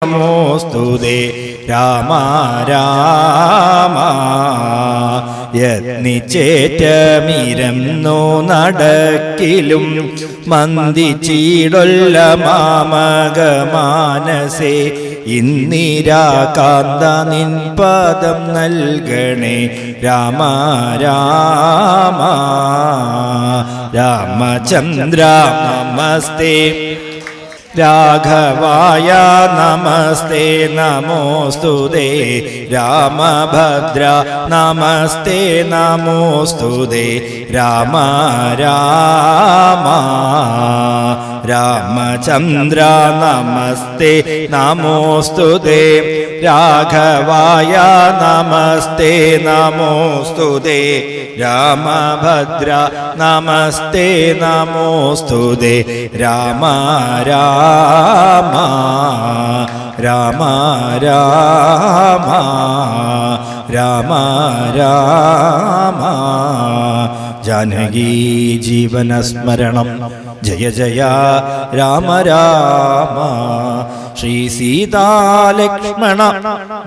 നമോസ്തുതേ രാമ രാമ യത്നിച്ചേറ്റമിരന്നു നടക്കിലും മന്ദിച്ചീടൊല്ല മാമകമാനസേ ഇന്ദിരാകാന്ത നിൻ പദം നൽകണേ രാമ രാമ രാമചന്ദ്ര നമസ്തേ രാഘവായ നമസ്തേ നമോസ്തുതേ രാമഭദ്ര നമസ്തേ നമോസ്തുതേ രാമ രാമ രാമചന്ദ്ര നമസ്തേ നമോസ്തുതേ രാഘവായ നമസ്തേ നമോസ്തുതേ രാമഭദ്ര നമസ്തേ നമോസ്തുതേ രാമ രാമ രാമ രാമ രാമ രാമ ജാനകീ ജീവനസ്മരണം ജയ ജയ രാമ രാമ ശ്രീ സീതാലക്ഷ്മണ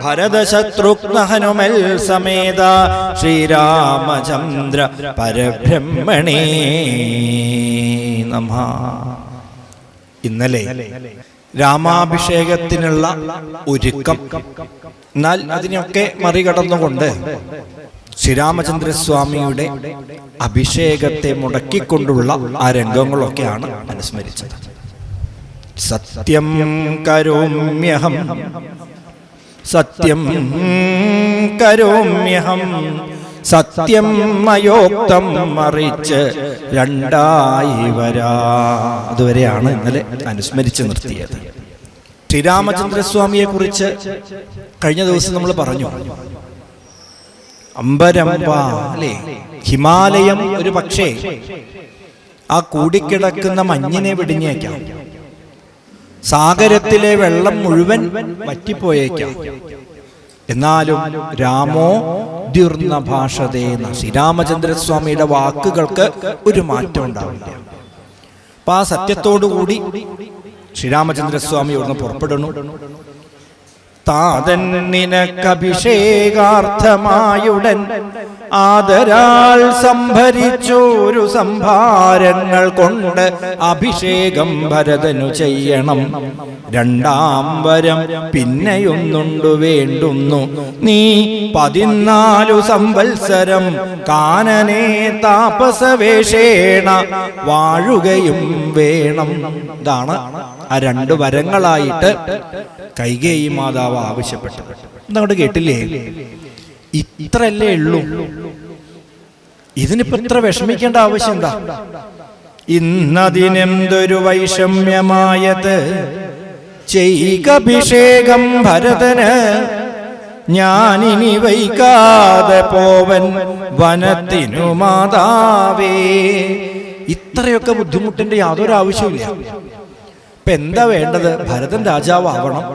ഭരതശത്രുഘ്ന ഹനുമൽ സമേത ശ്രീരാമചന്ദ്ര പരബ്രഹ്മണേ നമഃ. ഇന്നലെ രാമാഭിഷേകത്തിനുള്ള ഒരുക്കം, എന്നാൽ അതിനെയൊക്കെ മറികടന്നുകൊണ്ട് ശ്രീരാമചന്ദ്രസ്വാമിയുടെ അഭിഷേകത്തെ മുടക്കിക്കൊണ്ടുള്ള ആ രംഗങ്ങളൊക്കെയാണ് അനുസ്മരിച്ചത്. സത്യം കരോമ്യഹം സത്യം കരോമ്യഹം സത്യം മയോക്തം മറിച്ച് രണ്ടായി വരാ. അതുവരെയാണ് ഇന്നലെ അനുസ്മരിച്ച് നിർത്തിയത്. ശ്രീരാമചന്ദ്രസ്വാമിയെ കുറിച്ച് കഴിഞ്ഞ ദിവസം നമ്മൾ പറഞ്ഞു. അമ്പരമ്പ അല്ലേ, ഹിമാലയം ഒരു പക്ഷേ ആ കൂടിക്കിടക്കുന്ന മഞ്ഞിനെ വെടിഞ്ഞേക്കാം, സാഗരത്തിലെ വെള്ളം മുഴുവൻ വറ്റിപ്പോയേക്കാം, എന്നാലും രാമോ ദീർഘ ഭാഷതേന ശ്രീരാമചന്ദ്രസ്വാമിയുടെ വാക്കുകൾക്ക് ഒരു മാറ്റം ഉണ്ടാവില്ല. അപ്പൊ ആ സത്യത്തോടുകൂടി ശ്രീരാമചന്ദ്രസ്വാമി ഇവിടുന്ന് പുറപ്പെടുന്നു. താതൻ നിനക്കഭിഷേകാർത്ഥമായുടൻ ആദരാൽ സംഭരിച്ചോരു സംഭാരങ്ങൾ കൊണ്ട് അഭിഷേകം ഭരതനു ചെയ്യണം. രണ്ടാം വരം പിന്നെയൊന്നുണ്ടു വേണ്ടുന്നു, നീ 14 സംവത്സരം കാനനേ താപസവേഷേണ വാഴുകയും വേണം. ഇതാണ് ആ 2 വരങ്ങളായിട്ട് കൈകേയി മാതാവ് ആവശ്യപ്പെട്ടത്. എന്നങ്ങോട്ട് കേട്ടില്ലേ? ഇത്രല്ലേ ഉള്ളൂ, ഇതിനിപ്പോ ഇത്ര വിഷമിക്കേണ്ട ആവശ്യം എന്താ? ഇന്നതിനെന്തൊരു വൈഷമ്യമായത്, ചെയ്കഭിഷേകം ഭരതന് ഞാനിനി വൈകാതെ പോവൻ വനത്തിനു മാതാവേ. ഇത്രയൊക്കെ ബുദ്ധിമുട്ടിന്റെ യാതൊരു ആവശ്യമില്ല. ഇപ്പൊ എന്താ വേണ്ടത്? ഭരതൻ രാജാവാവണം,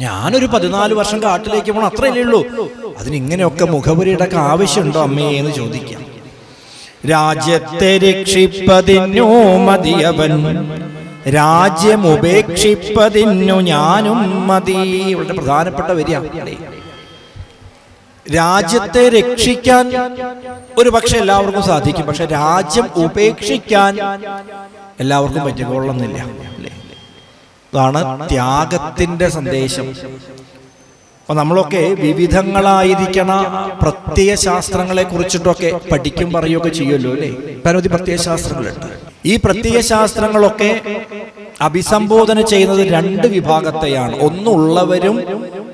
ഞാനൊരു 14 വർഷം കാട്ടിലേക്ക് പോകണം, അത്രയല്ലേ ഉള്ളൂ. അതിനിങ്ങനെയൊക്കെ മുഖപുരിയുടെ ആവശ്യമുണ്ടോ അമ്മേ എന്ന് ചോദിക്കാം. രാജ്യത്തെ രക്ഷിപ്പതിനു മതിയവൻ, രാജ്യം ഉപേക്ഷിപ്പതിനു ഞാനും മതി. വളരെ പ്രധാനപ്പെട്ട വരിയാണ്. രാജ്യത്തെ രക്ഷിക്കാൻ ഒരു പക്ഷെ എല്ലാവർക്കും സാധിക്കും, പക്ഷെ രാജ്യം ഉപേക്ഷിക്കാൻ എല്ലാവർക്കും പറ്റിക്കൊള്ളുന്നില്ല. അതാണ് ത്യാഗത്തിന്റെ സന്ദേശം. അപ്പൊ നമ്മളൊക്കെ വിവിധങ്ങളായിരിക്കണ പ്രത്യയ ശാസ്ത്രങ്ങളെ കുറിച്ചിട്ടൊക്കെ പഠിക്കും പറയുകയൊക്കെ ചെയ്യുമല്ലോ അല്ലേ? പരവധി പ്രത്യയ ശാസ്ത്രങ്ങളുണ്ട്. ഈ പ്രത്യയ ശാസ്ത്രങ്ങളൊക്കെ അഭിസംബോധന ചെയ്യുന്നത് 2 വിഭാഗത്തെയാണ്. ഒന്നുള്ളവരും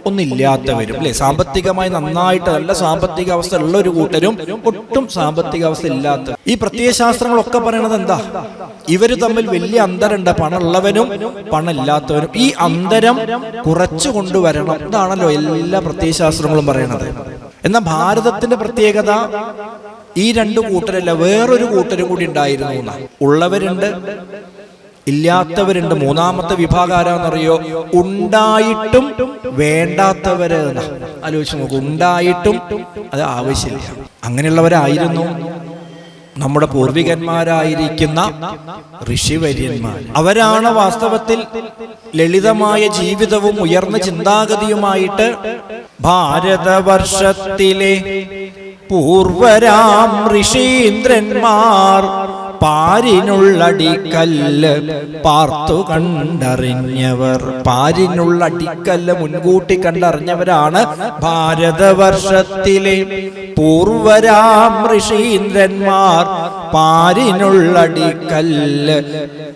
ഒന്നില്ലാത്തവരും അല്ലെ? സാമ്പത്തികമായി നന്നായിട്ട് നല്ല സാമ്പത്തിക അവസ്ഥ ഉള്ള ഒരു കൂട്ടരും ഒട്ടും സാമ്പത്തിക അവസ്ഥ ഇല്ലാത്ത. ഈ പ്രത്യയശാസ്ത്രങ്ങളൊക്കെ പറയണത് എന്താ? ഇവര് തമ്മിൽ വലിയ അന്തരമുണ്ട്, പണമുള്ളവനും പണമില്ലാത്തവനും. ഈ അന്തരം കുറച്ചു കൊണ്ടുവരണം. ഇതാണല്ലോ എല്ലാ പ്രത്യയശാസ്ത്രങ്ങളും പറയണത്. എന്നാൽ ഭാരതത്തിന്റെ പ്രത്യേകത ഈ 2 കൂട്ടരല്ല, വേറൊരു കൂട്ടരും കൂടി ഉണ്ടായിരുന്നു. ഉള്ളവരുണ്ട്, ഇല്ലാത്തവരുണ്ട്. മൂന്നാമത്തെ വിഭാഗം ആരാന്നറിയോ? ഉണ്ടായിട്ടും വേണ്ടാത്തവര്. ആലോചിച്ച് നോക്കൂ, ഉണ്ടായിട്ടും അത് ആവശ്യമില്ല, അങ്ങനെയുള്ളവരായിരുന്നു. നമ്മുടെ പൂർവികന്മാരായിരിക്കുന്ന ഋഷിവര്യന്മാർ. അവരാണ് വാസ്തവത്തിൽ ലളിതമായ ജീവിതവും ഉയർന്ന ചിന്താഗതിയുമായിട്ട് ഭാരതവർഷത്തിലെ പൂർവരാം ഋഷീന്ദ്രന്മാർ പാരിനുള്ളടിക്കല്ല് പാർത്തു കണ്ടറിഞ്ഞവർ. പാരിനുള്ളടിക്കല്ല് മുൻകൂട്ടി കണ്ടറിഞ്ഞവരാണ് ഭാരതവർഷത്തിലെ പൂർവരാം ഋഷീന്ദ്രന്മാർ. പാരിനുള്ളടിക്കല്ല്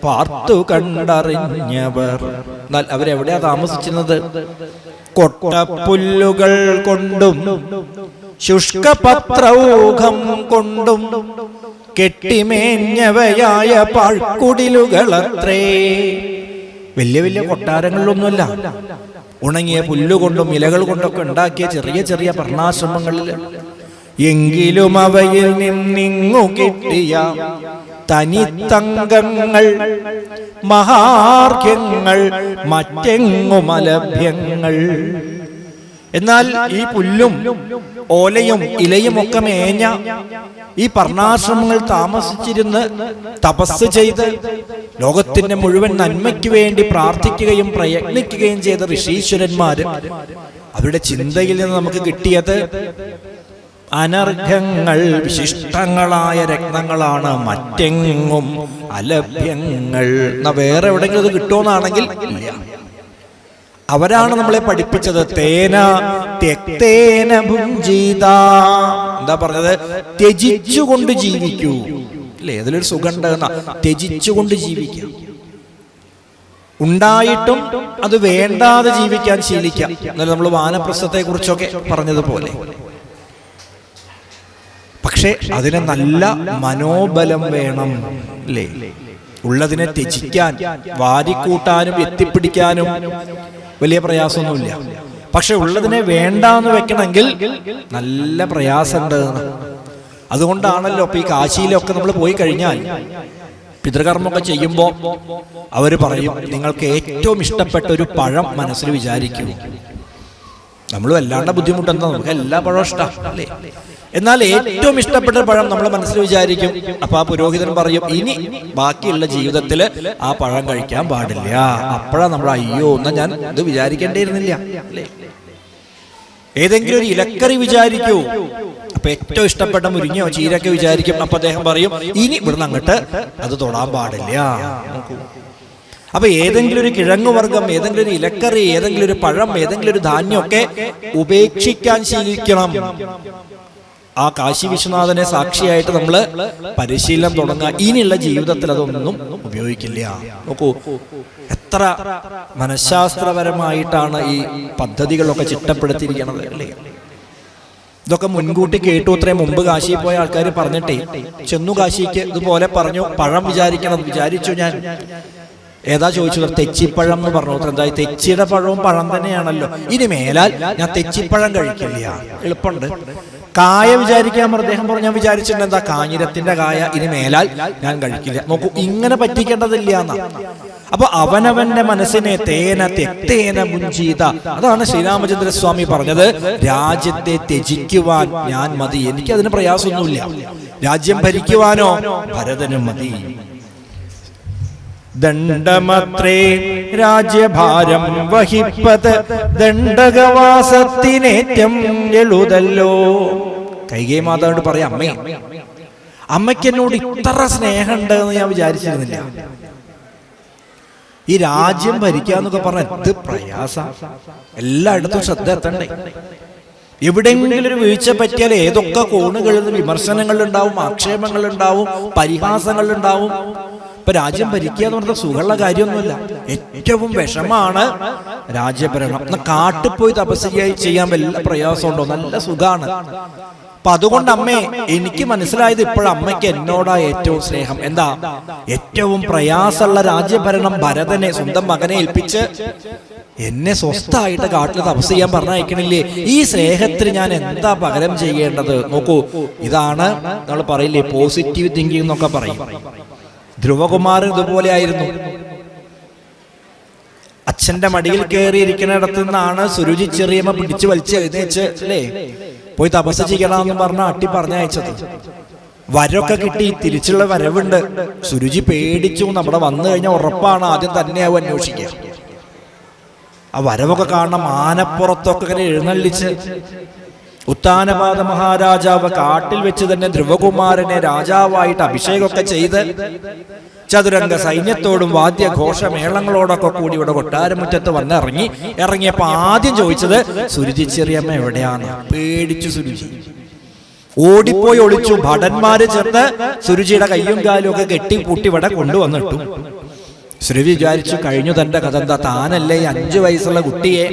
പാർത്തു കണ്ടറിഞ്ഞവർ. എന്നാൽ അവരെവിടെയാ താമസിച്ചിരുന്നത്? കൊട്ടപ്പുല്ലുകൾ കൊണ്ടും ശുഷ്കപത്രൗഘം കൊണ്ടും കെട്ടിമേഞ്ഞവയായ പാഴ്ക്കുടിലുകളത്രേ. വലിയ വലിയ കൊട്ടാരങ്ങളിലൊന്നുമല്ല, ഉണങ്ങിയ പുല്ലുകൊണ്ടും ഇലകൾ കൊണ്ടൊക്കെ ഉണ്ടാക്കിയ ചെറിയ ചെറിയ പർണാശ്രമങ്ങളിൽ. എങ്കിലും അവയിൽ നിന്നിങ്ങു കിട്ടിയ തനിത്തങ്കങ്ങൾ മഹാർഘ്യങ്ങൾ മറ്റെങ്ങും അലഭ്യങ്ങൾ. എന്നാൽ ഈ പുല്ലും ഓലയും ഇലയും ഒക്കെ മേഞ്ഞ ഈ പർണാശ്രമങ്ങൾ താമസിച്ചിരുന്ന് തപസ് ചെയ്ത് ലോകത്തിന്റെ മുഴുവൻ നന്മയ്ക്ക് വേണ്ടി പ്രാർത്ഥിക്കുകയും പ്രയത്നിക്കുകയും ചെയ്ത ഋഷീശ്വരന്മാര്, അവരുടെ ചിന്തയിൽ നിന്ന് നമുക്ക് കിട്ടിയത് അനർഘങ്ങൾ, വിശിഷ്ടങ്ങളായ രത്നങ്ങളാണ്, മറ്റെങ്ങും അലഭ്യങ്ങൾ. വേറെ എവിടെയെങ്കിലും അത് കിട്ടുമെന്നാണെങ്കിൽ ഇല്ല. അവരാണ് നമ്മളെ പഠിപ്പിച്ചത്. തേന തെക്തേന ഭുഞ്ജീത. എന്താ പറഞ്ഞത്? ത്യജിച്ചുകൊണ്ട് ജീവിക്കൂ. അല്ലേ? അതിലൊരു സുഖമുണ്ട്. ത്യജിച്ചുകൊണ്ട് ജീവിക്കാം. ഉണ്ടായിട്ടും അത് വേണ്ടാതെ ജീവിക്കാൻ ശീലിക്കാം. എന്നാലും നമ്മൾ വാനപ്രസ്ഥത്തെ കുറിച്ചൊക്കെ പറഞ്ഞതുപോലെ. പക്ഷെ അതിന് നല്ല മനോബലം വേണം. അല്ലേ? ഉള്ളതിനെ ത്യജിക്കാൻ, വാരിക്കൂട്ടാനും എത്തിപ്പിടിക്കാനും വലിയ പ്രയാസമൊന്നുമില്ല. പക്ഷെ ഉള്ളതിനെ വേണ്ടാന്ന് വെക്കണമെങ്കിൽ നല്ല പ്രയാസമുണ്ട്. അതുകൊണ്ടാണല്ലോ ഇപ്പൊ ഈ കാശിയിലൊക്കെ നമ്മൾ പോയി കഴിഞ്ഞാൽ പിതൃകർമ്മമൊക്കെ ചെയ്യുമ്പോൾ അവർ പറയും, നിങ്ങൾക്ക് ഏറ്റവും ഇഷ്ടപ്പെട്ട ഒരു പഴം മനസ്സിൽ വിചാരിക്കൂ. നമ്മൾ വല്ലാണ്ട ബുദ്ധിമുട്ടെന്താ, നമുക്ക് എല്ലാ പഴവും ഇഷ്ടം അല്ലേ? എന്നാൽ ഏറ്റവും ഇഷ്ടപ്പെട്ട പഴം നമ്മൾ മനസ്സിൽ വിചാരിക്കും. അപ്പൊ ആ പുരോഹിതൻ പറയും, ഇനി ബാക്കിയുള്ള ജീവിതത്തിൽ ആ പഴം കഴിക്കാൻ പാടില്ല. അപ്പോഴാ നമ്മൾ അയ്യോ എന്നാ ഞാൻ ഇത് വിചാരിക്കേണ്ടിയിരുന്നില്ല. ഏതെങ്കിലും ഒരു ഇലക്കറി വിചാരിക്കൂ. അപ്പൊ ഏറ്റവും ഇഷ്ടപ്പെട്ട മുരിങ്ങയോ ചീരൊക്കെ വിചാരിക്കും. അപ്പൊ അദ്ദേഹം പറയും, ഇനി ഇവിടുന്ന് അങ്ങോട്ട് അത് തൊടാൻ പാടില്ല. അപ്പൊ ഏതെങ്കിലും ഒരു കിഴങ്ങുവർഗം, ഏതെങ്കിലും ഒരു ഇലക്കറി, ഏതെങ്കിലും ഒരു പഴം, ഏതെങ്കിലും ഒരു ധാന്യമൊക്കെ ഉപേക്ഷിക്കാൻ ശീലിക്കണം. ആ കാശി വിശ്വനാഥനെ സാക്ഷിയായിട്ട് നമ്മൾ പരിശീലനം തുടങ്ങുക. ഇനിയുള്ള ജീവിതത്തിൽ അതൊന്നും ഉപയോഗിക്കില്ല. നോക്കൂ, എത്ര മനഃശാസ്ത്രപരമായിട്ടാണ് ഈ പദ്ധതികളൊക്കെ ചിട്ടപ്പെടുത്തിയിരിക്കുന്നത് അല്ലേ? ഇതൊക്കെ മുൻകൂട്ടി കേട്ടു. ഇത്രയും മുമ്പ് കാശിയിൽ പോയ ആൾക്കാർ പറഞ്ഞിട്ടേ ചെന്നു കാശിക്ക് ഇതുപോലെ പറഞ്ഞു, പഴം വിചാരിക്കണം. വിചാരിച്ചു ഞാൻ. ഏതാ ചോദിച്ചത്? തെച്ചിപ്പഴം എന്ന് പറഞ്ഞു. എന്തായി? തെച്ചിയുടെ പഴവും പഴം തന്നെയാണല്ലോ. ഇനി മേലാൽ ഞാൻ തെച്ചിപ്പഴം കഴിക്കില്ല. എളുപ്പമുണ്ട്. കായ വിചാരിക്കാൻ അദ്ദേഹം പറഞ്ഞു. ഞാൻ വിചാരിച്ചിട്ടുണ്ട്, എന്താ കാഞ്ഞിരത്തിന്റെ കായ ഇനി മേലാൽ ഞാൻ കഴിക്കില്ല. നോക്കൂ, ഇങ്ങനെ പറ്റിക്കേണ്ടതില്ല എന്നാ. അപ്പൊ അവനവന്റെ മനസ്സിനെ തേന തെക്തേന ഭുഞ്ജീത. അതാണ് ശ്രീരാമചന്ദ്രസ്വാമി പറഞ്ഞത്. രാജ്യത്തെ ത്യജിക്കുവാൻ ഞാൻ മതി, എനിക്ക് അതിന് പ്രയാസമൊന്നുമില്ല. രാജ്യം ഭരിക്കുവാനോ ഭരതനും മതി. ദണ്ഡമത്രേ രാജ്യഭാരം വഹിപ്പത് ദണ്ഡകവാസത്തിനേറ്റം എളുതല്ലോ. കൈകേയി മാതാവിനോട് പറയാം, അമ്മേ, അമ്മയ്ക്ക് എന്നോട് ഇത്ര സ്നേഹമുണ്ട് എന്ന് ഞാൻ വിചാരിച്ചിരുന്നില്ല. ഈ രാജ്യം ഭരിക്കാന്നൊക്കെ പറഞ്ഞ എന്ത് പ്രയാസം. എല്ലായിടത്തും ശ്രദ്ധ എത്തണ്ടേ? എവിടെയെങ്കിലും ഒരു വീഴ്ച പറ്റിയാൽ ഏതൊക്കെ കോണുകളിൽ വിമർശനങ്ങൾ ഉണ്ടാവും, ആക്ഷേപങ്ങൾ ഉണ്ടാവും, പരിഹാസങ്ങൾ ഉണ്ടാവും. ഇപ്പൊ രാജ്യം ഭരിക്കുക എന്ന് പറഞ്ഞാൽ സുഖമുള്ള കാര്യമൊന്നുമില്ല. ഏറ്റവും വിഷമാണ് രാജ്യഭരണം. കാട്ടിൽ പോയി തപസ് ചെയ്യാൻ വല്ല പ്രയാസമുണ്ടോ? നല്ല സുഖാണ്. അപ്പൊ അതുകൊണ്ട് അമ്മേ, എനിക്ക് മനസ്സിലായത് ഇപ്പോഴും അമ്മയ്ക്ക് എന്നോടാ ഏറ്റവും സ്നേഹം. എന്താ? ഏറ്റവും പ്രയാസമുള്ള രാജ്യഭരണം ഭരതനെ, സ്വന്തം മകനെ ഏൽപ്പിച്ച് എന്നെ സ്വസ്ഥമായിട്ട് കാട്ടിൽ തപസ് ചെയ്യാൻ പറഞ്ഞയക്കണില്ലേ? ഈ സ്നേഹത്തിന് ഞാൻ എന്താ പകരം ചെയ്യേണ്ടത്? നോക്കൂ, ഇതാണ് നമ്മൾ പറയില്ലേ പോസിറ്റീവ് തിങ്കിങ് എന്നൊക്കെ പറയും. ധ്രുവകുമാരൻ ഇതുപോലെ ആയിരുന്നു. അച്ഛന്റെ മടിയിൽ കയറിയിരിക്കുന്നിടത്തു നിന്നാണ് സുരുചി ചെറിയമ്മ പിടിച്ചു വലിച്ച് എഴുന്നേച്ച് അല്ലേ പോയി തപസ് ചെയ്യണമെന്ന് പറഞ്ഞ അട്ടി പറഞ്ഞയച്ചത്. വരൊക്കെ കിട്ടി, തിരിച്ചുള്ള വരവുണ്ട്. സുരുചി പേടിച്ചു. നമ്മുടെ വന്നു കഴിഞ്ഞാൽ ഉറപ്പാണ് ആദ്യം തന്നെയാവും അന്വേഷിക്കുക. ആ വരവൊക്കെ കാണണം. ആനപ്പുറത്തൊക്കെ ഇങ്ങനെ എഴുന്നള്ളിച്ച് ഉത്താനപാദ മഹാരാജാവ് കാട്ടിൽ വെച്ച് തന്നെ ധ്രുവകുമാരനെ രാജാവായിട്ട് അഭിഷേകമൊക്കെ ചെയ്ത് ചതുരംഗ സൈന്യത്തോടും വാദ്യഘോഷമേളങ്ങളോടൊക്കെ കൂടി ഇവിടെ കൊട്ടാരമുറ്റത്ത് ഇറങ്ങിയപ്പോ ആദ്യം ചോദിച്ചത് സുരുചി ചെറിയമ്മ എവിടെയാണ്. പേടിച്ചു സുരുചി ഓടിപ്പോയി ഒളിച്ചു. ഭടന്മാര് ചേർന്ന് സുരുചിയുടെ കയ്യും കാലും ഒക്കെ കെട്ടിപ്പൂട്ടി ഇവിടെ കൊണ്ടുവന്നിട്ടു. സുരുചി വിചാരിച്ചു കഴിഞ്ഞു തന്റെ കഥ. എന്താ താനല്ലേ 5 വയസ്സുള്ള കുട്ടിയെ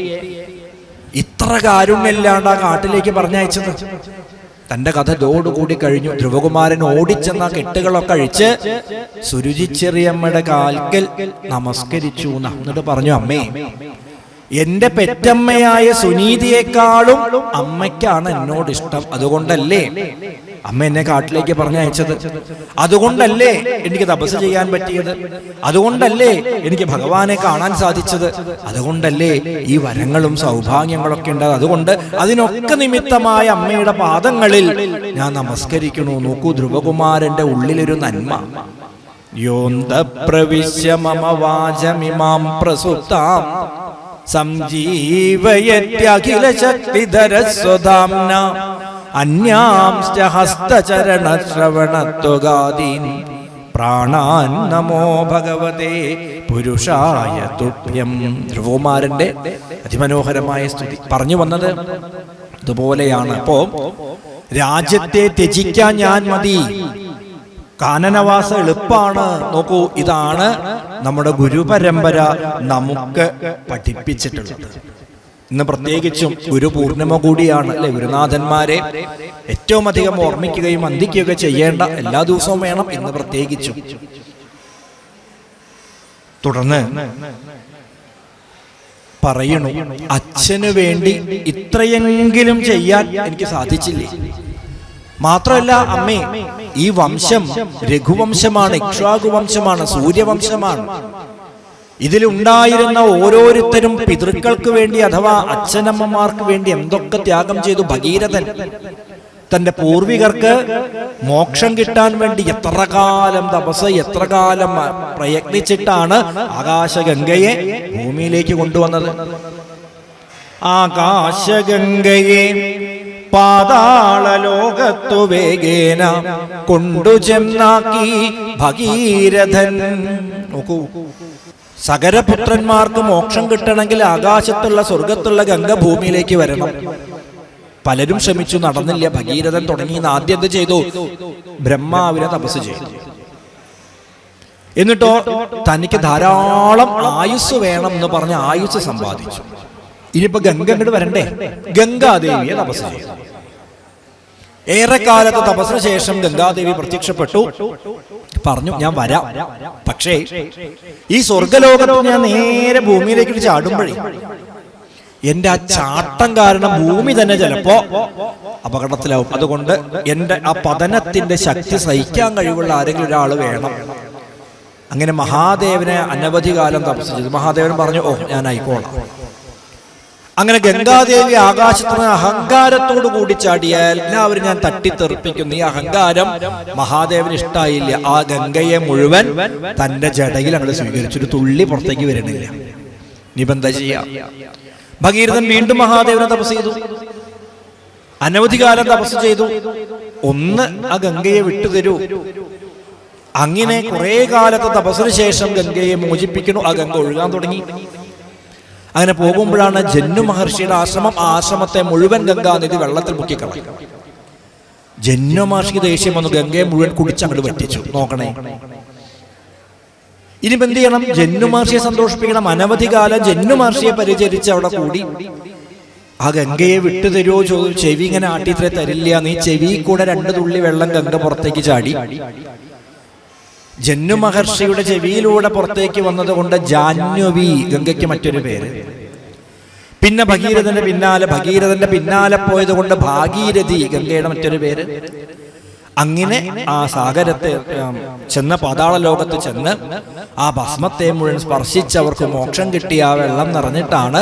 ഇത്ര കാരുണ്യമില്ലാണ്ട് ആ കാട്ടിലേക്ക് പറഞ്ഞയച്ചത്? തന്റെ കഥ ഇതോടുകൂടി കഴിഞ്ഞു. ധ്രുവകുമാരൻ ഓടിച്ചെന്ന കെട്ടുകളൊക്കെ അഴിച്ച് സുരുചി ചെറിയമ്മയുടെ കാൽക്കൽ നമസ്കരിച്ചു. എന്നിട്ട് പറഞ്ഞു, അമ്മേ, എന്റെ പെറ്റമ്മയായ സുനീതിയെക്കാളും അമ്മയ്ക്കാണ് എന്നോട് ഇഷ്ടം. അതുകൊണ്ടല്ലേ അമ്മ എന്നെ കാട്ടിലേക്ക് പറഞ്ഞയച്ചത്. അതുകൊണ്ടല്ലേ എനിക്ക് തപസ് ചെയ്യാൻ പറ്റിയത്. അതുകൊണ്ടല്ലേ എനിക്ക് ഭഗവാനെ കാണാൻ സാധിച്ചത്. അതുകൊണ്ടല്ലേ ഈ വരങ്ങളും സൗഭാഗ്യങ്ങളൊക്കെ ഉണ്ടായത്. അതുകൊണ്ട് അതിനൊക്കെ നിമിത്തമായ അമ്മയുടെ പാദങ്ങളിൽ ഞാൻ നമസ്കരിക്കണു. നോക്കൂ, ധ്രുവകുമാരന്റെ ഉള്ളിലൊരു നന്മ. യോന്ത പ്രവിശ്യ മമ വാചമിമാം പ്രസുപ്താം സംജീവയത്യഖില ശക്തിധരസ്വധാംന അന്യാംശ്ച ഹസ്തചരണ ശ്രവണത്വഗാദീൻ പ്രാണാൻ നമോ ഭഗവതേ പുരുഷായ തുഭ്യം. ധ്രുവകുമാരന്റെ അതിമനോഹരമായ സ്തുതി പറഞ്ഞു വന്നത് ഇതുപോലെയാണ്. അപ്പോ രാജ്യത്തെ ത്യജിക്കാൻ ഞാൻ മതി, കാനനവാസം എളുപ്പാണ്. നോക്കൂ, ഇതാണ് നമ്മുടെ ഗുരുപരമ്പര നമുക്ക് പഠിപ്പിച്ചിട്ടുള്ളത്. ഇന്ന് പ്രത്യേകിച്ചും ഗുരു പൂർണിമ കൂടിയാണ് അല്ലെ. ഗുരുനാഥന്മാരെ ഏറ്റവും അധികം ഓർമ്മിക്കുകയും വന്ദിക്കുകയൊക്കെ ചെയ്യേണ്ട എല്ലാ ദിവസവും വേണം. ഇന്ന് പ്രത്യേകിച്ചും. തുടർന്ന് പറയണു, അച്ഛന് വേണ്ടി ഇത്രയെങ്കിലും ചെയ്യാൻ എനിക്ക് സാധിച്ചില്ലേ. മാത്രമല്ല അമ്മേ, ഈ വംശം രഘുവംശമാണ്, ഇക്ഷ്വാകുവംശമാണ്, സൂര്യവംശമാണ്. ഇതിലുണ്ടായിരുന്ന ഓരോരുത്തരും പിതൃക്കൾക്ക് വേണ്ടി അഥവാ അച്ഛനമ്മമാർക്ക് വേണ്ടി എന്തൊക്കെ ത്യാഗം ചെയ്തു. ഭഗീരഥൻ തന്റെ പൂർവികർക്ക് മോക്ഷം കിട്ടാൻ വേണ്ടി എത്ര കാലം തപസ്, എത്ര കാലം പ്രയത്നിച്ചിട്ടാണ് ആകാശഗംഗയെ ഭൂമിയിലേക്ക് കൊണ്ടുവന്നത്. ആകാശഗംഗയെ പാതാള ലോകത്തു വേഗേന കൊണ്ടുചെന്നാക്കി ഭഗീരഥൻ. നോക്കൂ, സകരപുത്രന്മാർക്ക് മോക്ഷം കിട്ടണമെങ്കിൽ ആകാശത്തുള്ള സ്വർഗത്തുള്ള ഗംഗ ഭൂമിയിലേക്ക് വരണം. പലരും ശ്രമിച്ചു, നടന്നില്ല. ഭഗീരഥൻ തുടങ്ങി ആദ്യം എന്ത് ചെയ്തു? ബ്രഹ്മാവിനെ തപസ് ചെയ്തു. എന്നിട്ടോ തനിക്ക് ധാരാളം ആയുസ് വേണം എന്ന് പറഞ്ഞ് ആയുസ് സമ്പാദിച്ചു. ഇനിയിപ്പോ ഗംഗ അങ്ങോട്ട് വരണ്ടേ? ഗംഗാദേവിയെ തപസ് ചെയ്തു. ഏറെക്കാലത്ത് തപസ്സിന് ശേഷം ഗംഗാദേവി പ്രത്യക്ഷപ്പെട്ടു. പറഞ്ഞു, ഞാൻ വരാം, പക്ഷേ ഈ സ്വർഗലോകത്ത് ഞാൻ നേരെ ഭൂമിയിലേക്ക് ചാടുമ്പോഴേ എന്റെ ആ ചാട്ടം കാരണം ഭൂമി തന്നെ ചിലപ്പോ അപകടത്തിലാവും. അതുകൊണ്ട് എന്റെ ആ പതനത്തിന്റെ ശക്തി സഹിക്കാൻ കഴിവുള്ള ആരെങ്കിലും ഒരാൾ വേണം. അങ്ങനെ മഹാദേവനെ അനവധി കാലം തപസ് ചെയ്തു. മഹാദേവൻ പറഞ്ഞു, ഓ, ഞാൻ ആയിക്കോളാം. അങ്ങനെ ഗംഗാദേവി ആകാശത്തിന് അഹങ്കാരത്തോടു കൂടി ചാടിയാൽ എല്ലാവരും ഞാൻ തട്ടിത്തെറിപ്പിക്കുന്നു. ഈ അഹങ്കാരം മഹാദേവന് ഇഷ്ടായില്ല. ആ ഗംഗയെ മുഴുവൻ തന്റെ ജടയിൽ അങ്ങോട്ട് സ്വീകരിച്ചു. ഒരു തുള്ളി പുറത്തേക്ക് വരണില്ല. നിബന്ധ ചെയ്യാം. ഭഗീരഥൻ വീണ്ടും മഹാദേവനെ തപസ് ചെയ്തു. അനവധി കാലം തപസ് ചെയ്തു. ഒന്ന് ആ ഗംഗയെ വിട്ടുതരൂ. അങ്ങനെ കുറെ കാലത്തെ തപസ്സിന് ശേഷം ഗംഗയെ മോചിപ്പിക്കുന്നു. ആ ഗംഗ ഒഴുകാൻ തുടങ്ങി. അങ്ങനെ പോകുമ്പോഴാണ് ജന്നു മഹർഷിയുടെ ആശ്രമം. ആശ്രമത്തെ മുഴുവൻ ഗംഗാനദി വെള്ളത്തിൽ മുക്കിക്കളയും. ജന്നു മഹർഷിക്ക് ദേഷ്യം വന്നു. ഗംഗയെ മുഴുവൻ കുടിച്ചങ്ങോട്ട് വറ്റിച്ചു. നോക്കണേ, ഇനി എന്ത് ചെയ്യണം? ജന്നു മഹർഷിയെ സന്തോഷിപ്പിക്കണം. അനവധി കാലം ജന്നു മഹർഷിയെ പരിചരിച്ച് അവിടെ കൂടി. ആ ഗംഗയെ വിട്ടുതരുമോ ചോദിച്ചു. ചെവി ഇങ്ങനെ ആട്ടിത്രേ തരില്ല. നീ ചെവി കൂടെ 2 തുള്ളി വെള്ളം ഗംഗ പുറത്തേക്ക് ചാടി. ജന്നു മഹർഷിയുടെ ചെവിയിലൂടെ പുറത്തേക്ക് വന്നത് കൊണ്ട് ജാഹ്നവി, ഗംഗയ്ക്ക് മറ്റൊരു പേര്. പിന്നെ ഭഗീരഥന്റെ പിന്നാലെ പോയത് കൊണ്ട് ഭാഗീരഥി, ഗംഗയുടെ മറ്റൊരു പേര്. അങ്ങനെ ആ സാഗരത്തെ ചെന്ന് പാതാള ലോകത്ത് ചെന്ന് ആ ഭസ്മത്തെ മുഴുവൻ സ്പർശിച്ച് അവർക്ക് മോക്ഷം കിട്ടിയ ആ വെള്ളം നിറഞ്ഞിട്ടാണ്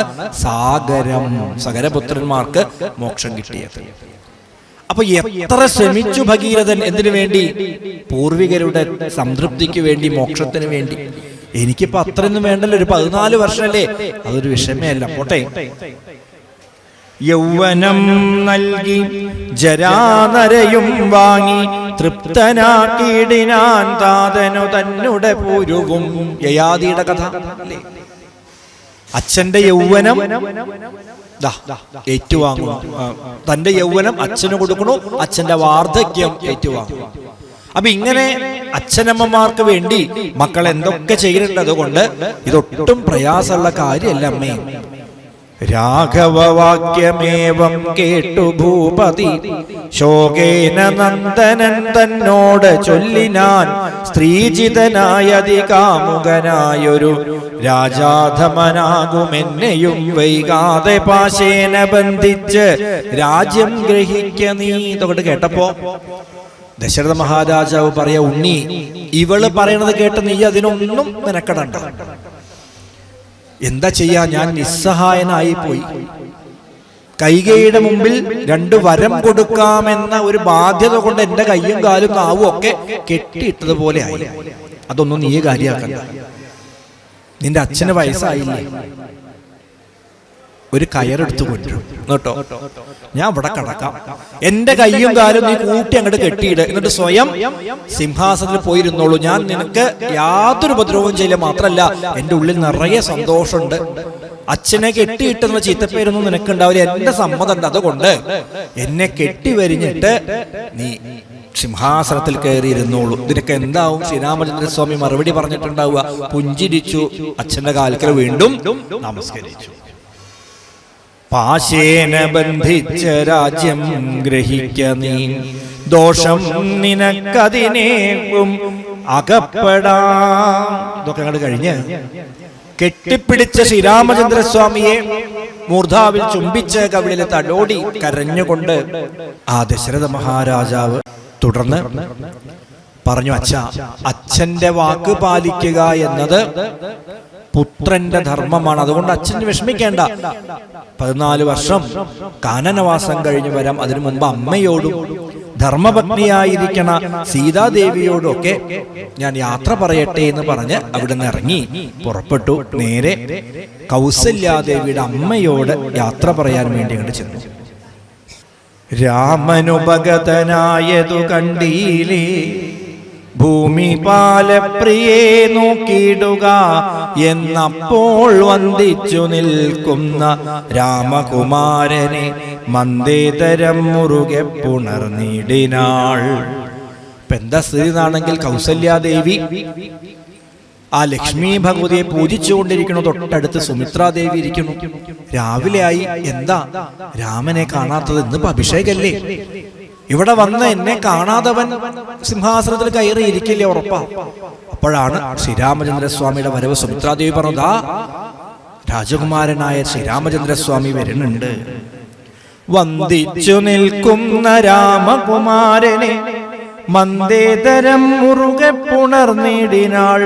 സകരപുത്രന്മാർക്ക് മോക്ഷം കിട്ടിയത്. അപ്പൊ എത്ര ശ്രമിച്ചു ഭഗീരഥൻ എന്തിനു വേണ്ടി? പൂർവികരുടെ സംതൃപ്തിക്ക് വേണ്ടി, മോക്ഷത്തിന് വേണ്ടി. എനിക്കിപ്പോ അത്രയൊന്നും വേണ്ടല്ലോ, ഒരു 14 വർഷമല്ലേ, അതൊരു വിഷയമേ അല്ല. പോട്ടെ. യൗവനം നൽകി ജരാനരയും വാങ്ങി തൃപ്തനാക്കിയിടിനാൻ താതനു തന്നുടെ പൂരുവും. യയാതിയുടെ കഥ അല്ലേ? അച്ഛന്റെ യൗവനം ഏറ്റുവാങ്ങുന്നു, തന്റെ യൗവനം അച്ഛന് കൊടുക്കണു, അച്ഛന്റെ വാർദ്ധക്യം ഏറ്റുവാങ്ങുന്നു. അപ്പൊ ഇങ്ങനെ അച്ഛനമ്മമാർക്ക് വേണ്ടി മക്കൾ എന്തൊക്കെ ചെയ്യുന്നുണ്ട്. അതുകൊണ്ട് ഇതൊട്ടും പ്രയാസമുള്ള കാര്യമല്ല അമ്മേ. രാഘവവാക്യമേവം കേട്ടു ഭൂപതി ശോകേന നന്ദനൻ തന്നോട് ചൊല്ലിനാൻ, സ്ത്രീജിതനായതി കാമുകനായൊരു രാജാധമനാകുമെന്നെയും വൈകാതെ പാശേന ബന്ധിച്ച് രാജ്യം ഗ്രഹിക്ക നീ. ഇതൊക്കെ കേട്ടപ്പോ ദശരഥ മഹാരാജാവ് പറയാ, ഉണ്ണി, ഇവള് പറയണത് കേട്ട് നീ അതിനൊന്നും മെനക്കെടണ്ട. എന്താ ചെയ്യാ, ഞാൻ നിസ്സഹായനായി പോയി. കൈകേയിയുടെ മുമ്പിൽ 2 വരം കൊടുക്കാമെന്ന ഒരു ബാധ്യത കൊണ്ട് എന്റെ കയ്യും കാലും നാവും ഒക്കെ കെട്ടിയിട്ടതുപോലെ ആയി. അതൊന്നും നീ കാര്യാക്കണ്ട. നിന്റെ അച്ഛന് വയസ്സായില്ലേ, ഒരു കയറെടുത്ത് കൊണ്ടുവരും കേട്ടോ, ഞാൻ ഇവിടെ കടക്കാം. എന്റെ കയ്യും കാലും നീ കൂട്ടി അങ്ങോട്ട് കെട്ടിയിട്, എന്നിട്ട് സ്വയം സിംഹാസനത്തിൽ പോയിരുന്നോളൂ. ഞാൻ നിനക്ക് യാതൊരു ഉപദ്രവവും ചെയ്യില്ല. മാത്രല്ല എന്റെ ഉള്ളിൽ നിറയെ സന്തോഷമുണ്ട്. അച്ഛനെ കെട്ടിയിട്ടെന്ന ചീത്തപ്പേരൊന്നും നിനക്കുണ്ടാവില്ല, എന്റെ സമ്മതം ഉണ്ട്. അതുകൊണ്ട് എന്നെ കെട്ടിവരിഞ്ഞിട്ട് നീ സിംഹാസനത്തിൽ കയറിയിരുന്നോളൂ. ഇതിനൊക്കെ എന്താവും? ശ്രീരാമചന്ദ്രസ്വാമി മറുപടി പറഞ്ഞിട്ടുണ്ടാവുക, പുഞ്ചിരിച്ചു, അച്ഛന്റെ കാൽക്കൽ വീണ്ടും നമസ്കരിച്ചു. പാശേന ബന്ധിച്ച രാജ്യം ഗ്രഹിക്ക നീ, ദോഷം നിനക്കതിനേക്കും അകപ്പെടാം. ഇതൊക്കെ അങ്ങോട്ട് കഴിഞ്ഞ് കെട്ടിപ്പിടിച്ച ശ്രീരാമചന്ദ്രസ്വാമിയെ മൂർധാവിൽ ചുംബിച്ച് കവിളിൽ തലോടി കരഞ്ഞുകൊണ്ട് ആ ദശരഥ മഹാരാജാവ് തുടർന്ന് പറഞ്ഞു, അച്ഛന്റെ വാക്ക് പാലിക്കുക എന്നത് പുത്രന്റെ ധർമ്മമാണ്. അതുകൊണ്ട് അച്ഛന് വിഷമിക്കേണ്ട. 14 വർഷം കാനനവാസം കഴിഞ്ഞു വരാം. അതിനു മുമ്പ് അമ്മയോടും ധർമ്മപത്നിയായിരിക്കണ സീതാദേവിയോടും ഒക്കെ ഞാൻ യാത്ര പറയട്ടെ എന്ന് പറഞ്ഞ് അവിടുന്ന് ഇറങ്ങി പുറപ്പെട്ടു. നേരെ കൗസല്യാദേവിയുടെ അമ്മയോട് യാത്ര പറയാൻ വേണ്ടി അങ്ങോട്ട് ചെന്നു. രാമനുപഗതനായതു കണ്ടീലേ, ഭൂമി പാലപ്രിയെ നോക്കിയിടുക എന്നപ്പോൾ വന്ദിച്ചു നിൽക്കുന്ന രാമകുമാരനെ മന്ദേതരം മുറുകെ പുണർന്നിടിനാൾ. ഇപ്പൊ എന്താ സ്ഥിതി എന്നാണെങ്കിൽ, കൗസല്യാദേവി ആ ലക്ഷ്മി ഭഗവതിയെ പൂജിച്ചുകൊണ്ടിരിക്കുന്നു. തൊട്ടടുത്ത് സുമിത്രാദേവി ഇരിക്കുന്നു. രാവിലെ ആയി, എന്താ രാമനെ കാണാത്തത്? ഇന്നിപ്പോ അഭിഷേകല്ലേ, ഇവിടെ വന്ന് എന്നെ കാണാതവൻ സിംഹാസനത്തിൽ കയറി ഇരിക്കില്ലേ, ഉറപ്പാ. അപ്പോഴാണ് ശ്രീരാമചന്ദ്രസ്വാമിയുടെ വരവ്. സുമിത്രാദേവി പറഞ്ഞതാ, രാജകുമാരനായ ശ്രീരാമചന്ദ്രസ്വാമി വരുന്നുണ്ട്. വന്ദിച്ചു നിൽക്കുന്ന രാമകുമാരനെ മന്ദേതരം മുറുകെ പുണർന്നിടിനാൾ.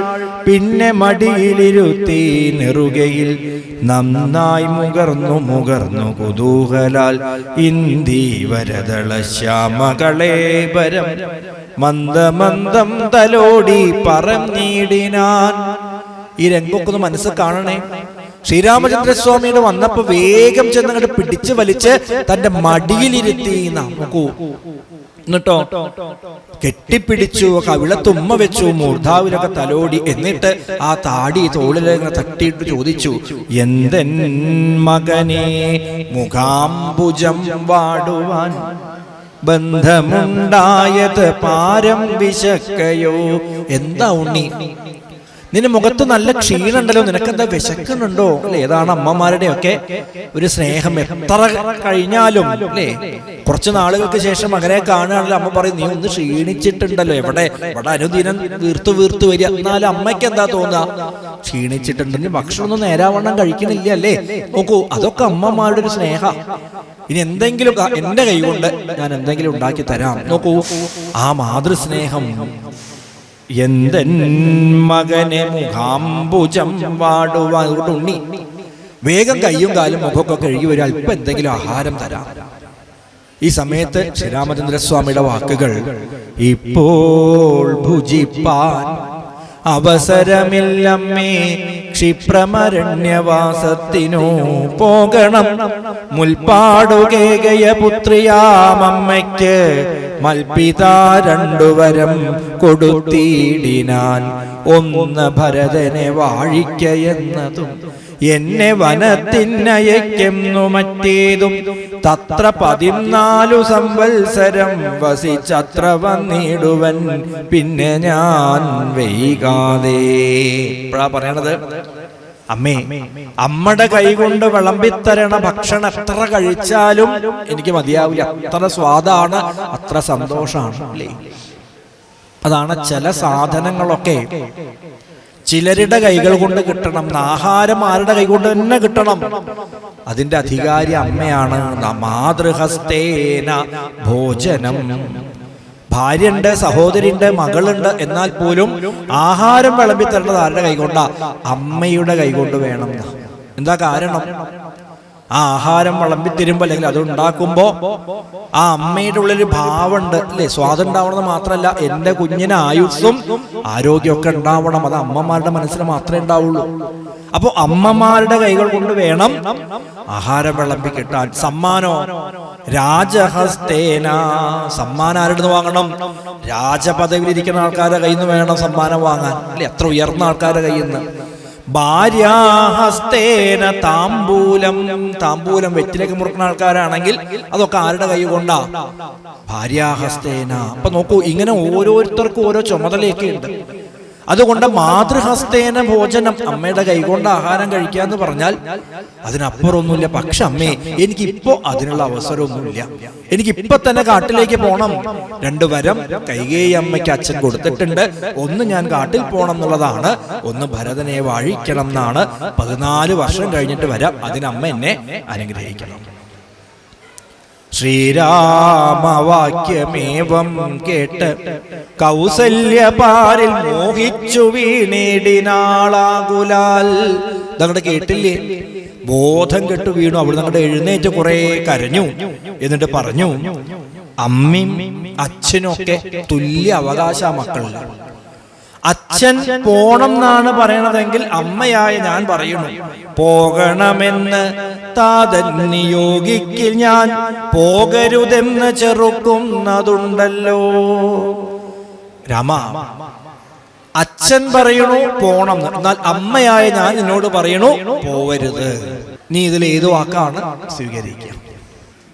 പിന്നെ മടിയിലിരുത്തി നെറുകയിൽ നന്നായി മുകർന്നു കുതൂഹലാൽ ഇന്ദീവരദള ശ്യാമകളേബരം മന്ദമന്ദം തലോടി പറന്നിടിനാൻ. ഈ രംഗമൊക്കെ ഒന്ന് മനസ്സിൽ കാണണേ. ശ്രീരാമചന്ദ്രസ്വാമിയുടെ വന്നപ്പോ വേഗം ചെന്നങ്ങോട്ട് പിടിച്ചു വലിച്ച് തന്റെ മടിയിലിരുത്തി. നോക്കൂ, എന്നിട്ടോ കെട്ടിപ്പിടിച്ചു, കവിളത്തുമ്മ വെച്ചു, മൂർധാവിലൊക്കെ തലോടി. എന്നിട്ട് ആ താടി തോളിലിങ്ങനെ തട്ടിയിട്ട് ചോദിച്ചു, എന്തെൻ മകനെ മുഖാംബുജം വാടുവാൻ ബന്ധമുണ്ടായത് പാരം വിശക്കയോ? എന്താ ഉണ്ണി, നിന്റെ മുഖത്ത് നല്ല ക്ഷീണുണ്ടല്ലോ, നിനക്കെന്താ വിശക്കുന്നുണ്ടോ? അല്ലെ, ഏതാണ് അമ്മമാരുടെ ഒക്കെ ഒരു സ്നേഹം. എത്ര കഴിഞ്ഞാലും അല്ലേ, കുറച്ച് നാളുകൾക്ക് ശേഷം മകനെ കാണുകയാണല്ലോ, അമ്മ പറയും, നീ ഒന്ന് ക്ഷീണിച്ചിട്ടുണ്ടല്ലോ. ഇവിടെ അനുദിനം വീർത്തു വരിക. എന്നാലും അമ്മയ്ക്ക് എന്താ തോന്നുക? ക്ഷീണിച്ചിട്ടുണ്ടെങ്കിൽ ഭക്ഷണമൊന്നും നേരാവണ്ണം കഴിക്കുന്നില്ല അല്ലേ. നോക്കൂ, അതൊക്കെ അമ്മമാരുടെ ഒരു സ്നേഹ. ഇനി എന്തെങ്കിലും എന്റെ കൈ കൊണ്ട് ഞാൻ എന്തെങ്കിലും ഉണ്ടാക്കി തരാം. നോക്കൂ, ആ മാതൃസ്നേഹം. എന്തെൻ മകനെ മുഖാംബുജം വാടുവാൻ. ഉണ്ണി വേഗം കയ്യും കാലും മുഖമൊക്കെ കഴുകി വരും, അല്പം എന്തെങ്കിലും ആഹാരം തരാം. ഈ സമയത്ത് ശ്രീരാമചന്ദ്രസ്വാമിയുടെ വാക്കുകൾ, ഇപ്പോൾ ഭുജിപ്പാൻ അവസരമില്ലമ്മേ, ക്ഷിപ്രമരണ്യവാസത്തിനു പോകണം. മുൽപ്പാടുകേകയ പുത്രിയാമമ്മയ്ക്ക് മൽപിതാ രണ്ടുവരം കൊടുത്തിടിനാൻ. ഒന്ന് ഭരതനെ വാഴിക്കയെന്നതും എന്നെ വനത്തിനയക്കെന്നു മറ്റേതും. തത്ര 14 സംവത്സരം വസിച്ചത്ര വന്നിടുവൻ പിന്നെ ഞാൻ വൈകാതെ. ഇപ്പോഴാ പറയണത്, അമ്മേ, അമ്മയുടെ കൈകൊണ്ട് വിളമ്പിത്തരണ ഭക്ഷണം എത്ര കഴിച്ചാലും എനിക്ക് മതിയാവില്ല. അത്ര സ്വാദാണ്, അത്ര സന്തോഷമാണ് അല്ലേ. അതാണ് ചില സാധനങ്ങളൊക്കെ ചിലരുടെ കൈകൾ കൊണ്ട് കിട്ടണം. ആഹാരം ആരുടെ കൈകൊണ്ട് തന്നെ കിട്ടണം. അതിന്റെ അധികാരി അമ്മയാണ്. മാതൃഹസ്തേന ഭോജനം. ഭാര്യയുണ്ട്, സഹോദരിയുണ്ട്, മകളുണ്ട്, എന്നാൽ പോലും ആഹാരം വിളമ്പിത്തരേണ്ടത് ആരുടെ കൈകൊണ്ടാ? അമ്മയുടെ കൈകൊണ്ട് വേണം. എന്താ കാരണം? ആ ആഹാരം വിളമ്പിത്തരുമ്പോ അല്ലെങ്കിൽ അത് ഉണ്ടാക്കുമ്പോ ആ അമ്മയുടെ ഉള്ളൊരു ഭാവമുണ്ട് അല്ലെ. സ്വാദം ഉണ്ടാവണമെന്ന് മാത്രമല്ല, എന്റെ കുഞ്ഞിന് ആയുസ്സും ആരോഗ്യമൊക്കെ ഉണ്ടാവണം. അത് അമ്മമാരുടെ മനസ്സിൽ മാത്രമേ ഉണ്ടാവുള്ളൂ. അപ്പൊ അമ്മമാരുടെ കൈകൾ കൊണ്ട് വേണം ആഹാരം വിളമ്പി കിട്ടാൻ. സമ്മാനോ രാജഹസ്തേന. സമ്മാനം ആരുടെ വാങ്ങണം? രാജപദവിയിലിരിക്കുന്ന ആൾക്കാരുടെ കയ്യിൽ നിന്ന് വേണം സമ്മാനം വാങ്ങാൻ അല്ലെ. എത്ര ഉയർന്ന ആൾക്കാരുടെ കയ്യിൽ നിന്ന്. ഭാര്യാഹസ്തേന താമ്പൂലം. താമ്പൂലം വെറ്റിലേക്ക് മുറുക്കുന്ന ആൾക്കാരാണെങ്കിൽ അതൊക്കെ ആരുടെ കൈ കൊണ്ടാ? ഭാര്യാഹസ്തേന. അപ്പൊ നോക്കൂ, ഇങ്ങനെ ഓരോരുത്തർക്കും ഓരോ ചുമതലയൊക്കെ ഉണ്ട്. അതുകൊണ്ട് മാതൃഹസ്തേന ഭോജനം, അമ്മയുടെ കൈകൊണ്ട് ആഹാരം കഴിക്കുക എന്ന് പറഞ്ഞാൽ അതിനപ്പുറമൊന്നുമില്ല. പക്ഷെ അമ്മേ, എനിക്കിപ്പോ അതിനുള്ള അവസരമൊന്നുമില്ല. എനിക്കിപ്പൊ തന്നെ കാട്ടിലേക്ക് പോകണം. 2 വരം കൈകേയി അമ്മയ്ക്ക് അച്ഛൻ കൊടുത്തിട്ടുണ്ട്. ഒന്ന് ഞാൻ കാട്ടിൽ പോകണം എന്നുള്ളതാണ്, ഒന്ന് ഭരതനെ വാഴിക്കണം എന്നാണ്. 14 വർഷം കഴിഞ്ഞിട്ട് വരാം. അതിനമ്മ എന്നെ അനുഗ്രഹിക്കണം. ശ്രീരാമവാക്യമേവം കേട്ട് കൗസല്യപാരിൽ മോഹിച്ചു വീണിടിനാളാകുലാൽ. ഇതങ്ങോട്ട് കേട്ടില്ലേ? ബോധം കെട്ടു വീണു. അവിടെ അങ്ങോട്ട് എഴുന്നേറ്റ് കുറെ കരഞ്ഞു. എന്നിട്ട് പറഞ്ഞു, അമ്മയും അച്ഛനൊക്കെ തുല്യ അവകാശ മക്കളില്ല. അച്ഛൻ പോണം എന്നാണ് പറയണതെങ്കിൽ അമ്മയായ ഞാൻ പറയുന്നു പോകണമെന്ന്. താതൻ നിയോഗിക്കിൽ ഞാൻ പോകരുതെന്ന് ചെറുക്കുന്നതുണ്ടല്ലോ. രാമ, അച്ഛൻ പറയണു പോണം, എന്നാൽ അമ്മയായ ഞാൻ നിന്നോട് പറയണു പോവരുത്. നീ ഇതിൽ ഏത് വാക്കാണ് സ്വീകരിക്കുക?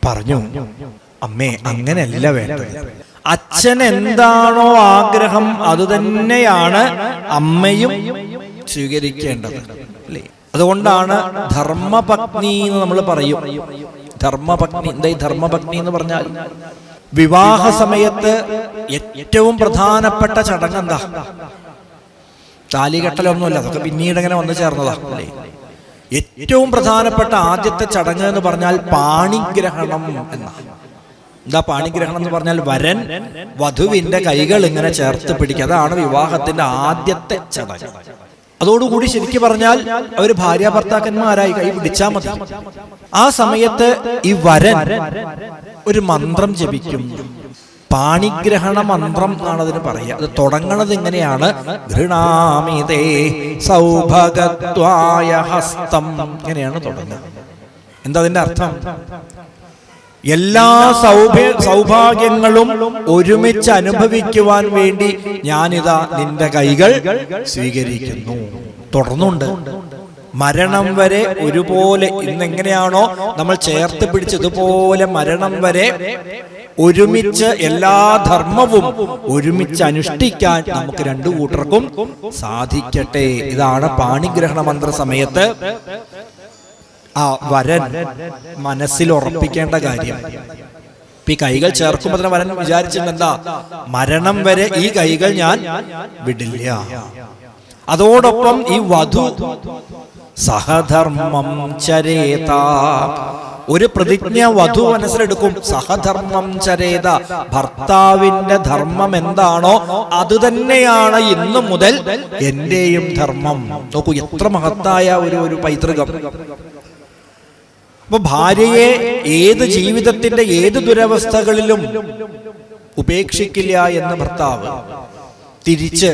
പറഞ്ഞു, അമ്മേ, അങ്ങനെയല്ല വേണ്ടത്. അച്ഛൻ എന്താണോ ആഗ്രഹം അത് തന്നെയാണ് അമ്മയും സ്വീകരിക്കേണ്ടത് അല്ലേ. അതുകൊണ്ടാണ് ധർമ്മപത്നി എന്ന് നമ്മൾ പറയും. ധർമ്മപത്നി, എന്താ ഈ ധർമ്മപത്നി എന്ന് പറഞ്ഞാൽ? വിവാഹ സമയത്ത് ഏറ്റവും പ്രധാനപ്പെട്ട ചടങ്ങ് എന്താ? താലികെട്ടലൊന്നുമല്ല, അതൊക്കെ പിന്നീട് ഇങ്ങനെ വന്നു ചേർന്നതാ അല്ലേ. ഏറ്റവും പ്രധാനപ്പെട്ട ആദ്യത്തെ ചടങ്ങ് എന്ന് പറഞ്ഞാൽ പാണിഗ്രഹണം എന്നാണ്. എന്താ പാണിഗ്രഹണം എന്ന് പറഞ്ഞാൽ? വരൻ വധുവിന്റെ കൈകൾ ഇങ്ങനെ ചേർത്ത് പിടിക്കുക. അതാണ് വിവാഹത്തിന്റെ ആദ്യത്തെ ചടങ്ങ്. അതോടുകൂടി ശരിക്കും പറഞ്ഞാൽ അവര് ഭാര്യ ഭർത്താക്കന്മാരായി കൈ പിടിച്ചാൽ മതി. ആ സമയത്ത് ഈ വരൻ ഒരു മന്ത്രം ജപിക്കും. പാണിഗ്രഹണ മന്ത്രം എന്നാണ് അതിന് പറയുക. അത് തുടങ്ങണത് ഇങ്ങനെയാണ്, ഗൃണാമിതേ സൗഭഗത്വായ ഹസ്തം. ഇങ്ങനെയാണ് തുടങ്ങുന്നത്. എന്താ അതിന്റെ അർത്ഥം? എല്ലാ സൗഭാഗ്യങ്ങളും ഒരുമിച്ച് അനുഭവിക്കുവാൻ വേണ്ടി ഞാനിതാ നിന്റെ കൈകൾ സ്വീകരിക്കുന്നു. തുടർന്നുണ്ട് മരണം വരെ ഒരുപോലെ. ഇന്നെങ്ങനെയാണോ നമ്മൾ ചേർത്ത് പിടിച്ചതുപോലെ മരണം വരെ ഒരുമിച്ച് എല്ലാ ധർമ്മവും ഒരുമിച്ച് അനുഷ്ഠിക്കാൻ നമുക്ക് 2 കൂട്ടർക്കും സാധിക്കട്ടെ. ഇതാണ് പാണിഗ്രഹണ മന്ത്ര സമയത്ത് ആ വരൻ മനസ്സിൽ ഉറപ്പിക്കേണ്ട കാര്യം. ഈ കൈകൾ ചേർക്കുമ്പോൾ തന്നെ വരൻ വിചാരിച്ചിട്ടുണ്ടെന്താ? മരണം വരെ ഈ കൈകൾ ഞാൻ വിടില്ല. അതോടൊപ്പം ഈ വധു സഹധർമ്മം ചരേത, ഒരു പ്രതിജ്ഞ വധു മനസ്സിലെടുക്കും. സഹധർമ്മം ചരേത, ഭർത്താവിന്റെ ധർമ്മം എന്താണോ അത് തന്നെയാണ് ഇന്നു മുതൽ എന്റെയും ധർമ്മം. നോക്കൂ, എത്ര മഹത്തായ ഒരു പൈതൃകം. അപ്പൊ ഭാര്യയെ ഏത് ജീവിതത്തിന്റെ ഏത് ദുരവസ്ഥകളിലും ഉപേക്ഷിക്കില്ല എന്ന് ഭർത്താവ്, തിരിച്ച്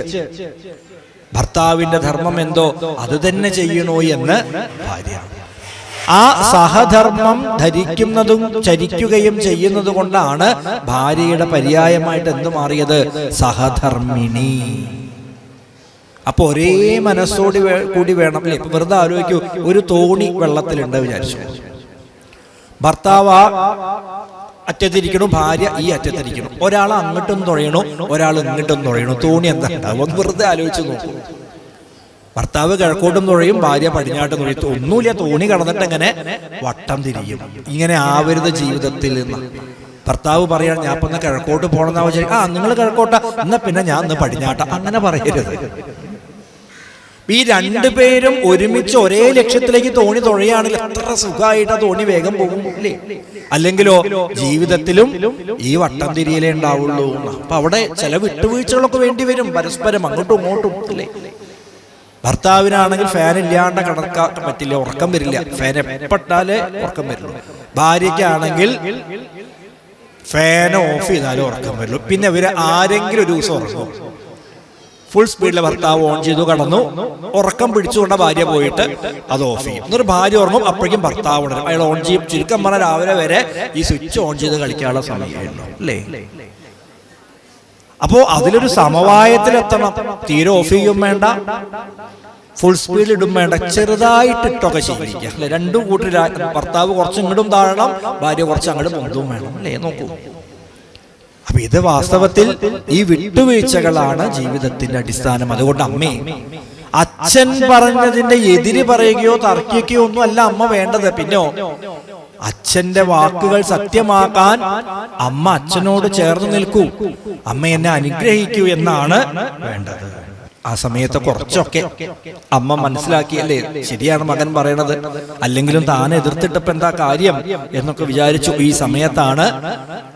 ഭർത്താവിന്റെ ധർമ്മം എന്തോ അത് തന്നെ ചെയ്യണോ എന്ന് ഭാര്യ. ആ സഹധർമ്മം ധരിക്കുന്നതും ചരിക്കുകയും ചെയ്യുന്നത് കൊണ്ടാണ് ഭാര്യയുടെ പര്യായമായിട്ട് എന്ത് മാറിയത്? സഹധർമ്മിണി. അപ്പൊ ഒരേ മനസ്സോടി കൂടി വേണം അല്ലേ? ഇപ്പൊ വെറുതെ ആലോചിക്കൂ, ഒരു തോണി വെള്ളത്തിലുണ്ട് വിചാരിച്ചു. ഭർത്താവ് അറ്റത്തിരിക്കണു, ഭാര്യ ഈ അറ്റത്തിരിക്കണം. ഒരാൾ അങ്ങോട്ടും തുഴയണു, ഒരാൾ ഇങ്ങോട്ടും തുഴയണു. തോണി എന്താ ഉണ്ടാവും? വെറുതെ ആലോചിച്ച് നോക്കൂ. ഭർത്താവ് കിഴക്കോട്ടും തുഴയും, ഭാര്യ പടിഞ്ഞാട്ടും തുഴയും. ഒന്നുമില്ല, തോണി കടന്നിട്ട് എങ്ങനെ വട്ടം തിരിയും. ഇങ്ങനെ ആവരുത് ജീവിതത്തിൽ നിന്ന്. ഭർത്താവ് പറയാൻ ഞാൻ ഇപ്പൊ കിഴക്കോട്ട് പോകണമെന്നാ വിചാരിക്കും. നിങ്ങൾ കിഴക്കോട്ട, എന്നാ പിന്നെ ഞാൻ ഇന്ന് പടിഞ്ഞാട്ട, അങ്ങനെ പറയരുത്. ഈ രണ്ടുപേരും ഒരുമിച്ച് ഒരേ ലക്ഷ്യത്തിലേക്ക് തോണി തുഴയാണെങ്കിൽ എത്ര സുഖമായിട്ട് ആ തോണി വേഗം പോകും അല്ലേ? അല്ലെങ്കിലോ ജീവിതത്തിലും ഈ വട്ടം തിരിയലേ ഉണ്ടാവുള്ളൂ. അപ്പൊ അവിടെ ചില വിട്ടുവീഴ്ചകളൊക്കെ വേണ്ടി വരും, പരസ്പരം അങ്ങോട്ടും ഇങ്ങോട്ടും അല്ലേ? ഭർത്താവിനാണെങ്കിൽ ഫാൻ ഇല്ലാണ്ട് കിടക്കാൻ പറ്റില്ല, ഉറക്കം വരില്ല. ഫാൻ എപ്പെട്ടാലേ ഉറക്കം വരുള്ളൂ. ഭാര്യയ്ക്കാണെങ്കിൽ ഫാൻ ഓഫ് ചെയ്താലേ ഉറക്കം വരുള്ളൂ. പിന്നെ ഇവര് ആരെങ്കിലും ഒരു ദിവസം ഉറങ്ങും. ഫുൾ സ്പീഡിലെ ഭർത്താവ് ഓൺ ചെയ്തു കടന്നു, ഉറക്കം പിടിച്ചുകൊണ്ട ഭാര്യ പോയിട്ട് അത് ഓഫ് ചെയ്യും. എന്നൊരു ഭാര്യ ഉറങ്ങും, അപ്പോഴേക്കും ഭർത്താവ് ഉണരും. അയാൾ ഓൺ ചെയ്യും. ചുരുക്കം പറഞ്ഞാൽ രാവിലെ വരെ ഈ സ്വിച്ച് ഓൺ ചെയ്ത് കളിക്കാനുള്ള സമയമുള്ളൂ അല്ലേ? അപ്പോ അതിലൊരു സമവായത്തിലെത്തണം. തീരെ ഓഫ് ചെയ്യും വേണ്ട, ഫുൾ സ്പീഡിൽ ഇടും വേണ്ട, ചെറുതായിട്ട് ഇട്ടൊക്കെ ശീലിക്കുക അല്ലെ? രണ്ടും കൂട്ടി ഭർത്താവ് കുറച്ച് ഇങ്ങോട്ടും താഴണം, ഭാര്യ കുറച്ച് അങ്ങോട്ടും പൊന്തും വേണം അല്ലേ? നോക്കൂ. അപ്പൊ ഇത് വാസ്തവത്തിൽ ഈ വിട്ടുവീഴ്ചകളാണ് ജീവിതത്തിന്റെ അടിസ്ഥാനം. അതുകൊണ്ട് അമ്മേ, അച്ഛൻ പറഞ്ഞതിന്റെ എതിര് പറയുകയോ തർക്കിക്കുകയോ ഒന്നും അല്ല അമ്മ വേണ്ടത്. പിന്നോ അച്ഛന്റെ വാക്കുകൾ സത്യമാക്കാൻ അമ്മ അച്ഛനോട് ചേർന്ന് നിൽക്കൂ, അമ്മ എന്നെ അനുഗ്രഹിക്കൂ എന്നാണ് വേണ്ടത്. ആ സമയത്ത് കുറച്ചൊക്കെ അമ്മ മനസ്സിലാക്കിയല്ലേ ശരിയാണ് മകൻ പറയണത്, അല്ലെങ്കിലും താൻ എതിർത്തിട്ടപ്പോ എന്താ കാര്യം എന്നൊക്കെ വിചാരിച്ചു. ഈ സമയത്താണ്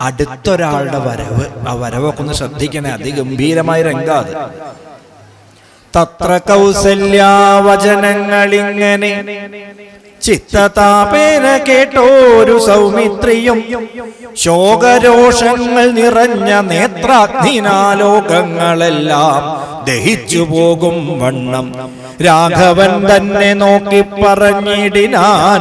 അടുത്തൊരാളുടെ വരവ്. ആ വരവൊക്കെ ഒന്ന് ശ്രദ്ധിക്കണേ, അതിഗംഭീരമായ രംഗാത്. തത്ര കൗസല്യാവചനങ്ങളിങ്ങനെ ചിത്തതാപേന കേട്ടോരു സൗമിത്രിയും ശോകരോഷങ്ങൾ നിറഞ്ഞ നേത്രാഗ്നിനാലോകങ്ങളെല്ലാം ദഹിച്ചു പോകും വണ്ണം രാഘവൻ തന്നെ നോക്കി പറഞ്ഞിടിനാൻ,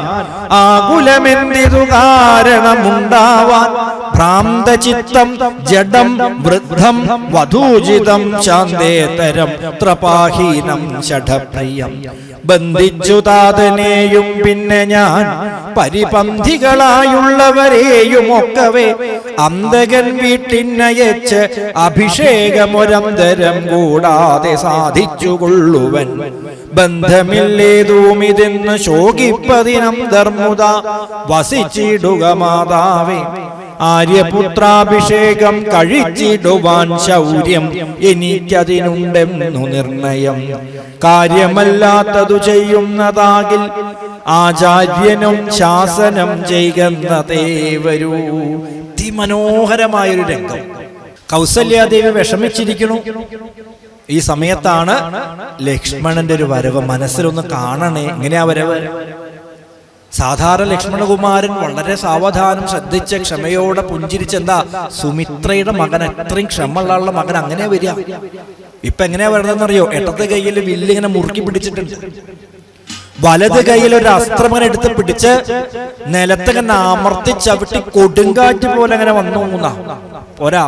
ആകുലമെന്തിതു കാരണമുണ്ടാവാൻ? ഭ്രാന്തചിത്തം ജഡം വൃദ്ധം വധൂജിതം ശാന്തേതരം ത്രപാഹീനം ഷഠപ്രിയം. ബന്ധിച്ചു താതനെയും പിന്നെ ഞാൻ പരിപന്ധികളായുള്ളവരെയും ഒക്കവേ അന്തകൻ വീട്ടിനയച്ച് അഭിഷേകമൊരന്തരം കൂടാതെ സാധിച്ചുകൊള്ളുവൻ. ബന്ധമില്ലേതുമിതെന്ന് ശോകിപ്പതിനം ധർമ്മുത വസിച്ചിടുക മാതാവേ. ആര്യപുത്രാഭിഷേകം കഴിച്ചിടുവാൻ ശൗര്യം എനിക്കതിനുണ്ടെന്നു നിർണയം. കാര്യമല്ലാത്തതു ചെയ്യുന്നതാകിൽ ആചാര്യനും ശാസനം ചെയ്യുന്നതേ വരൂ. അതിമനോഹരമായൊരു രംഗം. കൗസല്യാദേവി വിഷമിച്ചിരിക്കുന്നു. ഈ സമയത്താണ് ലക്ഷ്മണന്റെ ഒരു വരവ്. മനസ്സിലൊന്ന് കാണണേ, എങ്ങനെയാ വരവ്? സാധാരണ ലക്ഷ്മണകുമാരൻ വളരെ സാവധാനം ശ്രദ്ധിച്ച് ക്ഷമയോടെ പുഞ്ചിരിച്ചെന്താ സുമിത്രയുടെ മകൻ, അത്രയും ക്ഷമയുള്ള മകൻ അങ്ങനെ വരിക. ഇപ്പൊ എങ്ങനെയാ വരുന്നതെന്നറിയോ? ഇടത്തെ കയ്യിൽ വില്ലിങ്ങനെ മുറുക്കി പിടിച്ചിട്ടുണ്ട്, വലത് കയ്യിൽ ഒരു അസ്ത്രമങ്ങനെ എടുത്ത് പിടിച്ച് നിലത്തങ്ങനെ അമർത്തി ചവിട്ടി കൊടുങ്കാറ്റ് പോലെ അങ്ങനെ വന്നു. പോരാ,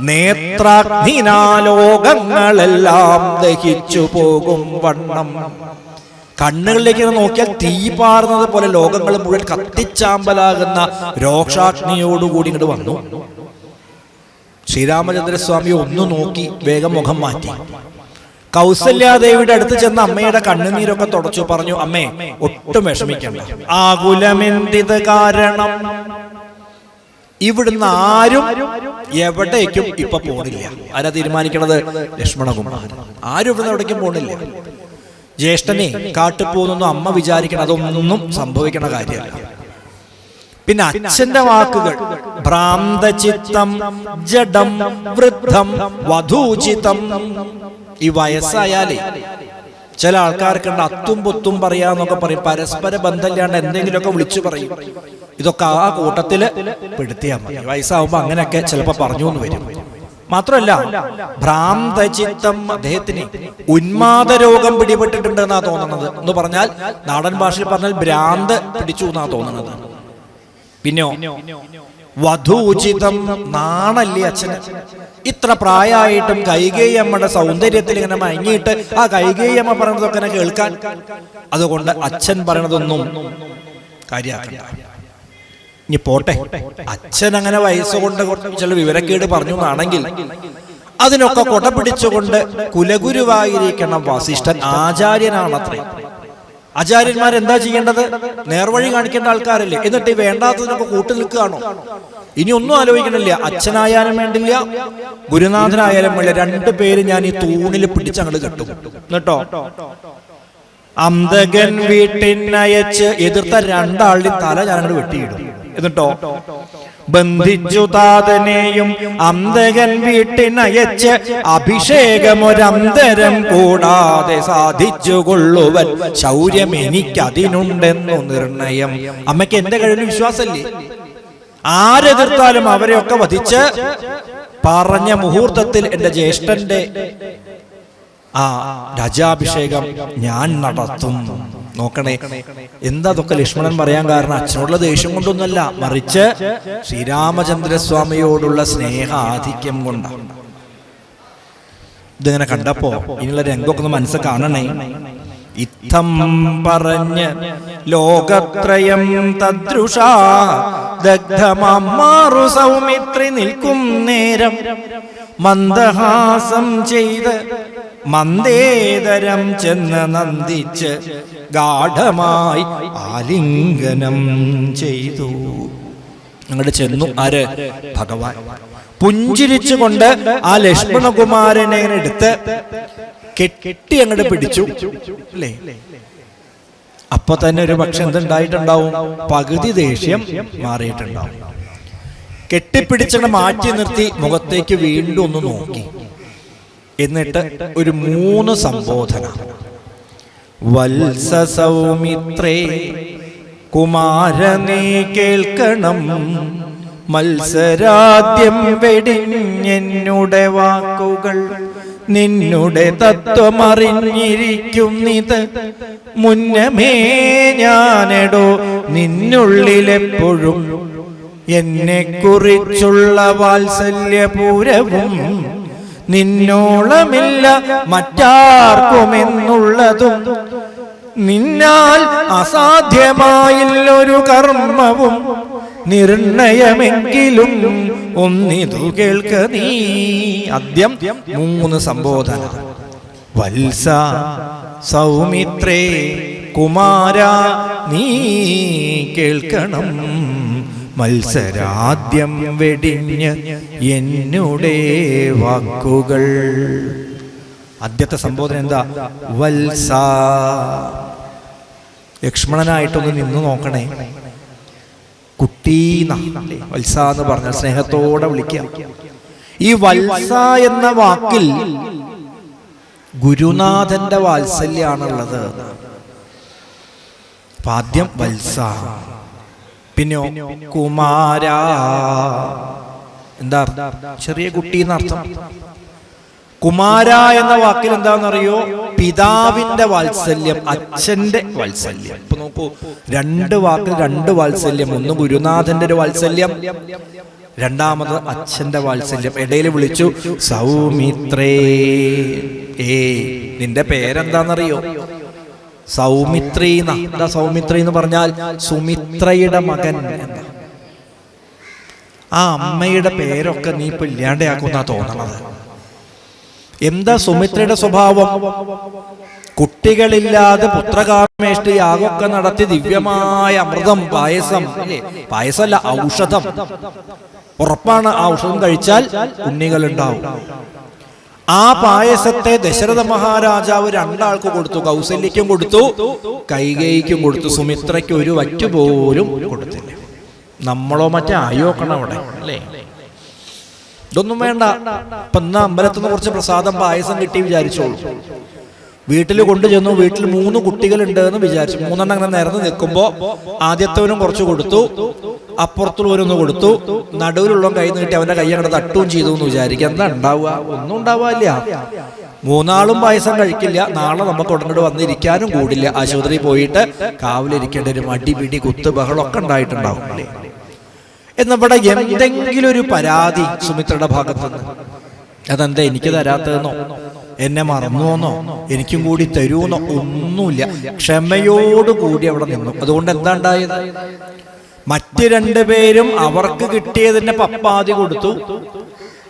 നേത്രാഗ്നിനാലോകങ്ങളെല്ലാം ദഹിച്ചു പോകും വണ്ണം. കണ്ണുകളിലേക്ക് നോക്കിയാൽ തീ പാറുന്നത് പോലെ ലോകങ്ങൾ മുഴുവൻ കത്തിച്ചാമ്പലാകുന്ന രോക്ഷാഗ്നിയോടുകൂടി ഇങ്ങോട്ട് വന്നു. ശ്രീരാമചന്ദ്രസ്വാമി ഒന്ന് നോക്കി വേഗം മുഖം മാറ്റി. കൗസല്യാദേവിയുടെ അടുത്ത് ചെന്ന് അമ്മയുടെ കണ്ണുനീരൊക്കെ തുടച്ചു. പറഞ്ഞു, അമ്മേ ഒട്ടും വിഷമിക്കണ്ട, ആകുലമെന്തിത് കാരണം? ഇവിടുന്ന് ആരും എവിടേക്കും ഇപ്പൊ പോണില്ല. ആരാ തീരുമാനിക്കണത്? ലക്ഷ്മണകുമാരൻ. ആരും ഇവിടുന്ന് എവിടേക്കും പോണില്ല. ജ്യേഷ്ഠനെ കാട്ടുപോകുന്നു അമ്മ വിചാരിക്കണം, അതൊന്നും സംഭവിക്കണ കാര്യമല്ല. പിന്നെ അച്ഛന്റെ വാക്കുകൾ, ഭ്രാന്തചിത്തം ജഡം വൃദ്ധം വധൂചിതം. ഈ വയസ്സായാലേ ചില ആൾക്കാർക്കുണ്ട് അത്തും പൊത്തും പറയാന്നൊക്കെ പറയും, പരസ്പര ബന്ധമില്ലാണ്ട് എന്തെങ്കിലുമൊക്കെ വിളിച്ചു പറയും. ഇതൊക്കെ ആ കൂട്ടത്തില് പെടുത്തിയാൽ മതി. വയസ്സാവുമ്പോ അങ്ങനെയൊക്കെ ചിലപ്പോ പറഞ്ഞു എന്ന് വരും. മാത്രമല്ല ഭ്രാന്തചിത്തം, അദ്ദേഹത്തിന് ഉന്മാദ രോഗം പിടിപെട്ടിട്ടുണ്ട് എന്നാ തോന്നുന്നത്. എന്ന് പറഞ്ഞാൽ നാടൻ ഭാഷയിൽ പറഞ്ഞാൽ ഭ്രാന്ത് പിടിച്ചു എന്നാ തോന്നുന്നത്. പിന്നെയോ വധൂചിതം, നാണല്ലേ അച്ഛന്. ഇത്ര പ്രായമായിട്ടും കൈകേയമ്മയുടെ സൗന്ദര്യത്തിൽ ഇങ്ങനെ മയങ്ങിയിട്ട് ആ കൈകേയമ്മ പറയുന്നതൊക്കെ ഇങ്ങനെ കേൾക്കാൻ. അതുകൊണ്ട് അച്ഛൻ പറയണതൊന്നും കാര്യമാക്കണ്ട. ഇനി പോട്ടെ, അച്ഛൻ അങ്ങനെ വയസ്സുകൊണ്ട് ചില വിവരക്കേട് പറഞ്ഞു എന്നാണെങ്കിൽ അതിനൊക്കെ കൊട പിടിച്ചുകൊണ്ട് കുലഗുരുവായിരിക്കണം വസിഷ്ഠൻ. ആചാര്യനാണത്രേ. ആചാര്യന്മാരെന്താ ചെയ്യേണ്ടത്? നേർവഴി കാണിക്കേണ്ട ആൾക്കാരല്ലേ. എന്നിട്ട് ഈ വേണ്ടാത്തതിനൊക്കെ കൂട്ടു നിൽക്കുകയാണോ? ഇനി ഒന്നും ആലോചിക്കണില്ല. അച്ഛനായാലും വേണ്ടില്ല, ഗുരുനാഥനായാലും വേണ്ടില്ല, രണ്ടുപേര് ഞാൻ ഈ തൂണിൽ പിടിച്ചങ്ങോട്ട് കെട്ടും. എന്നിട്ടോ അന്തകൻ വീട്ടിനയച്ച് എതിർത്ത രണ്ടാളുടെയും തല ഞാനങ്ങോട്ട് വെട്ടിയിടും. എന്നിട്ടോ ബന്ധിച്ചു താതനെയും അന്തകൻ വീട്ടിനയച്ച് അഭിഷേകമൊരന്തരം കൂടാതെ സാധിച്ചു കൊള്ളുവൻ ശൗര്യം എനിക്കതിനുണ്ടെന്നു നിർണയം. അമ്മയ്ക്ക് എന്റെ കഴിവിൽ വിശ്വാസമല്ലേ? ആരെതിർത്താലും അവരെയൊക്കെ വധിച്ച് പറഞ്ഞ മുഹൂർത്തത്തിൽ എന്റെ ജ്യേഷ്ഠന്റെ ആ രാജാഭിഷേകം ഞാൻ നടത്തും. നോക്കണേ, എന്താ അതൊക്കെ ലക്ഷ്മണൻ പറയാൻ കാരണം? അച്ഛനോടുള്ള ദേഷ്യം കൊണ്ടൊന്നുമല്ല, മറിച്ച് ശ്രീരാമചന്ദ്രസ്വാമിയോടുള്ള സ്നേഹാധിക്യം കൊണ്ടാണ്. ഇതിങ്ങനെ കണ്ടപ്പോ ഇനിയുള്ള രംഗമൊക്കെ ഒന്ന് മനസ്സിൽ കാണണേ. ഇത്തം പറഞ്ഞ് ലോകത്രയം തദ്രുഷാ ദഗ്ധമാറു സൗമിത്രി നിൽക്കും നേരം മന്ദഹാസം ചെയ്ത് മന്ദേതരം ചെന്ന് നന്ദിച്ച് ഗാഠമായി ആലിംഗനം ചെയ്തു. അങ്ങോട്ട് ചെന്നു. ആര്? ഭഗവാൻ. പുഞ്ചിരിച്ചുകൊണ്ട് ആ ലക്ഷ്മണകുമാരനെ എടുത്ത് കെട്ടി അങ്ങോട്ട് പിടിച്ചു അല്ലേ? അപ്പൊ തന്നെ ഒരു പക്ഷെ എന്തുണ്ടായിട്ടുണ്ടാവും? പകുതി ദേഷ്യം മാറിയിട്ടുണ്ടാവും. കെട്ടിപ്പിടിച്ചങ്ങ് മാറ്റി നിർത്തി മുഖത്തേക്ക് വീണ്ടും ഒന്ന് നോക്കി. എന്നിട്ട് ഒരു 3 സംബോധന. വത്സ സൗമിത്രേ കുമാരനേ കേൾക്കണം, മത്സരാദ്യം വെടിഞ്ഞെന്നുടെ വാക്കുകൾ നിന്നുടെ തത്വമറിഞ്ഞിരിക്കുന്നിത് മുന്നമേ ഞാനെടോ നിന്നുള്ളിലെപ്പോഴും എന്നെ കുറിച്ചുള്ള വാത്സല്യപൂരവും നിന്നോളമില്ല മറ്റാർക്കുമെന്നുള്ളതും നിന്നാൽ അസാധ്യമായില്ലൊരു കർമ്മവും നിർണയമെങ്കിലും ഒന്നിതു കേൾക്ക നീ. ആദ്യം 3 സംബോധന. വത്സ സൗമിത്രേ കുമാര നീ കേൾക്കണം, മത്സരാദ്യം വെടിഞ്ഞ് എന്നുടെ വാക്കുകൾ. ആദ്യത്തെ സംബോധന എന്താ? വത്സ. ലക്ഷ്മണനായിട്ടൊന്ന് നിന്നു നോക്കണേ. കുട്ടീന വത്സ എന്ന് പറഞ്ഞാൽ സ്നേഹത്തോടെ വിളിക്കാം. ഈ വത്സ എന്ന വാക്കിൽ ഗുരുനാഥന്റെ വാത്സല്യാണുള്ളത്. ആദ്യം വത്സ, പിന്നെ കുമാര. എന്താ? ചെറിയ കുട്ടി എന്നർത്ഥം. കുമാര എന്ന വാക്കിൽ എന്താണെന്നറിയോ? പിതാവിന്റെ വാത്സല്യം, അച്ഛന്റെ വാത്സല്യം. ഇപ്പൊ നോക്കൂ, 2 വാക്കിൽ 2 വാത്സല്യം. ഒന്ന് ഗുരുനാഥന്റെ ഒരു വാത്സല്യം, രണ്ടാമത് അച്ഛന്റെ വാത്സല്യം. ഇടയിൽ വിളിച്ചു സൗമിത്രേ. നിന്റെ പേരെന്താന്നറിയോ? സൗമിത്രി. എന്താ സൗമിത്രി എന്ന് പറഞ്ഞാൽ? സുമിത്രയുടെ മകൻ. ആ അമ്മയുടെ പേരൊക്കെ നീ ഇപ്പൊ ഇല്ലാണ്ടാക്കുന്നാ തോന്നണത്. എന്താ സുമിത്രയുടെ സ്വഭാവം? കുട്ടികളില്ലാതെ പുത്രകാമേഷ്ടി യാഗമൊക്കെ നടത്തി ദിവ്യമായ അമൃതം, പായസം അല്ലേ? പായസമല്ല, ഔഷധം. ഉറപ്പാണ്, ആ ഔഷധം കഴിച്ചാൽ ഉണ്ണികൾ ഉണ്ടാവും. ആ പായസത്തെ ദശരഥ മഹാരാജാവ് 2 ആൾക്ക് കൊടുത്തു. കൗസല്യക്കും കൊടുത്തു, കൈകേയിക്കും കൊടുത്തു. സുമിത്രയ്ക്ക് ഒരു വറ്റു പോലും കൊടുത്തില്ല. നമ്മളോ മറ്റേ ആയോക്കണം അവിടെ അല്ലേ? ഇതൊന്നും വേണ്ട. ഇപ്പൊ ഇന്ന് അമ്പലത്തിൽ നിന്ന് കുറച്ച് പ്രസാദം പായസം കിട്ടി വിചാരിച്ചോളൂ. വീട്ടിൽ കൊണ്ടുചെന്നു. വീട്ടിൽ 3 കുട്ടികളുണ്ട് എന്ന് വിചാരിച്ചു. 3 എണ്ണം അങ്ങനെ നിരന്ന് നിൽക്കുമ്പോൾ ആദ്യത്തവനും കുറച്ച് കൊടുത്തു, അപ്പുറത്തുള്ളവരൊന്ന് കൊടുത്തു, നടുവിലുള്ള കൈ നീട്ടി അവന്റെ കൈ അങ്ങോട്ട് തട്ടുകയും ചെയ്തു എന്ന് വിചാരിക്കുക. എന്താ ഉണ്ടാവുക? ഒന്നും ഉണ്ടാവാല്ല. 3 ആളും പായസം കഴിക്കില്ല. നാളെ നമുക്ക് ഉടനോട് വന്നിരിക്കാനും കൂടില്ല. ആശുപത്രിയിൽ പോയിട്ട് കാവിലിരിക്കേണ്ട ഒരു മടിപിടി കുത്ത് ബഹളമൊക്കെ ഉണ്ടായിട്ടുണ്ടാവും. എന്നിവിടെ എന്തെങ്കിലും ഒരു പരാതി സുമിത്രയുടെ ഭാഗത്തുനിന്ന്, അതെന്താ എനിക്ക് തരാത്തതെന്നോ, എന്നെ മറന്നുവെന്നോ, എനിക്കും കൂടി തരുമെന്നോ ഒന്നുമില്ല. ക്ഷമയോടുകൂടി അവിടെ നിന്നു. അതുകൊണ്ട് എന്താ ഉണ്ടായത്? മറ്റ് 2 പേരും അവർക്ക് കിട്ടിയതിന്റെ പപ്പാതി കൊടുത്തു.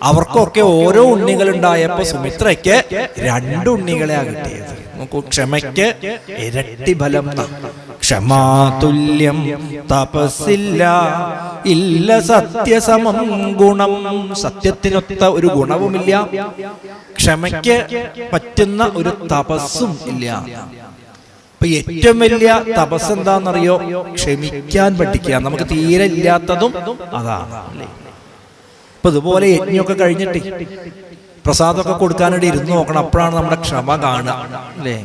അവർക്കൊക്കെ ഓരോ ഉണ്ണികൾ ഉണ്ടായപ്പോ സുമിത്രയ്ക്ക് 2 ഉണ്ണികളെയാ കിട്ടിയത്. നോക്കൂ, ക്ഷമയ്ക്ക് ഇരട്ടി ഫലം. ക്ഷമാതുല്യം തപസ്സില്ല, ഇല്ല സത്യസമം ഗുണം. സത്യത്തിനൊത്ത ഒരു ഗുണവുമില്ല, ക്ഷമയ്ക്ക് പറ്റുന്ന ഒരു തപസ്സും ഇല്ല. അപ്പൊ ഏറ്റവും വലിയ തപസ് എന്താണെന്നറിയോ? ക്ഷമിക്കാൻ പഠിക്കുക. നമുക്ക് തീരെ ഇല്ലാത്തതും അതാണ്. അപ്പൊ ഇതുപോലെ യജ്ഞമൊക്കെ കഴിഞ്ഞിട്ട് പ്രസാദമൊക്കെ കൊടുക്കാനായിട്ട് ഇരുന്ന് നോക്കണം. അപ്പോഴാണ് നമ്മുടെ ക്ഷമ കാണുക, അല്ലേ?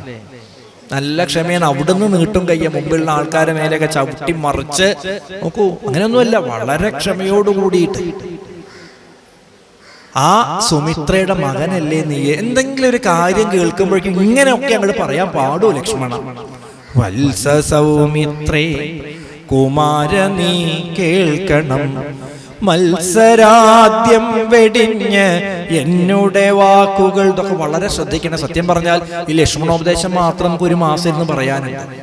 നല്ല ക്ഷമയാണ്. അവിടുന്ന് നീട്ടും കയ്യ, മുമ്പിലുള്ള ആൾക്കാരെ മേലെയൊക്കെ ചവിട്ടി മറിച്ച് നോക്കൂ. അങ്ങനെയൊന്നുമല്ല, വളരെ ക്ഷമയോടുകൂടിയിട്ട്. ആ സുമിത്രയുടെ മകനല്ലേ നീ? എന്തെങ്കിലും ഒരു കാര്യം കേൾക്കുമ്പോഴേക്കും ഇങ്ങനെയൊക്കെ അങ്ങോട്ട് പറയാൻ പാടുമോ ലക്ഷ്മണ? വത്സ സൗമിത്രേ കുമാര നീ കേൾക്കണം, മത്സരാദ്യം വെടിഞ്ഞ് എന്നുടെ വാക്കുകൾ. ഇതൊക്കെ വളരെ ശ്രദ്ധിക്കണം. സത്യം പറഞ്ഞാൽ ഈ ലക്ഷ്മണോപദേശം മാത്രം നമുക്ക് ഒരു മാസം ഇരുന്ന് പറയാനുണ്ട്.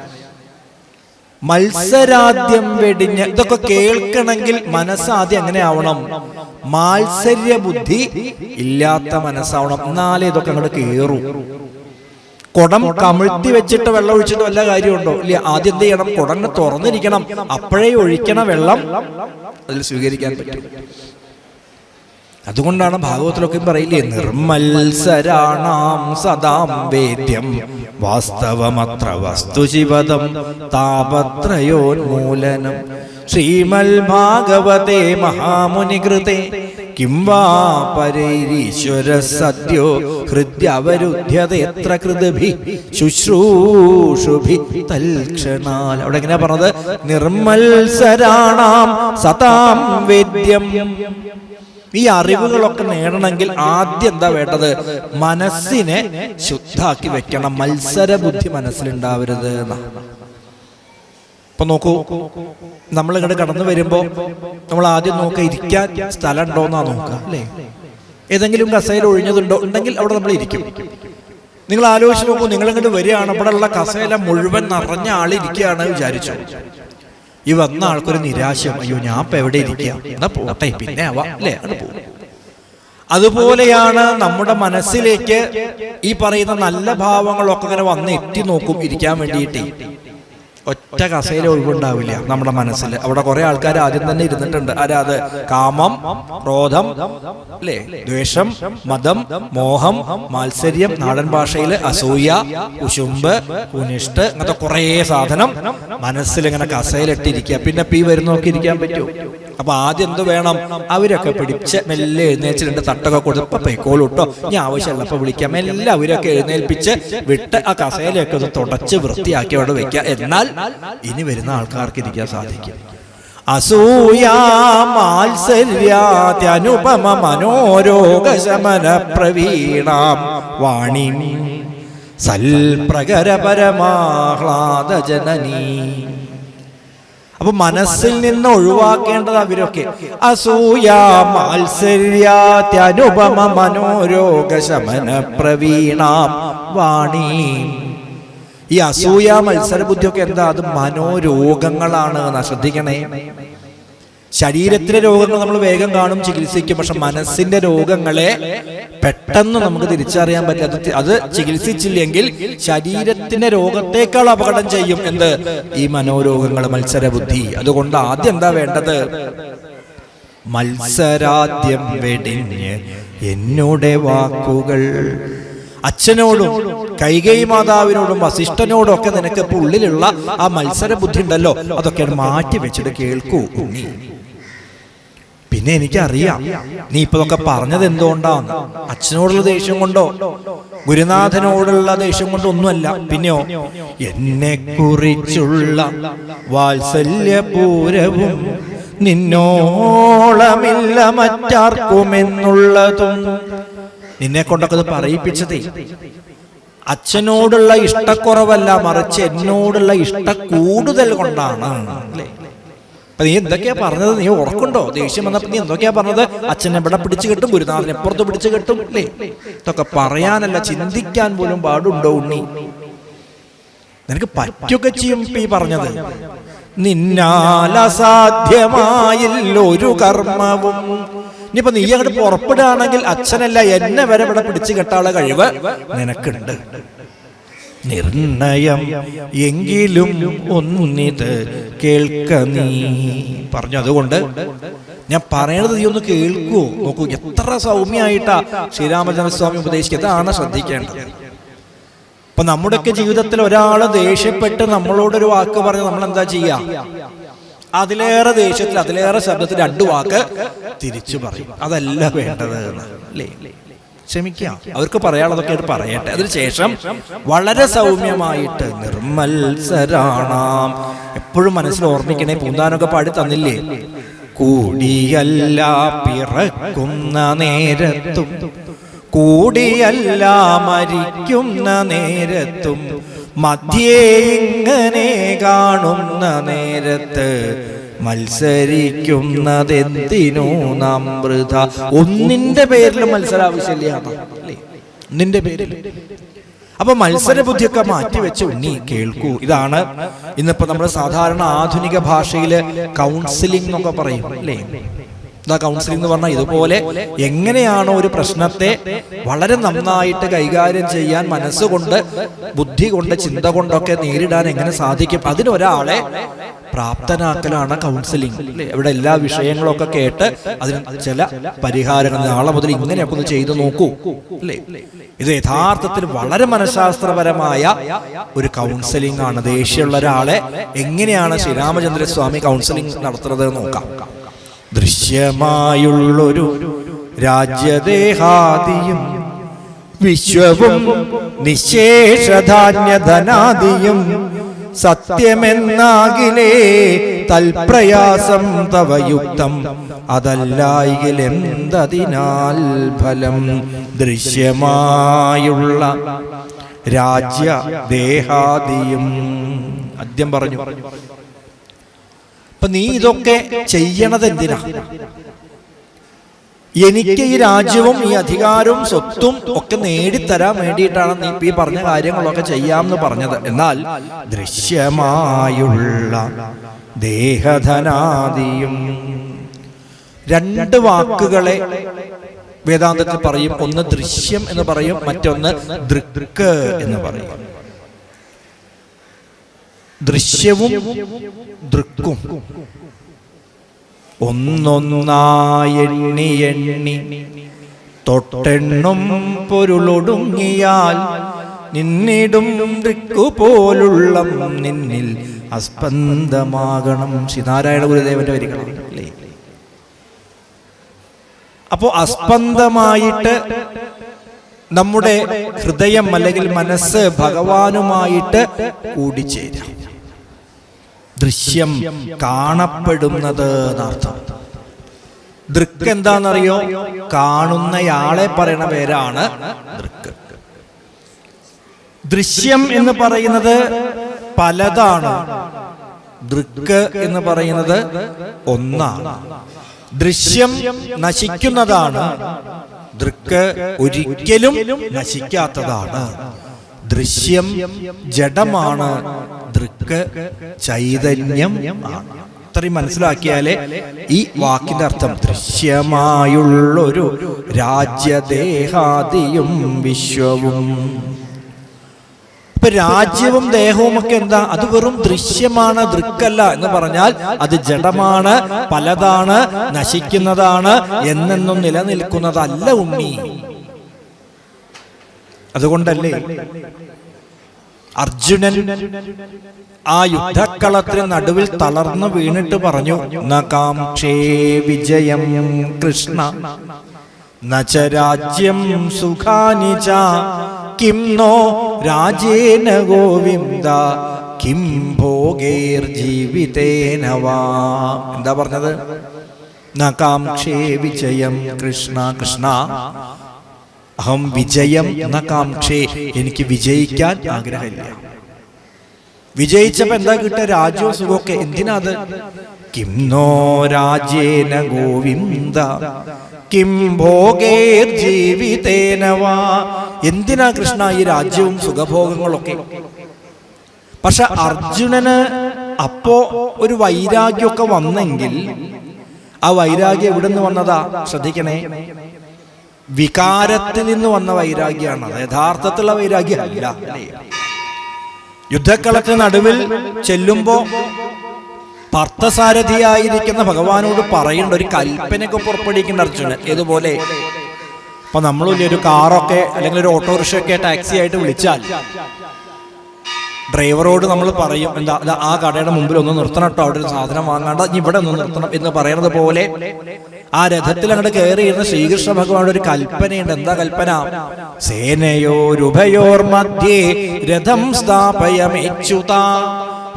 മത്സരാദ്യം വെടിഞ്ഞ് ഇതൊക്കെ കേൾക്കണമെങ്കിൽ മനസ്സാദ്യം എങ്ങനെ ആവണം? മാത്സര്യ ബുദ്ധി ഇല്ലാത്ത മനസ്സാവണം. എന്നാലേ ഇതൊക്കെ അങ്ങോട്ട് കേറും. കുടം കമിഴ്ത്തി വെച്ചിട്ട് വെള്ളം ഒഴിച്ചിട്ട് വല്ല കാര്യമുണ്ടോ? ഇല്ല. ആദ്യം എന്ത് ചെയ്യണം? കുടം തുറന്നിരിക്കണം. അപ്പോഴേ ഒഴിക്കണ വെള്ളം അതിൽ സ്വീകരിക്കാൻ പറ്റും. അതുകൊണ്ടാണ് ഭാഗവതത്തിലൊക്കെ പറയില്ലേ, നിർമത്സരാണാം സദാം വേദ്യം വാസ്തവമത്ര വസ്തുശിവദം താപത്രയോന്മൂലനം. ശ്രീമൽ ഭാഗവതേ മഹാമുനികൃതേ കിം വാ പരൈരീശ്വര സദ്യോ ഹൃദ്യവരുദ്ധ്യതേത്ര കൃതഭി ശുശ്രൂഷുഭി തൽക്ഷണാൽ. അവിടെ എങ്ങനെയാ പറഞ്ഞത്? നിർമത്സരാണാം സതാം വേദ്യം. ഈ അറിവുകളൊക്കെ നേടണമെങ്കിൽ ആദ്യം എന്താ വേണ്ടത്? മനസ്സിനെ ശുദ്ധാക്കി വെക്കണം. മത്സര ബുദ്ധി മനസ്സിലുണ്ടാവരുത് എന്നാ. ഇപ്പൊ നോക്കൂ, നമ്മൾ ഇങ്ങോട്ട് കടന്നു വരുമ്പോ നമ്മൾ ആദ്യം നോക്കുക ഇരിക്കാൻ സ്ഥലം ഉണ്ടോന്നാ നോക്കുക, അല്ലേ? ഏതെങ്കിലും കസേര ഒഴിഞ്ഞതുണ്ടോ? ഉണ്ടെങ്കിൽ അവിടെ നമ്മൾ ഇരിക്കും. നിങ്ങൾ ആലോചിച്ച് നോക്കൂ, നിങ്ങൾ ഇങ്ങോട്ട് വരികയാണ്, ഇവിടെ ഉള്ള കസേര മുഴുവൻ നിറഞ്ഞ ആളിരിക്കുകയാണ് വിചാരിച്ചു. ഈ വന്ന ആൾക്കൊരു നിരാശ, അയ്യോ ഞാൻ ഇപ്പൊ എവിടെ ഇരിക്കുക, എന്നാ പോട്ടെ പിന്നെ ആവാം, അല്ലേ? അത് പോകും. അതുപോലെയാണ് നമ്മുടെ മനസ്സിലേക്ക് ഈ പറയുന്ന നല്ല ഭാവങ്ങളൊക്കെ ഇങ്ങനെ വന്ന് എത്തി നോക്കും ഇരിക്കാൻ വേണ്ടിയിട്ട്. ഒറ്റ കസേര ഒഴിവുണ്ടാവില്ല നമ്മുടെ മനസ്സിൽ. അവിടെ കുറെ ആൾക്കാർ ആദ്യം തന്നെ ഇരുന്നിട്ടുണ്ട്. ആരാ അത്? കാമം, ക്രോധം, അല്ലേ? ദ്വേഷം, മദം, മോഹം, മാത്സര്യം, നാടൻ ഭാഷയിൽ അസൂയ, കുശുമ്പ്, കുനിഷ്ട്, അങ്ങനത്തെ കുറെ സാധനം മനസ്സിൽ ഇങ്ങനെ കസേരയിട്ടിരിക്കുക. പിന്നെ പി വരുന്നൊക്കെ ഇരിക്കാൻ പറ്റുമോ? അപ്പൊ ആദ്യം എന്ത് വേണം? അവരൊക്കെ പിടിച്ച് മെല്ലെ എഴുന്നേച്ച് 2 തട്ടൊക്കെ കൊടുത്ത് പൊയ്ക്കോളൂട്ടോ, ഞാൻ ആവശ്യമുള്ളപ്പോ വിളിക്കാം, മെല്ലെ അവരൊക്കെ എഴുന്നേൽപ്പിച്ച് വിട്ട് ആ കസേരയൊക്കെ ഒന്ന് തുടച്ച് വൃത്തിയാക്കി അവിടെ വെക്കുക. എന്നാൽ ഇനി വരുന്ന ആൾക്കാർക്ക് ഇരിക്കാൻ സാധിക്കും. അസൂയാ മാത്സര്യാത്യനുപമ മനോരോഗശമന പ്രവീണാം വാണി സൽപ്രകര പരമാഹ്ലാദ ജനനീ. അപ്പൊ മനസ്സിൽ നിന്ന് ഒഴിവാക്കേണ്ടത് അവരൊക്കെ. അസൂയ മാത്സര്യാത്യനുപമ മനോരോഗശമന പ്രവീണാം വാണി. ഈ അസൂയ മത്സരബുദ്ധിയൊക്കെ എന്താ? അത് മനോരോഗങ്ങളാണ്. ശ്രദ്ധിക്കണേ. ശരീരത്തിലെ രോഗങ്ങൾ നമ്മൾ വേഗം കാണും, ചികിത്സിക്കും. പക്ഷെ മനസ്സിന്റെ രോഗങ്ങളെ പെട്ടെന്ന് നമുക്ക് തിരിച്ചറിയാൻ പറ്റാത്ത, അത് ചികിത്സിച്ചില്ലെങ്കിൽ ശരീരത്തിന്റെ രോഗത്തെക്കാൾ അപകടം ചെയ്യും. എന്ത്? ഈ മനോരോഗങ്ങൾ, മത്സരബുദ്ധി. അതുകൊണ്ട് ആദ്യം എന്താ വേണ്ടത്? മത്സരാദ്യം വെടിഞ്ഞ് എന്നുടെ വാക്കുകൾ. അച്ഛനോടും കൈകേയി മാതാവിനോടും വസിഷ്ഠനോടും ഒക്കെ നിനക്ക് ഇപ്പൊ ഉള്ളിലുള്ള ആ മത്സര ബുദ്ധി ഉണ്ടല്ലോ, അതൊക്കെ മാറ്റി വെച്ചിട്ട് കേൾക്കൂ ഉണ്ണി. പിന്നെ എനിക്കറിയാം നീ ഇപ്പൊ ഇതൊക്കെ പറഞ്ഞത് എന്തുകൊണ്ടാന്ന്. അച്ഛനോടുള്ള ദേഷ്യം കൊണ്ടോ, ഗുരുനാഥനോടുള്ള ദേഷ്യം കൊണ്ടൊന്നുമല്ല. പിന്നെയോ എന്നെ കുറിച്ചുള്ള വാത്സല്യപൂരവും നിന്നോളമില്ല മറ്റാർക്കുമെന്നുള്ളതും. നിന്നെ കൊണ്ടൊക്കെ പറയിപ്പിച്ചതേ അച്ഛനോടുള്ള ഇഷ്ടക്കുറവല്ല, മറിച്ച് എന്നോടുള്ള ഇഷ്ട കൂടുതൽ കൊണ്ടാണ്. അപ്പൊ നീ എന്തൊക്കെയാ പറഞ്ഞത്? നീ ഓർക്കുണ്ടോ? ദേഷ്യം വന്നപ്പോ നീ എന്തൊക്കെയാ പറഞ്ഞത്? അച്ഛനെ എവിടെ പിടിച്ചു കെട്ടും, ഗുരുനാഥനെ എപ്പുറത്ത് പിടിച്ചു കെട്ടും അല്ലേ? ഇതൊക്കെ പറയാനല്ല, ചിന്തിക്കാൻ പോലും പാടുണ്ടോ ഉണ്ണി? നിനക്ക് പറ്റൊക്കെ ചെയ്യും ഈ പറഞ്ഞത്. നിന്നാൽ അസാധ്യമായില്ലൊരു കർമ്മവും. ഇനിയിപ്പോ നീ അങ്ങോട്ട് പുറപ്പെടുകയാണെങ്കിൽ അച്ഛനല്ല എന്നെ വരെ ഇവിടെ പിടിച്ചു കെട്ടാനുള്ള കഴിവ് നിനക്കുണ്ട്. നിർണയം എങ്കിലും ഒന്നിത് കേൾക്ക നീ പറഞ്ഞു. അതുകൊണ്ട് ഞാൻ പറയണത് നീ ഒന്ന് കേൾക്കൂ. നോക്കൂ എത്ര സൗമ്യമായിട്ടാ ശ്രീരാമചന്ദ്രസ്വാമി ഉപദേശിക്കുക. അതാണ് ശ്രദ്ധിക്കേണ്ടത്. അപ്പൊ നമ്മുടെയൊക്കെ ജീവിതത്തിൽ ഒരാള് ദേഷ്യപ്പെട്ട് നമ്മളോടൊരു വാക്ക് പറഞ്ഞ് നമ്മൾ എന്താ ചെയ്യാ? അതിലേറെ ദേഷ്യത്തിൽ അതിലേറെ ശബ്ദത്തിൽ 2 വാക്ക് തിരിച്ചു പറയും. അതല്ല വേണ്ടത് അല്ലേ? ക്ഷമിക്കാം, അവർക്ക് പറയാനുള്ളതൊക്കെ അവർ പറയട്ടെ. അതിനുശേഷം വളരെ സൗമ്യമായിട്ട് നിർമ്മത്സരാണാം. എപ്പോഴും മനസ്സിൽ ഓർമ്മിക്കണേ, പൂന്താനൊക്കെ പാടി തന്നില്ലേ? കൂടിയല്ല പിറക്കുന്ന നേരത്തും കൂടിയല്ല മരിക്കുന്ന നേരത്തും മധ്യേ ഇങ്ങനെ കാണുന്ന നേരത്ത് മത്സരിക്കുന്നതെന്തിനോ നാം വൃഥ. ഒന്നിന്റെ പേരിൽ മത്സരം ആവശ്യമില്ല, ഒന്നിന്റെ പേരിൽ. അപ്പൊ മത്സര ബുദ്ധിയൊക്കെ മാറ്റിവെച്ച് ഉണ്ണി കേൾക്കൂ. ഇതാണ് ഇന്നിപ്പോ നമ്മുടെ സാധാരണ ആധുനിക ഭാഷയില് കൗൺസിലിംഗ് എന്നൊക്കെ പറയും അല്ലേ? കൗൺസിലിംഗ് എന്ന് പറഞ്ഞാൽ ഇതുപോലെ എങ്ങനെയാണോ ഒരു പ്രശ്നത്തെ വളരെ നന്നായിട്ട് കൈകാര്യം ചെയ്യാൻ മനസ്സുകൊണ്ട്, ബുദ്ധി കൊണ്ട്, ചിന്ത കൊണ്ടൊക്കെ നേരിടാൻ എങ്ങനെ സാധിക്കും, അതിനൊരാളെ പ്രാപ്തനാക്കലാണ് കൗൺസിലിംഗ്. ഇവിടെ എല്ലാ വിഷയങ്ങളൊക്കെ കേട്ട് അതിന് ചില പരിഹാരങ്ങൾ, നാളെ മുതൽ ഇങ്ങനെയൊക്കെ ഒന്ന് ചെയ്തു നോക്കൂ അല്ലേ? ഇത് യഥാർത്ഥത്തിൽ വളരെ മനഃശാസ്ത്രപരമായ ഒരു കൗൺസിലിംഗ് ആണ്. ദേഷ്യമുള്ള ഒരാളെ എങ്ങനെയാണ് ശ്രീരാമചന്ദ്രസ്വാമി കൗൺസിലിംഗ് നടത്തുന്നത് നോക്കാം. ദൃശ്യമായുള്ളൊരു രാജ്യദേഹാദിയും വിശ്വവും നിശേഷധാന്യധനാദിയും സത്യമെന്നാകിലേ തൽപ്രയാസം തവയുക്തം അതല്ലായിലെന്തതിനാൽ ഫലം. ദൃശ്യമായുള്ള രാജ്യദേഹാദിയും ആദ്യം പറഞ്ഞു. അപ്പൊ നീ ഇതൊക്കെ ചെയ്യണത് എന്തിനാ? എനിക്ക് ഈ രാജ്യവും ഈ അധികാരവും സ്വത്തും ഒക്കെ നേടിത്തരാൻ വേണ്ടിയിട്ടാണ് നീ ഈ പറഞ്ഞ കാര്യങ്ങളൊക്കെ ചെയ്യാമെന്ന് പറഞ്ഞത്. എന്നാൽ ദൃശ്യമായുള്ള ദേഹധനാദിയും 2 വാക്കുകളെ വേദാന്തത്തിൽ പറയും. ഒന്ന് ദൃശ്യം എന്ന് പറയും, മറ്റൊന്ന് ദൃക്ക് എന്ന് പറയും. ദൃശ്യവും ദൃക്കും ഒന്നൊന്നായെണ്ണി എണ്ണി തൊട്ടെണ്ണും പൊരുളൊടുങ്ങിയാൽ നിന്നിടും ദൃക്കുപോലുള്ള നിന്നിൽ അസ്പന്ദമാകണം. ശ്രീനാരായണ ഗുരുദേവന്റെ വരികളല്ലേ? അപ്പോ അസ്പന്ദമായിട്ട് നമ്മുടെ ഹൃദയം അല്ലെങ്കിൽ മനസ്സ് ഭഗവാനുമായിട്ട് കൂടിച്ചേരാം. ദൃശ്യം കാണപ്പെടുന്നത് എന്നർത്ഥം. ദൃക്ക് എന്താണെന്നറിയോ? കാണുന്നയാളെ പറയുന്ന പേരാണ് ദൃക്ക്. ദൃശ്യം എന്ന് പറയുന്നത് പലതാണ്, ദൃക്ക് എന്ന് പറയുന്നത് ഒന്നാണ്. ദൃശ്യം നശിക്കുന്നതാണ്, ദൃക്ക് ഒരിക്കലും നശിക്കാത്തതാണ്. ദൃശ്യം ജഡമാണ്, ദൃക്ക് ചൈതന്യം ആണ്. ഇത്രയും മനസ്സിലാക്കിയാലേ ഈ വാക്കിന്റെ അർത്ഥം. ദൃശ്യമായുള്ളൊരു രാജ്യദേഹാദിയും വിശ്വവും. ഇപ്പൊ രാജ്യവും ദേഹവും ഒക്കെ എന്താ? അത് വെറും ദൃശ്യമാണ്, ദൃക്കല്ല എന്ന് പറഞ്ഞാൽ അത് ജഡമാണ്, പലതാണ്, നശിക്കുന്നതാണ്, എന്നെന്നും നിലനിൽക്കുന്നതല്ല ഉണ്ണി. അതുകൊണ്ടല്ലേ അർജുനൻ ആ യുദ്ധക്കളത്തിന് നടുവിൽ തളർന്നു വീണിട്ട് പറഞ്ഞു, ന കാംക്ഷേ വിജയം കൃഷ്ണ ന ച രാജ്യം സുഖാനി ച കിം നോ രാജേന ഗോവിന്ദ കിം ഭോഗേർ ജീവിതേന വാ. എന്താ പറഞ്ഞത്? നകാംക്ഷേ വിജയം കൃഷ്ണ കൃഷ്ണ അഹം വിജയം നകാംക്ഷേ, എനിക്ക് വിജയിക്കാൻ ആഗ്രഹമില്ല. വിജയിച്ചപ്പോ എന്താ കിട്ടുക? രാജ്യവും സുഖമൊക്കെ. എന്തിനാത്? കിം നോ രാജേന ഗോവിന്ദ കിം ഭോഗേർ ജീവിതേന വാ. എന്തിനാ കൃഷ്ണ ഈ രാജ്യവും സുഖഭോഗങ്ങളൊക്കെ? പക്ഷെ അർജുനന് അപ്പോ ഒരു വൈരാഗ്യമൊക്കെ വന്നെങ്കിൽ ആ വൈരാഗ്യം എവിടെ നിന്ന് വന്നതാ? ശ്രദ്ധിക്കണേ, വികാരത്തിൽ നിന്ന് വന്ന വൈരാഗ്യമാണ്. അത് യഥാർത്ഥത്തിലുള്ള വൈരാഗ്യം അല്ല. യുദ്ധക്കളത്തിന് നടുവിൽ ചെല്ലുമ്പോ പാർത്ഥസാരഥിയായിരിക്കുന്ന ഭഗവാനോട് പറയേണ്ട ഒരു കൽപ്പനയൊക്കെ പുറപ്പെടുവിക്കേണ്ട അർജുനൻ. ഏതുപോലെ? അപ്പൊ നമ്മളില്ലേ ഒരു കാറൊക്കെ അല്ലെങ്കിൽ ഒരു ഓട്ടോറിക്ഷയൊക്കെ ടാക്സി ആയിട്ട് വിളിച്ചാൽ ഡ്രൈവറോട് നമ്മൾ പറയും, എന്താ ആ കടയുടെ മുമ്പിൽ ഒന്ന് നിർത്തണം കേട്ടോ, അവിടെ ഒരു സാധനം വാങ്ങാണ്ട ഇവിടെ ഒന്ന് നിർത്തണം എന്ന് പറയുന്നത് പോലെ ആ രഥത്തിൽ അങ്ങോട്ട് കയറിയിരുന്ന ശ്രീകൃഷ്ണ ഭഗവാന്റെ ഒരു കൽപ്പനയുണ്ട്. എന്താ കൽപ്പന? സേനയോരുഭയോർ മധ്യേ രഥം സ്ഥാപയമേച്യുത.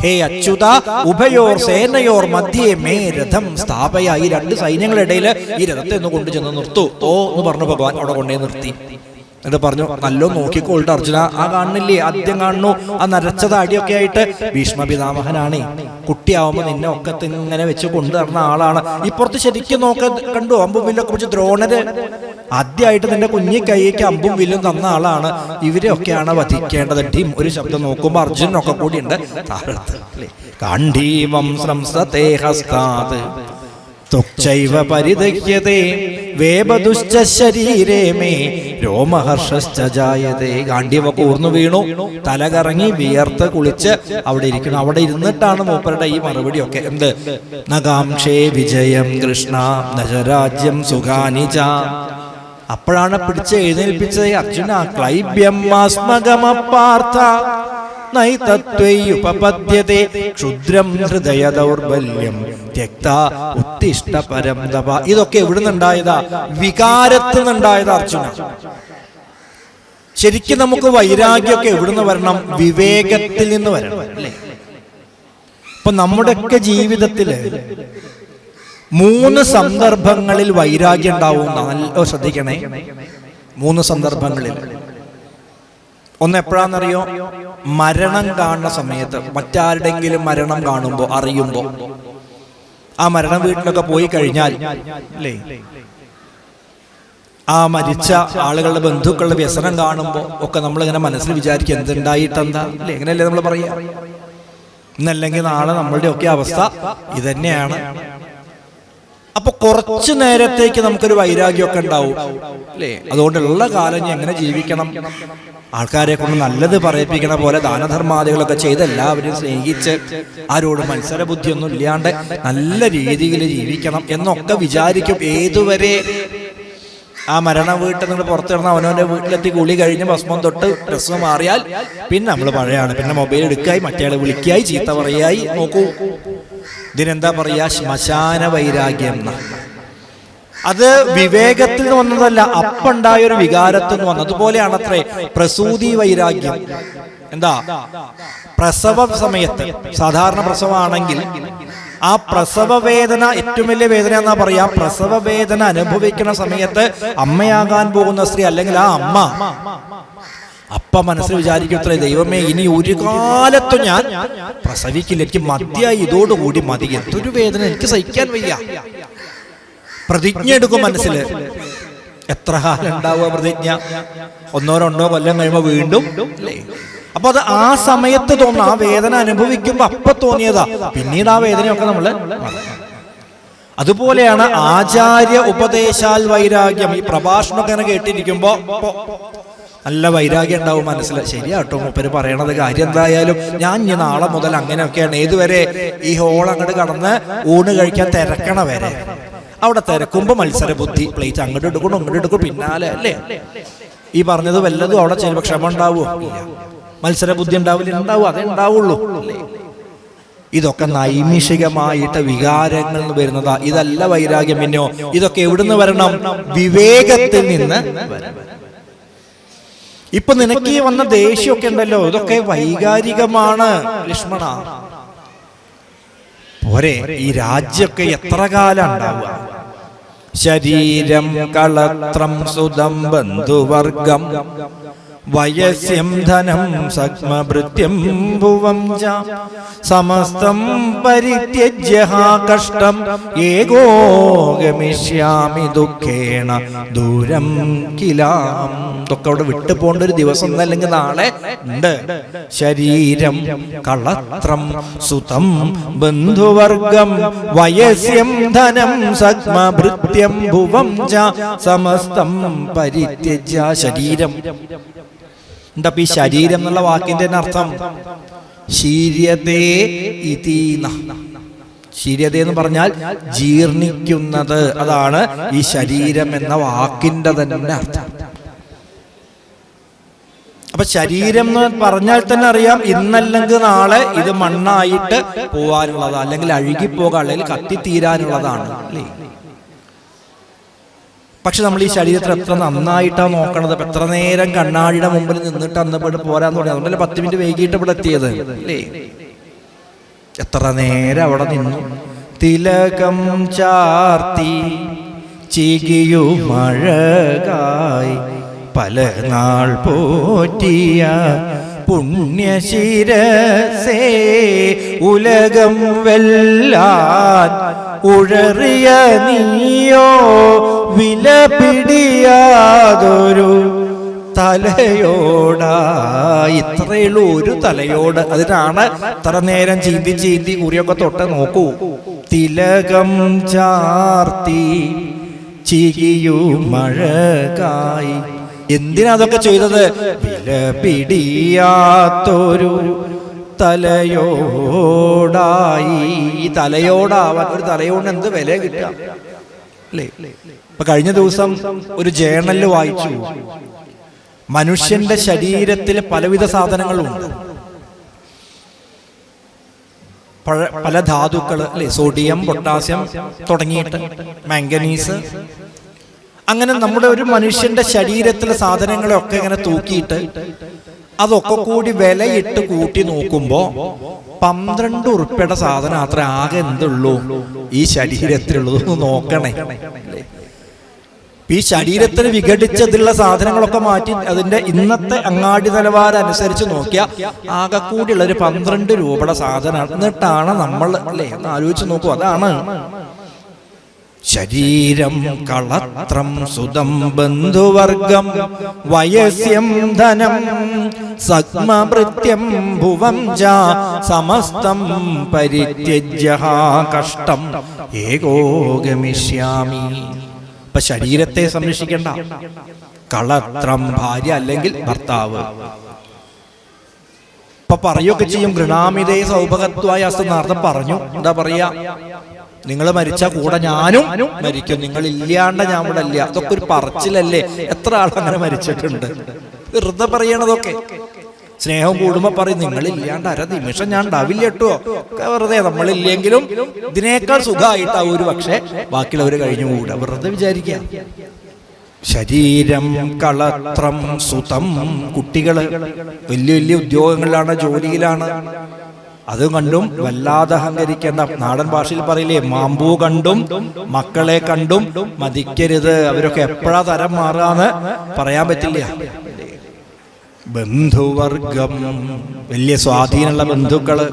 ഹേ അച്യുത, ഉഭയോർ സേനയോർ മധ്യേ മേ രഥം സ്ഥാപയ. ഈ രണ്ട് സൈന്യങ്ങളുടെ ഇടയിൽ ഈ രഥത്തെ ഒന്ന് കൊണ്ടുചെന്ന് നിർത്തൂ ഓ എന്ന് പറഞ്ഞു ഭഗവാൻ. അവിടെ കൊണ്ടേ നിർത്തി. എന്നിട്ട് പറഞ്ഞു, നല്ലോ നോക്കിക്കോൾട്ട് അർജുന, ആ കാണുന്നില്ലേ, ആദ്യം കാണുന്നു ആ നരച്ചത് അടിയൊക്കെ ആയിട്ട് ഭീഷ്മ പിതാമഹനാണ്. കുട്ടിയാവുമ്പോ നിന്നെ ഒക്കെ ഇങ്ങനെ വെച്ച് കൊണ്ടു നടന്ന ആളാണ്. ഇപ്പുറത്ത് ശരിക്കും കണ്ടു അമ്പും വില്ലൊക്കെ പിടിച്ച് ദ്രോണര് ആദ്യമായിട്ട് നിന്റെ കുഞ്ഞി കൈക്ക് അമ്പും വില്ലും തന്ന ആളാണ്. ഇവരെയൊക്കെയാണ് വധിക്കേണ്ടത്. ടീം ഒരു ശബ്ദം നോക്കുമ്പോ അർജുനൊക്കെ കൂടി ഉണ്ട് താഴത്ത്. കാണ്ഡീവം സംസതേ ഹസ്താത് തുക്ചൈവ പരിദഹ്യതേ വേപദുശ്ച ശരീരേ മേ രോമഹർഷശ്ച ജായതേ. ഗാണ്ഡീവൊക്കെ ഊർന്നു വീണു, തല കറങ്ങി വിയർത്ത് കുളിച്ച് അവിടെ ഇരിക്കണം. അവിടെ ഇരുന്നിട്ടാണ് മൂപ്പരുടെ ഈ മറുപടിയൊക്കെ. എന്ത്? നകാംക്ഷേ വിജയം കൃഷ്ണ നജരാജ്യം സുഖാനി ച. അപ്പോഴാണ് പിടിച്ച് എഴുന്നേൽപ്പിച്ചത് അർജുന. ക്ലൈബ്യം ആസ്മഗമപാർത്ഥ നൈതത്വയുപപദ്യതേ ക്ഷുദ്രം ഹൃദയ ദൗർബല്യം ത്യക്താ ഉത്തിഷ്ഠ പരം തപ. ഇതൊക്കെ എവിടുന്നുണ്ടായതാ? വികാരത്തിൽ നിന്നുണ്ടായതാ അർജുന. ശരിക്കും നമുക്ക് വൈരാഗ്യമൊക്കെ എവിടുന്ന് വരണം? വിവേകത്തിൽ നിന്ന് വരണം, അല്ലേ? ഇപ്പൊ നമ്മുടെയൊക്കെ ജീവിതത്തില് 3 സന്ദർഭങ്ങളിൽ വൈരാഗ്യം ഉണ്ടാവും. നല്ല ശ്രദ്ധിക്കണേ, 3 സന്ദർഭങ്ങളിൽ. ഒന്ന് എപ്പോഴാണെന്നറിയോ? മരണം കാണുന്ന സമയത്ത്. മറ്റാരുടെങ്കിലും മരണം കാണുമ്പോ, അറിയുമ്പോ, ആ മരണ വീട്ടിലൊക്കെ പോയി കഴിഞ്ഞാൽ അല്ലേ, ആ മരിച്ച ആളുകളുടെ ബന്ധുക്കളുടെ വ്യസനം കാണുമ്പോ ഒക്കെ നമ്മളിങ്ങനെ മനസ്സിൽ വിചാരിക്കും, എന്തുണ്ടായിട്ടെന്താ, അല്ലേ? എങ്ങനെയല്ലേ നമ്മൾ പറയാ? ഇന്നല്ലെങ്കിൽ നാളെ നമ്മളുടെ ഒക്കെ അവസ്ഥ ഇതന്നെയാണ്. അപ്പൊ കുറച്ചു നേരത്തേക്ക് നമുക്കൊരു വൈരാഗ്യമൊക്കെ ഉണ്ടാവും, അല്ലേ? അതുകൊണ്ടുള്ള കാലം എങ്ങനെ ജീവിക്കണം? ആൾക്കാരെ കൊണ്ട് നല്ലത് പറയിപ്പിക്കണ പോലെ ദാനധർമാദികളൊക്കെ ചെയ്ത് എല്ലാവരും സ്നേഹിച്ച് ആരോടും മത്സര ബുദ്ധിയൊന്നും ഇല്ലാണ്ട് നല്ല രീതിയിൽ ജീവിക്കണം എന്നൊക്കെ വിചാരിക്കും. ഏതുവരെ? ആ മരണ വീട്ടിൽ നിന്ന് പുറത്തിറന്ന് അവനവന്റെ വീട്ടിലെത്തി കുളി കഴിഞ്ഞ് ഭസ്മം തൊട്ട് ഡ്രസ്സ് മാറിയാൽ പിന്നെ നമ്മൾ പഴയാണ്. പിന്നെ മൊബൈൽ എടുക്കായി, മറ്റേയാളെ വിളിക്കായി, ചീത്ത പറയായി. നോക്കൂ, ഇതിനെന്താ പറയാ? ശ്മശാന വൈരാഗ്യം. അത് വിവേകത്തിൽ നിന്ന് വന്നതല്ല, അപ്പുണ്ടായൊരു വികാരത്തിൽ നിന്ന് വന്നത്. അതുപോലെയാണ് അത്രേ പ്രസൂതി വൈരാഗ്യം. എന്താ? പ്രസവ സമയത്ത്, സാധാരണ പ്രസവമാണെങ്കിൽ ആ പ്രസവ വേദന ഏറ്റവും വലിയ വേദന എന്നാ പറയാ. പ്രസവ വേദന അനുഭവിക്കുന്ന സമയത്ത് അമ്മയാകാൻ പോകുന്ന സ്ത്രീ അല്ലെങ്കിൽ ആ അമ്മ അപ്പ മനസ്സിൽ വിചാരിക്കത്രേ, ദൈവമേ ഇനി ഒരു കാലത്തും ഞാൻ പ്രസവിക്കില്ല, എനിക്ക് മതിയായി, ഇതോടുകൂടി മതി. എന്തൊരു വേദന, എനിക്ക് സഹിക്കാൻ വയ്യ. പ്രതിജ്ഞ എടുക്കും മനസ്സിൽ. എത്ര കാലം ഉണ്ടാവുക പ്രതിജ്ഞ? 1-2 കൊല്ലം കഴിയുമ്പോ വീണ്ടും, അല്ലേ? അപ്പൊ അത് ആ സമയത്ത് തോന്നുന്നു, ആ വേദന അനുഭവിക്കുമ്പോ അപ്പൊ തോന്നിയതാ. പിന്നീട് ആ വേദനയൊക്കെ നമ്മള്. അതുപോലെയാണ് ആചാര്യ ഉപദേശാൽ വൈരാഗ്യം. ഈ പ്രഭാഷണമൊക്കെ അങ്ങനെ കേട്ടിരിക്കുമ്പോ നല്ല വൈരാഗ്യം ഉണ്ടാവും മനസ്സിൽ. ശരിയാട്ടോ, മൂപ്പര് പറയണത് കാര്യം എന്തായാലും ഞാൻ ഇനി നാളെ മുതൽ അങ്ങനെയൊക്കെയാണ്. ഏതുവരെ? ഈ ഹോൾ അങ്ങോട്ട് കടന്ന് ഊണ് കഴിക്കാൻ തിരക്കണ വരെ. അവിടെ തിരക്കുമ്പോ മത്സര ബുദ്ധി, പ്ലേറ്റ് അങ്ങോട്ട് എടുക്കണം ഇങ്ങോട്ട് എടുക്കും പിന്നാലെ, അല്ലേ? ഈ പറഞ്ഞത് വല്ലതും അവിടെ ചിലപ്പോൾ ക്ഷമ ഉണ്ടാവുമോ? മത്സര ബുദ്ധി ഉണ്ടാവില്ല. ഉണ്ടാവും, അതേ ഉണ്ടാവുള്ളൂ, അല്ലേ? ഇതൊക്കെ നൈമിഷികമായിട്ട് വികാരങ്ങളിൽ നിന്ന് വരുന്നതാ. ഇതല്ല വൈരാഗ്യം. പിന്നെയോ ഇതൊക്കെ എവിടുന്ന് വരണം? വിവേകത്തിൽ നിന്ന് വരണം. ഇപ്പൊ നിനക്ക് ഈ വന്ന ദേഷ്യമൊക്കെ ഉണ്ടല്ലോ, ഇതൊക്കെ വൈകാരികമാണ് ലക്ഷ്മണ. പോരെ, ഈ രാജ്യമൊക്കെ എത്ര കാലം ഉണ്ടാവുക? ശരീരം കളത്രം സുതം ബന്ധുവർഗം വയസ്യം ധനം സക്മഭൃത്യം ഭുവം ച സമസ്തം പരിത്യജ്യ കഷ്ടം ഏകോ ഗമിഷ്യാമി ദുഃഖേണ ദൂരം കിലാം. ഇതൊക്കെ അവിടെ വിട്ടു പോകേണ്ട ഒരു ദിവസം അല്ലെങ്കിൽ നാളെ ഉണ്ട്. ശരീരം കളത്രം സുതം ബന്ധുവർഗം വയസ്യം ധനം സക്മഭൃത്യം ഭുവം ച സമസ്തം പരിത്യജ്യ. ശരീരം എന്താ ഈ ശരീരം എന്നുള്ള വാക്കിന്റെ അർത്ഥം? ശീര്യതേ ഇതീന. ശീര്യത എന്ന് പറഞ്ഞാൽ ജീർണിക്കുന്നത്. അതാണ് ഈ ശരീരം എന്ന വാക്കിന്റെ തന്നെ അർത്ഥം. അപ്പൊ ശരീരം എന്ന് പറഞ്ഞാൽ തന്നെ അറിയാം, ഇന്നല്ലെങ്കിൽ നാളെ ഇത് മണ്ണായിട്ട് പോവാനുള്ളതാണ്, അല്ലെങ്കിൽ അഴുകിപ്പോകാൻ, അല്ലെങ്കിൽ കത്തിത്തീരാനുള്ളതാണ് അല്ലേ? പക്ഷെ നമ്മൾ ഈ ശരീരത്തിൽ എത്ര നന്നായിട്ടാണ് നോക്കണത്. എത്ര നേരം കണ്ണാടിയുടെ മുമ്പിൽ നിന്നിട്ട് അന്നപ്പെട്ട് പോരാന്ന് തുടങ്ങി. അതുകൊണ്ടല്ലേ 10 മിനിറ്റ് വൈകിട്ട് ഇവിടെ എത്തിയത് അല്ലേ? എത്ര നേരം അവിടെ നിന്നു. തിലകം ചാർത്തി ചികിയു മഴകായി പല നാൾ പോറ്റിയ പുണ്യശിരസേ ഉലകം വെല്ലാൻ ഉഴറിയ നീയോ വില പിടിയാതൊരു തലയോടാ. ഇത്രയുള്ളൂ, ഒരു തലയോട്. അതിനാണ് ഇത്ര നേരം ചീന്തി ചീന്തി ഉറിയൊക്കെ തൊട്ട് നോക്കൂ. തിലകം ചാർത്തി ചികിയു മഴകായി. എന്തിനാ അതൊക്കെ ചെയ്തത്? വില പിടിയാത്തൊരു തലയോടായി. ഈ തലയോടാവാൻ, ഒരു തലയോട് എന്ത് വില കിട്ടാം അല്ലേ? ഇപ്പൊ കഴിഞ്ഞ ദിവസം ഒരു ജേർണലിൽ വായിച്ചു, മനുഷ്യന്റെ ശരീരത്തിൽ പലവിധ സാധനങ്ങളുണ്ട്. പല ധാതുക്കൾ അല്ലെ, സോഡിയം, പൊട്ടാസ്യം തുടങ്ങിയിട്ട് മാംഗനീസ്. അങ്ങനെ നമ്മുടെ ഒരു മനുഷ്യന്റെ ശരീരത്തിലെ സാധനങ്ങളെയൊക്കെ ഇങ്ങനെ തൂക്കിയിട്ട് അതൊക്കെ കൂടി വിലയിട്ട് കൂട്ടി നോക്കുമ്പോ 12 ഉറുപ്പിയുടെ സാധനം അത്ര ആകെ എന്തുള്ളൂ ഈ ശരീരത്തിലുള്ളതൊന്ന് നോക്കണേ. ഈ ശരീരത്തിന് വിഘടിച്ചതുള്ള സാധനങ്ങളൊക്കെ മാറ്റി അതിന്റെ ഇന്നത്തെ അങ്ങാടി നിലവാരം അനുസരിച്ച് നോക്കിയാൽ ആകെ കൂടിയുള്ള ഒരു 12 രൂപയുടെ സാധനം. എന്നിട്ടാണ് നമ്മൾ അല്ലേ എന്ന് ആലോചിച്ച് നോക്കൂ. അതാണ് ശരീരം കളത്രം സുതം ബന്ധുവർഗം വയസ്യം ധനം സക്മഭൃത്യം ഭുവം ച സമസ്തം പരിത്യജ്യ കഷ്ടം ഏകോ ഗമിഷ്യാമി. ഇപ്പൊ ശരീരത്തെ സംരക്ഷിക്കേണ്ട. കളത്രം ഭാര്യ അല്ലെങ്കിൽ ഭർത്താവ്. ഇപ്പൊ പറയുകയൊക്കെ ചെയ്യും, ഗൃണാമിതേ സൗഭഗത്വായ നേരത്തെ പറഞ്ഞു. എന്താ പറയാ? നിങ്ങൾ മരിച്ച കൂടെ ഞാനും മരിക്കും, നിങ്ങൾ ഇല്ലാണ്ട് ഞാൻ ഇവിടെ ഇല്ല. അതൊക്കെ ഒരു പറച്ചിലല്ലേ? എത്ര ആളങ്ങനെ മരിച്ചിട്ടുണ്ട്? വെറുതെ പറയണതൊക്കെ. സ്നേഹം കൂടുമ്പോ പറയും നിങ്ങളില്ലാണ്ട് അര നിമിഷം ഞാൻ ഉണ്ടാവില്ല കേട്ടോ. വെറുതെ, നമ്മളില്ലെങ്കിലും ഇതിനേക്കാൾ സുഖമായിട്ടാവും ഒരു പക്ഷെ ബാക്കിയുള്ളവർ കഴിഞ്ഞുകൂടാ. വെറുതെ വിചാരിക്കാം. ശരീരം കളത്രം സുതം. കുട്ടികള് വലിയ വലിയ ഉദ്യോഗങ്ങളിലാണ്, ജോലിയിലാണ്. അത് കണ്ടും വല്ലാതെ അഹങ്കരിക്കേണ്ട. നാടൻ ഭാഷയിൽ പറയില്ലേ, മാമ്പൂ കണ്ടും മക്കളെ കണ്ടും മതിക്കരുത്. അവരൊക്കെ എപ്പോഴാ തരം മാറാന്ന് പറയാൻ പറ്റില്ല. ബന്ധുവർഗം, വലിയ സ്വാധീനമുള്ള ബന്ധുക്കള്,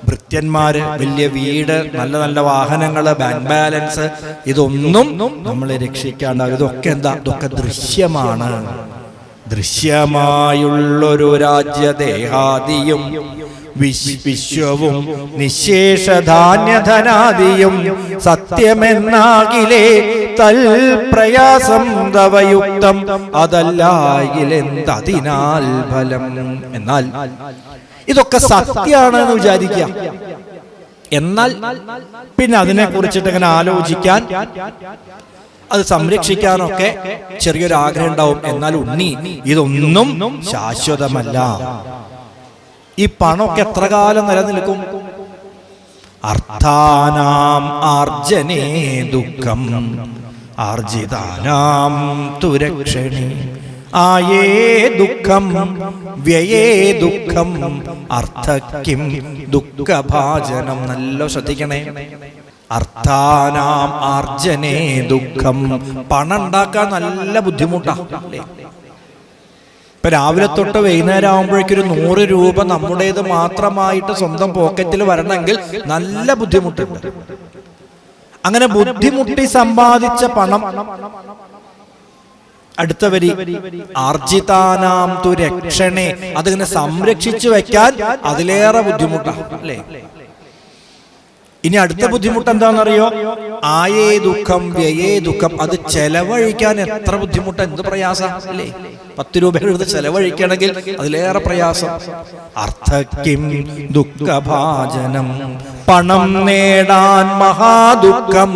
ഭൃത്യന്മാര്, വലിയ വീട്, നല്ല നല്ല വാഹനങ്ങള്, ബാങ്ക് ബാലൻസ്, ഇതൊന്നും നമ്മളെ രക്ഷിക്കാണ്ട്. ഇതൊക്കെ എന്താ? ഇതൊക്കെ ദൃശ്യമാണ്. ദൃശ്യമായുള്ളൊരു രാജ്യദേഹാദിയും വിശ്വവും നിശേഷധാന്യധനാദിയും സത്യമെന്നാകിലേ തൽപ്രയാസം തവയുക്തം അതല്ലായിലെന്തതിനാൽ ഫലം. എന്നാൽ ഇതൊക്കെ സത്യമാണെന്ന് വിചാരിക്കുക. എന്നാൽ പിന്നെ അതിനെ കുറിച്ചിട്ട് ഇങ്ങനെ ആലോചിക്കാൻ, അത് സംരക്ഷിക്കാനൊക്കെ ചെറിയൊരു ആഗ്രഹം ഉണ്ടാവും. എന്നാൽ ഉണ്ണി, ഇതൊന്നും ശാശ്വതമല്ല. ഈ പണമൊക്കെ എത്ര കാലം നിലനിൽക്കും? അർത്ഥാനാം ആർജനേ ദുഃഖം ആർജിതാനാം തുരക്ഷണി. ആയേ ദുഃഖം വ്യയേ ദുഃഖം അർത്ഥക്കിം ദുഃഖഭാജനം. നല്ല ശ്രദ്ധിക്കണേ. അർത്ഥാനാം ആർജനേ ദുഃഖം. പണം ഉണ്ടാക്കാൻ നല്ല ബുദ്ധിമുട്ടാണ് അല്ലേ? ഇപ്പൊ രാവിലെ തൊട്ട് വൈകുന്നേരം ആകുമ്പോഴേക്കൊരു 100 രൂപ നമ്മുടേത് മാത്രമായിട്ട് സ്വന്തം പോക്കറ്റിൽ വരണമെങ്കിൽ നല്ല ബുദ്ധിമുട്ടുണ്ട്. അങ്ങനെ ബുദ്ധിമുട്ടി സമ്പാദിച്ച പണം അടുത്ത വരി ആർജിതാനാം തു രക്ഷണേ, അതിങ്ങനെ സംരക്ഷിച്ചു വെക്കാൻ അതിലേറെ ബുദ്ധിമുട്ടാണ് അല്ലേ? ഇനി അടുത്ത ബുദ്ധിമുട്ട് എന്താണെന്നറിയോ? ആയേ ദുഃഖം വ്യയേ ദുഃഖം. അത് ചെലവഴിക്കാൻ എത്ര ബുദ്ധിമുട്ട്, എന്ത് പ്രയാസം അല്ലേ? 10 രൂപ എടുത്ത് ചെലവഴിക്കണമെങ്കിൽ അതിലേറെ പ്രയാസം. അർത്ഥക്കിം ദുഃഖഭാജനം. പണം നേടാൻ മഹാദുഃഖം,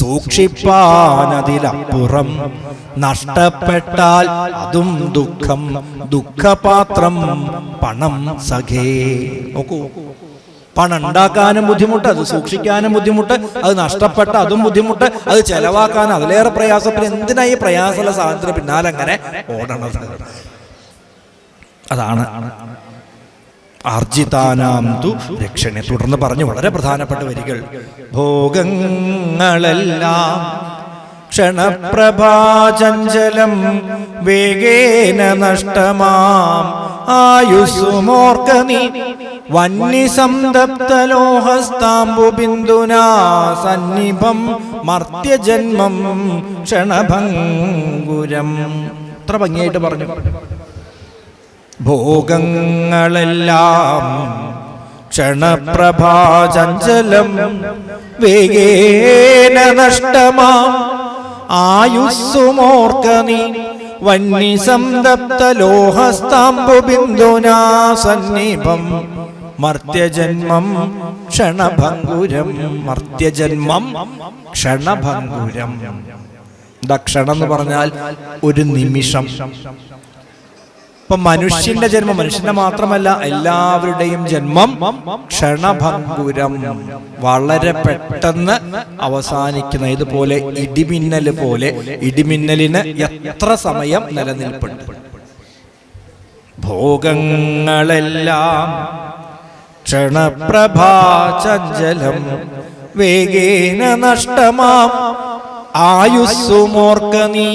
സൂക്ഷിപ്പാനതിലപ്പുറം. നഷ്ടപ്പെട്ടാൽ അതും ദുഃഖം, ദുഃഖപാത്രം പണം സഖേ. നോക്കൂ, പണം ഉണ്ടാക്കാനും ബുദ്ധിമുട്ട്, അത് സൂക്ഷിക്കാനും ബുദ്ധിമുട്ട്, അത് നഷ്ടപ്പെട്ട അതും ബുദ്ധിമുട്ട്, അത് ചെലവാക്കാൻ അതിലേറെ പ്രയാസം. പിന്നെ എന്തിനാ ഈ പ്രയാസമുള്ള സാധനത്തിന് പിന്നാലെ അങ്ങനെ ഓടണത്? അതാണ് ആർജിതാനാം തു രക്ഷണേ. തുടർന്ന് പറഞ്ഞു വളരെ പ്രധാനപ്പെട്ട വരികൾ. ഭോഗങ്ങളെല്ലാം ക്ഷണപ്രഭാചഞ്ചലം വേഗേന നഷ്ടമാം ആയുസ്സുമോർക്ക നീ വന്യസംതപ്തലോഹസ്താംബുബിന്ദുനാ സന്നിഭം മർത്യജന്മം ക്ഷണഭംഗുരം. എത്ര ഭംഗിയായിട്ട് പറഞ്ഞു. ഭോഗങ്ങളെല്ലാം ക്ഷണപ്രഭാചഞ്ചലം വേഗേന നഷ്ടമാം ആയുസ്സുമോർക്ക നീ വന്യസംതപ്തലോഹസ്താംബുബിന്ദുനാ സന്നിഭം മർത്യജന്മം ക്ഷണഭംഗുരം. മർത്യജന്മം ക്ഷണഭംഗുരം. ക്ഷണം എന്ന് പറഞ്ഞാൽ ഒരു നിമിഷം. ഇപ്പൊ മനുഷ്യന്റെ ജന്മം, മനുഷ്യന്റെ മാത്രമല്ല എല്ലാവരുടെയും ജന്മം ക്ഷണഭംഗുരം, വളരെ പെട്ടെന്ന് അവസാനിക്കുന്ന. ഇതുപോലെ ഇടിമിന്നല് പോലെ, ഇടിമിന്നലിന് എത്ര സമയം നിലനിൽപ്പുണ്ട്? ഭോഗങ്ങളെല്ലാം ക്ഷണപ്രഭാചഞ്ചലം വേഗേന നഷ്ടമാം ആയുസ്സുമോർക്ക നീ.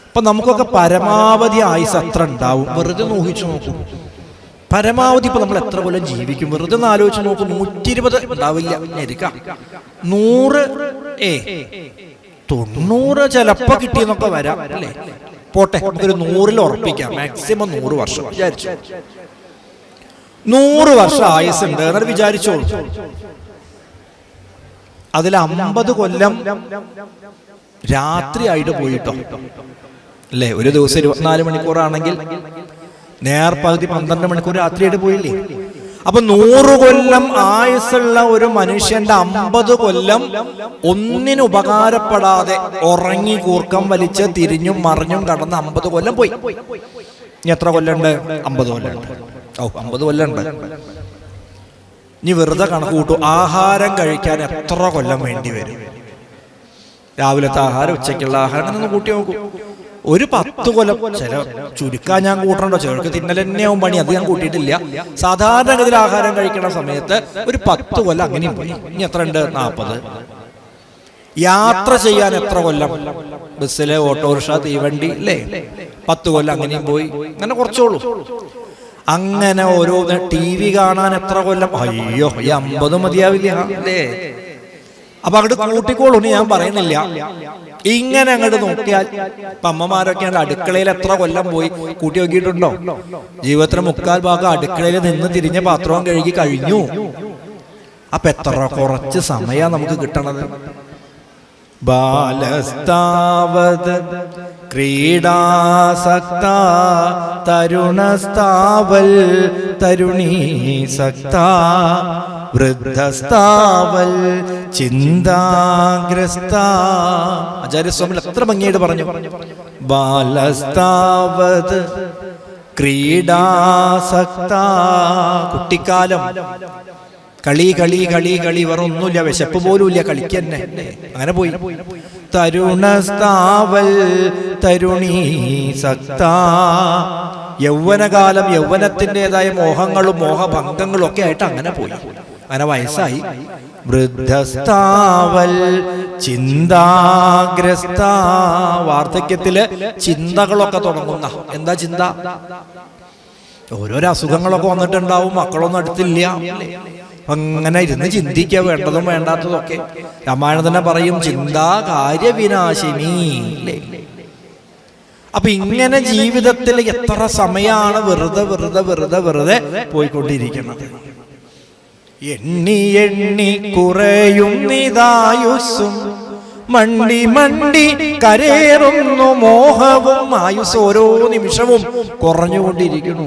അപ്പൊ നമുക്കൊക്കെ പരമാവധി ആയുസ് എത്ര ഉണ്ടാവും? വെറുതെ ഊഹിച്ചു നോക്കൂ. പരമാവധി ഇപ്പൊ നമ്മൾ എത്ര കൊല്ലം ജീവിക്കും? വെറുതെ ഒന്ന് ആലോചിച്ച് നോക്കൂ. 120 ഉണ്ടാവില്ല, 100, 90 ചിലപ്പോ കിട്ടിയെന്നൊക്കെ വരാം അല്ലേ? പോട്ടെ, നമുക്കൊരു 100-ൽ ഉറപ്പിക്കാം. മാക്സിമം 100 വർഷം വിചാരിച്ചു. 100 വർഷം ആയുസ് ഉണ്ട് എന്നൊരു വിചാരിച്ചോളൂ. അതിൽ 50 കൊല്ലം രാത്രിയായിട്ട് പോയിട്ടോ അല്ലേ? ഒരു ദിവസം 24 മണിക്കൂറാണെങ്കിൽ നേർപകുതി 12 മണിക്കൂർ രാത്രിയായിട്ട് പോയില്ലേ? അപ്പൊ 100 കൊല്ലം ആയുസ്സുള്ള ഒരു മനുഷ്യന്റെ 50 കൊല്ലം ഒന്നിനും ഉപകാരപ്പെടാതെ ഉറങ്ങി കൂർക്കം വലിച്ച് തിരിഞ്ഞും മറിഞ്ഞും കടന്ന് 50 കൊല്ലം പോയി. ഇനി എത്ര കൊല്ലമുണ്ട്? 50 കൊല്ലമുണ്ട്. 50 കൊല്ലമുണ്ട്. ഇനി വെറുതെ കണക്ക് കൂട്ടു. ആഹാരം കഴിക്കാൻ എത്ര കൊല്ലം വേണ്ടി വരും? രാവിലത്തെ ആഹാരം, ഉച്ചയ്ക്കുള്ള ആഹാരം ഒന്ന് കൂട്ടി നോക്കൂ. ഒരു 10 കൊല്ലം. ചില ചുരുക്കാൻ ഞാൻ കൂട്ടണ്ടോ? ചിലർക്ക് തിന്നൽ തന്നെയാവും പണി, അത് ഞാൻ കൂട്ടിയിട്ടില്ല. സാധാരണഗതിയിൽ ആഹാരം കഴിക്കുന്ന സമയത്ത് ഒരു 10 കൊല്ലം അങ്ങനെയും പോയി. ഇനി എത്ര ഉണ്ട്? 40. യാത്ര ചെയ്യാൻ എത്ര കൊല്ലം? ബസ്സില്, ഓട്ടോറിക്ഷ, തീവണ്ടി അല്ലേ? 10 കൊല്ലം അങ്ങനെയും പോയി. അങ്ങനെ കുറച്ചോളൂ. അങ്ങനെ ഓരോന്ന്. TV കാണാൻ എത്ര കൊല്ലം? അയ്യോ, ഈ 50 മതിയാവില്ല അല്ലേ? അപ്പൊ അങ്ങോട്ട് കൂട്ടിക്കോളൂ, ഞാൻ പറയുന്നില്ല. ഇങ്ങനെ അങ്ങോട്ട് നോക്കിയാൽ ഇപ്പൊ അമ്മമാരൊക്കെയാണ് അടുക്കളയിൽ എത്ര കൊല്ലം പോയി കൂട്ടി നോക്കിയിട്ടുണ്ടോ? ജീവിതത്തിന് 3/4 ഭാഗം അടുക്കളയിൽ നിന്ന് തിരിഞ്ഞ പാത്രവും കഴുകി കഴിഞ്ഞു. അപ്പൊ എത്ര കുറച്ച് സമയം നമുക്ക് കിട്ടണത്? ബാലസ്താവത് ക്രീഡാസക്ത തരുണസ്താവൽ തരുണീസക്ത വൃദ്ധസ്താവൽ ചിന്താഗ്രസ്ത. ആചാര്യസ്വാമി എത്ര ഭംഗിയായിട്ട് പറഞ്ഞു. ബാലസ്താവത് ക്രീഡാസക്ത, കുട്ടിക്കാലം കളി കളി കളി കളി വേറെ ഒന്നുമില്ല, വിശപ്പ് പോലും ഇല്ല, കളിക്ക് തന്നെ. അങ്ങനെ പോയി. തരുണസ്താവൽ തരുണീ സക്ത, യൗവനകാലം യൗവനത്തിൻ്റെതായ മോഹങ്ങളും മോഹഭംഗങ്ങളും ഒക്കെ ആയിട്ട് അങ്ങനെ പോയി. അങ്ങനെ വയസ്സായി. വൃദ്ധസ്താവൽ ചിന്താഗ്രസ്ത, വാർദ്ധക്യത്തില് ചിന്തകളൊക്കെ തുടങ്ങുന്ന. എന്താ ചിന്ത? ഓരോരോ അസുഖങ്ങളൊക്കെ വന്നിട്ടുണ്ടാവും, മക്കളൊന്നും അടുത്തില്ല. അങ്ങനെ ഇരുന്ന് ചിന്തിക്കുക, വേണ്ടതും വേണ്ടാത്തതൊക്കെ. രാമായണം തന്നെ പറയും ചിന്താ കാര്യവിനാശിനി. അപ്പൊ ഇങ്ങനെ ജീവിതത്തിൽ എത്ര സമയമാണ് വെറുതെ വെറുതെ വെറുതെ വെറുതെ പോയിക്കൊണ്ടിരിക്കുന്നത്. എണ്ണി എണ്ണി കുറയുന്നിതായുസ്സും മണ്ടി മണ്ടി കരേറുന്നു മോഹവും. ആയുസ് ഓരോ നിമിഷവും കുറഞ്ഞുകൊണ്ടിരിക്കുന്നു.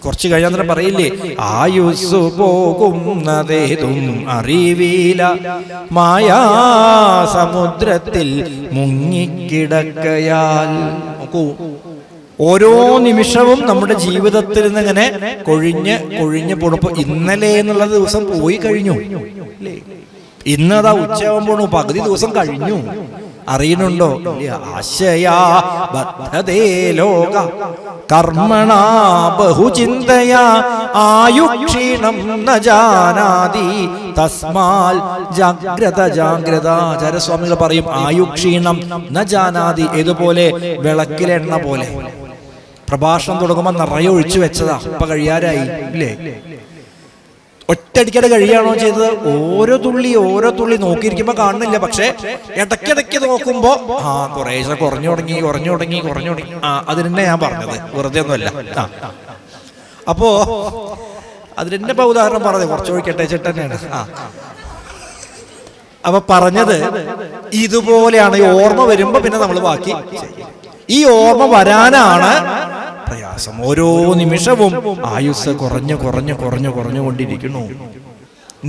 കുറച്ച് കഴിഞ്ഞാൽ പറയില്ലേ, ആയുസ് പോകുന്നതേതും അറിവീല മായാ സമുദ്രത്തിൽ മുങ്ങിക്കിടക്കയാൽ. നോക്കൂ, ഓരോ നിമിഷവും നമ്മുടെ ജീവിതത്തിൽ നിന്ന് ഇങ്ങനെ കൊഴിഞ്ഞ് കൊഴിഞ്ഞ് പോണപ്പോ ഇന്നലെ എന്നുള്ള ദിവസം പോയി കഴിഞ്ഞു. ഇന്നതാ ഉച്ചയാകുമ്പോണു, പകുതി ദിവസം കഴിഞ്ഞു. അറിയുന്നുണ്ടോ? ആശയാ ബദ്ധതേ ലോക കർമ്മണ ബഹുചിന്തയാ ആയുക്ഷീണം ന ജാനാതി തസ്മാൽ ജാഗ്രത ജാഗ്രത. ആചാര്യസ്വാമികൾ പറയും ആയുക്ഷീണം ന ജാനാതി. ഏതുപോലെ? വിളക്കിലെണ്ണ പോലെ. പ്രഭാഷണം തുടങ്ങുമ്പോൾ നിറയെ ഒഴിച്ചു വെച്ചതാ, ഇപ്പൊ കഴിയാറായി ഇല്ലേ? ഒറ്റയടിക്കടെ കഴിയാണോ ചെയ്തത്? ഓരോ തുള്ളി നോക്കിയിരിക്കുമ്പോ കാണുന്നില്ല, പക്ഷെ ഇടയ്ക്കിടയ്ക്ക് നോക്കുമ്പോ കുറേശ്ശെ കുറഞ്ഞു തുടങ്ങി. അതിനെ ഞാൻ പറഞ്ഞത് വെറുതെ ഒന്നുമല്ല. അപ്പോ അതിന്റെ ഇപ്പൊ ഉദാഹരണം പറഞ്ഞത് കുറച്ച് ഒഴിക്കട്ടെ ചേട്ടനെയാണ്. അപ്പൊ പറഞ്ഞത് ഇതുപോലെയാണ്. ഈ ഓർമ്മ വരുമ്പോ പിന്നെ നമ്മൾ ബാക്കി, ഈ ഓർമ്മ വരാനാണ് പ്രയാസം. ഓരോ നിമിഷവും ആയുസ് കുറഞ്ഞുകൊണ്ടിരിക്കുന്നു.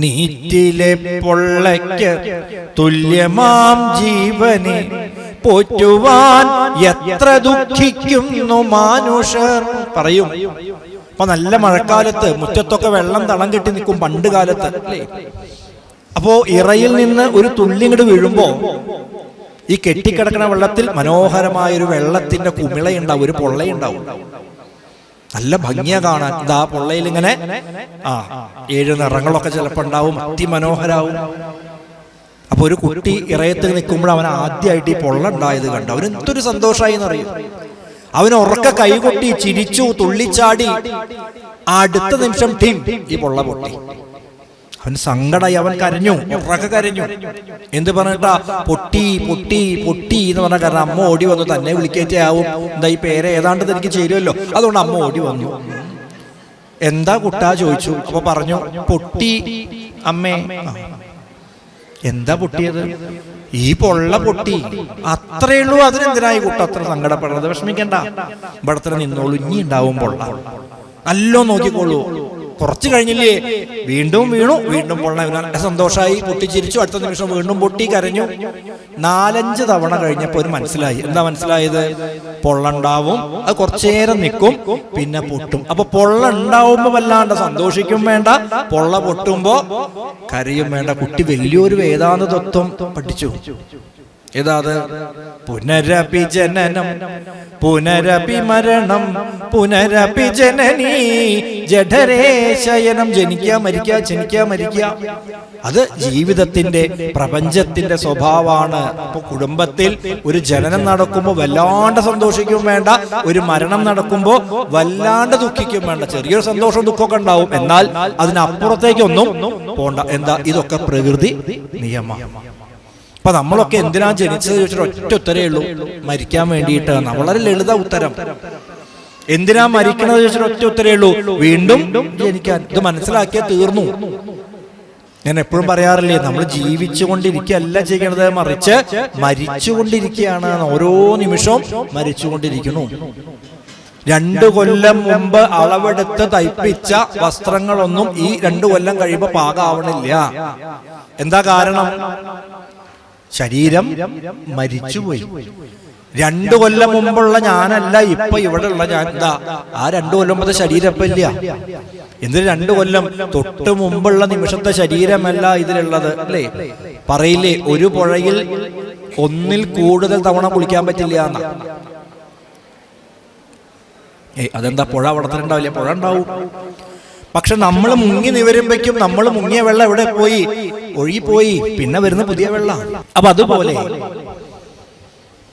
നീറ്റിലെ പൊള്ളയ്ക്ക് തുല്യമാം ജീവനെ പോറ്റുവാൻ എത്ര ദുഃഖിക്കുന്നു മാനുഷർ. പറയും, അപ്പൊ നല്ല മഴക്കാലത്ത് മുറ്റത്തൊക്കെ വെള്ളം തളം കെട്ടി നിൽക്കും പണ്ട് കാലത്ത്. അപ്പോ ഇറയിൽ നിന്ന് ഒരു തുള്ളി ഇങ്ങോട്ട് വീഴുമ്പോ ഈ കെട്ടിക്കിടക്കുന്ന വെള്ളത്തിൽ മനോഹരമായൊരു വെള്ളത്തിന്റെ കുമിളയുണ്ടാവും, ഒരു പൊള്ളയുണ്ടാവും. നല്ല ഭംഗിയാ കാണാൻ. ഇതാ പൊള്ളയിൽ ഇങ്ങനെ 7 നിറങ്ങളൊക്കെ ചിലപ്പോ ഉണ്ടാവും, അതിമനോഹരാവും. അപ്പൊ ഒരു കുട്ടി ഇറയത്തിൽ നിൽക്കുമ്പോൾ അവൻ ആദ്യമായിട്ട് ഈ പൊള്ള ഉണ്ടായത് കണ്ടു. അവന് എന്തൊരു സന്തോഷമായി എന്നറിയും. അവന് ഉറക്ക കൈകൊട്ടി ചിരിച്ചു, തുള്ളിച്ചാടി. അടുത്ത നിമിഷം ടീം ഈ പൊള്ള പൊട്ടി. അവൻ സങ്കടമായി, അവൻ കരഞ്ഞു, ഉറക്കെ കരഞ്ഞു. എന്ത് പറഞ്ഞിട്ടാ? പൊട്ടി പൊട്ടി പൊട്ടി എന്ന് പറഞ്ഞ കാരണം അമ്മ ഓടി വന്നു. തന്നെ വിളിക്കേറ്റേ ആവും, എന്താ ഈ പേര് ഏതാണ്ട് എനിക്ക് ചേരുമല്ലോ, അതുകൊണ്ട് അമ്മ ഓടി വന്നു. എന്താ കുട്ടാ ചോദിച്ചു. അപ്പൊ പറഞ്ഞു, പൊട്ടി അമ്മേ. എന്താ പൊട്ടിയത്? ഈ പൊള്ള പൊട്ടി, അത്രേ ഉള്ളൂ. അതിനെന്തിനായി കുട്ട അത്ര സങ്കടപ്പെടുന്നത്? വിഷമിക്കണ്ട, ഇവിടെ തന്നെ നിന്നോളൂ, ഇനി ഉണ്ടാവും പൊള്ള. നല്ലോ നോക്കിക്കോളൂ. കുറച്ച് കഴിഞ്ഞില്ലേ വീണ്ടും വീണു, വീണ്ടും പൊള്ള. നല്ല സന്തോഷമായി, പൊട്ടിച്ചിരിച്ചു. അടുത്ത നിമിഷം വീണ്ടും പൊട്ടി, കരഞ്ഞു. 4-5 തവണ കഴിഞ്ഞപ്പോൾ ഒരു മനസ്സിലായി. എന്താ മനസ്സിലായത്? പൊള്ള ഉണ്ടാവും, അത് കുറച്ചേരം നിൽക്കും, പിന്നെ പൊട്ടും. അപ്പൊ പൊള്ള ഉണ്ടാവുമ്പോ വല്ലാണ്ട് സന്തോഷിക്കും വേണ്ട, പൊള്ള പൊട്ടുമ്പോ കരയും വേണ്ട. കുട്ടി വലിയൊരു വേദാന്ത തത്വം പഠിച്ചു. ഏതാത്? പുനരപി ജനനം പുനരപി മരണം പുനരപി ജനനീ ജഠരേ ശയനം. ജനിക്കുക മരിക്കുക. അത് ജീവിതത്തിന്റെ പ്രപഞ്ചത്തിന്റെ സ്വഭാവമാണ്. അപ്പൊ കുടുംബത്തിൽ ഒരു ജനനം നടക്കുമ്പോൾ വല്ലാണ്ട് സന്തോഷിക്കും വേണ്ട, ഒരു മരണം നടക്കുമ്പോൾ വല്ലാണ്ട് ദുഃഖിക്കും വേണ്ട. ചെറിയൊരു സന്തോഷവും ദുഃഖമൊക്കെ ഉണ്ടാവും, എന്നാൽ അതിനപ്പുറത്തേക്കൊന്നും പോണ്ട. എന്താ? ഇതൊക്കെ പ്രകൃതി നിയമം. അപ്പൊ നമ്മളൊക്കെ എന്തിനാ ജനിച്ചത് ചോദിച്ചിട്ട് ഒറ്റ ഉത്തരേ ഉള്ളൂ, മരിക്കാൻ വേണ്ടിയിട്ടാണ്. വളരെ ലളിത ഉത്തരം. എന്തിനാ മരിക്കണത് ചോദിച്ചിട്ട് ഒറ്റ ഉത്തരേ ഉള്ളൂ, വീണ്ടും ജനിക്കാൻ. ഇത് മനസ്സിലാക്കിയാൽ തീർന്നു. ഞാൻ എപ്പോഴും പറയാറില്ലേ, നമ്മൾ ജീവിച്ചുകൊണ്ടിരിക്കുകയല്ല ചെയ്യണത്, മറിച്ച് മരിച്ചുകൊണ്ടിരിക്കുകയാണ്. ഓരോ നിമിഷവും മരിച്ചുകൊണ്ടിരിക്കുന്നു. 2 കൊല്ലം മുമ്പ് അളവെടുത്ത് തയ്പ്പിച്ച വസ്ത്രങ്ങളൊന്നും ഈ 2 കൊല്ലം കഴിയുമ്പോ പാകാവണില്ല. എന്താ കാരണം? ശരീരം മരിച്ചുപോയി. 2 കൊല്ലം മുമ്പുള്ള ഞാനല്ല ഇപ്പൊ ഇവിടെ ഉള്ള ഞാൻ. എന്താ ആ 2 കൊല്ലം മുമ്പത്തെ ശരീരം ഇപ്പൊ ഇല്ല. എന്തിന് 2 കൊല്ലം തൊട്ട് മുമ്പുള്ള നിമിഷത്തെ ശരീരമല്ല ഇതിലുള്ളത് അല്ലേ? പറയില്ലേ, ഒരു പുഴയിൽ ഒന്നിൽ കൂടുതൽ തവണ കുളിക്കാൻ പറ്റില്ല എന്നാ. അതെന്താ? പുഴ അവിടെ തന്നെ ഉണ്ടാവില്ല, പുഴ ഉണ്ടാവും. പക്ഷെ നമ്മൾ മുങ്ങി നിവരുമ്പോഴേക്കും നമ്മൾ മുങ്ങിയ വെള്ളം എവിടെ പോയി? ഒഴുകിപ്പോയി. പിന്നെ വരുന്ന പുതിയ വെള്ളം. അപ്പൊ അതുപോലെ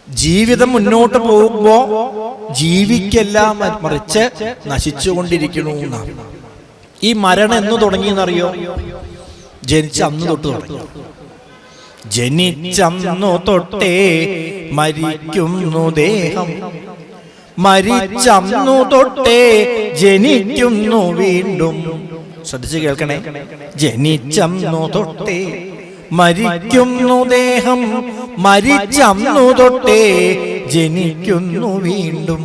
ജീവിതം മുന്നോട്ട് പോകുമ്പോ ജീവിക്കെല്ലാം മറിച്ച് നശിച്ചുകൊണ്ടിരിക്കണു എന്നാണ്. ഈ മരണം എന്ന് തുടങ്ങിയെന്നറിയോ? ജനിച്ച അന്ന് തൊട്ട് തുടങ്ങി. ജനിച്ചന്നു തൊട്ടേ മരിക്കുന്നു ദേഹം, മരിച്ചന്നു തൊട്ടേ ജനിക്കുന്നു വീണ്ടും. ശ്രദ്ധിച്ച് കേൾക്കണേ. ജനിച്ചന്നു തൊട്ടേ മരിക്കുന്നു ദേഹം, മരിച്ചന്നു തൊട്ടേ ജനിക്കുന്നു വീണ്ടും.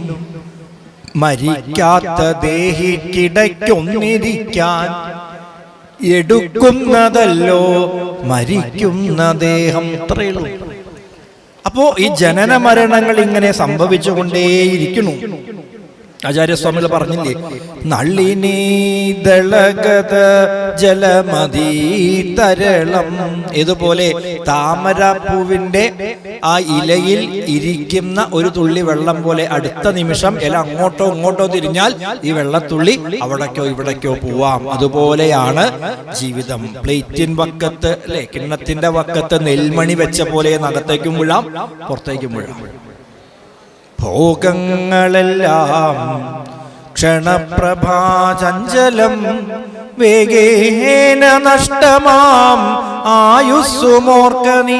മരിക്കാത്ത ദേഹിക്കിടയ്ക്കൊന്നിരിക്കാൻ എടുക്കുന്നതല്ലോ മരിക്കുന്ന ദേഹം. അത്രയുള്ളൂ. അപ്പോ ഈ ജനന മരണങ്ങൾ ഇങ്ങനെ സംഭവിച്ചുകൊണ്ടേയിരിക്കുന്നു. ആചാര്യസ്വാമികൾ പറഞ്ഞില്ലേ, നളിനീ ദളഗത ജലമതീ തരളം. ഇതുപോലെ താമരപ്പൂവിന്റെ ആ ഇലയിൽ ഇരിക്കുന്ന ഒരു തുള്ളി വെള്ളം പോലെ അടുത്ത നിമിഷം ഇല അങ്ങോട്ടോ ഇങ്ങോട്ടോ തിരിഞ്ഞാൽ ഈ വെള്ളത്തുള്ളി അവിടേക്കോ ഇവിടേക്കോ പോവാം. അതുപോലെയാണ് ജീവിതം. പ്ലേറ്റിൻ വക്കത്ത് അല്ലെ, കിണ്ണത്തിന്റെ വക്കത്ത് നെൽമണി വെച്ച പോലെ അകത്തേക്കും വീഴാം, പുറത്തേക്കും വീഴാം. ഭോഗങ്ങളെല്ലാം ക്ഷണപ്രഭാചഞ്ചലം, വേഗേന നഷ്ടമാം ആയുസ്സുമോർക്കനി.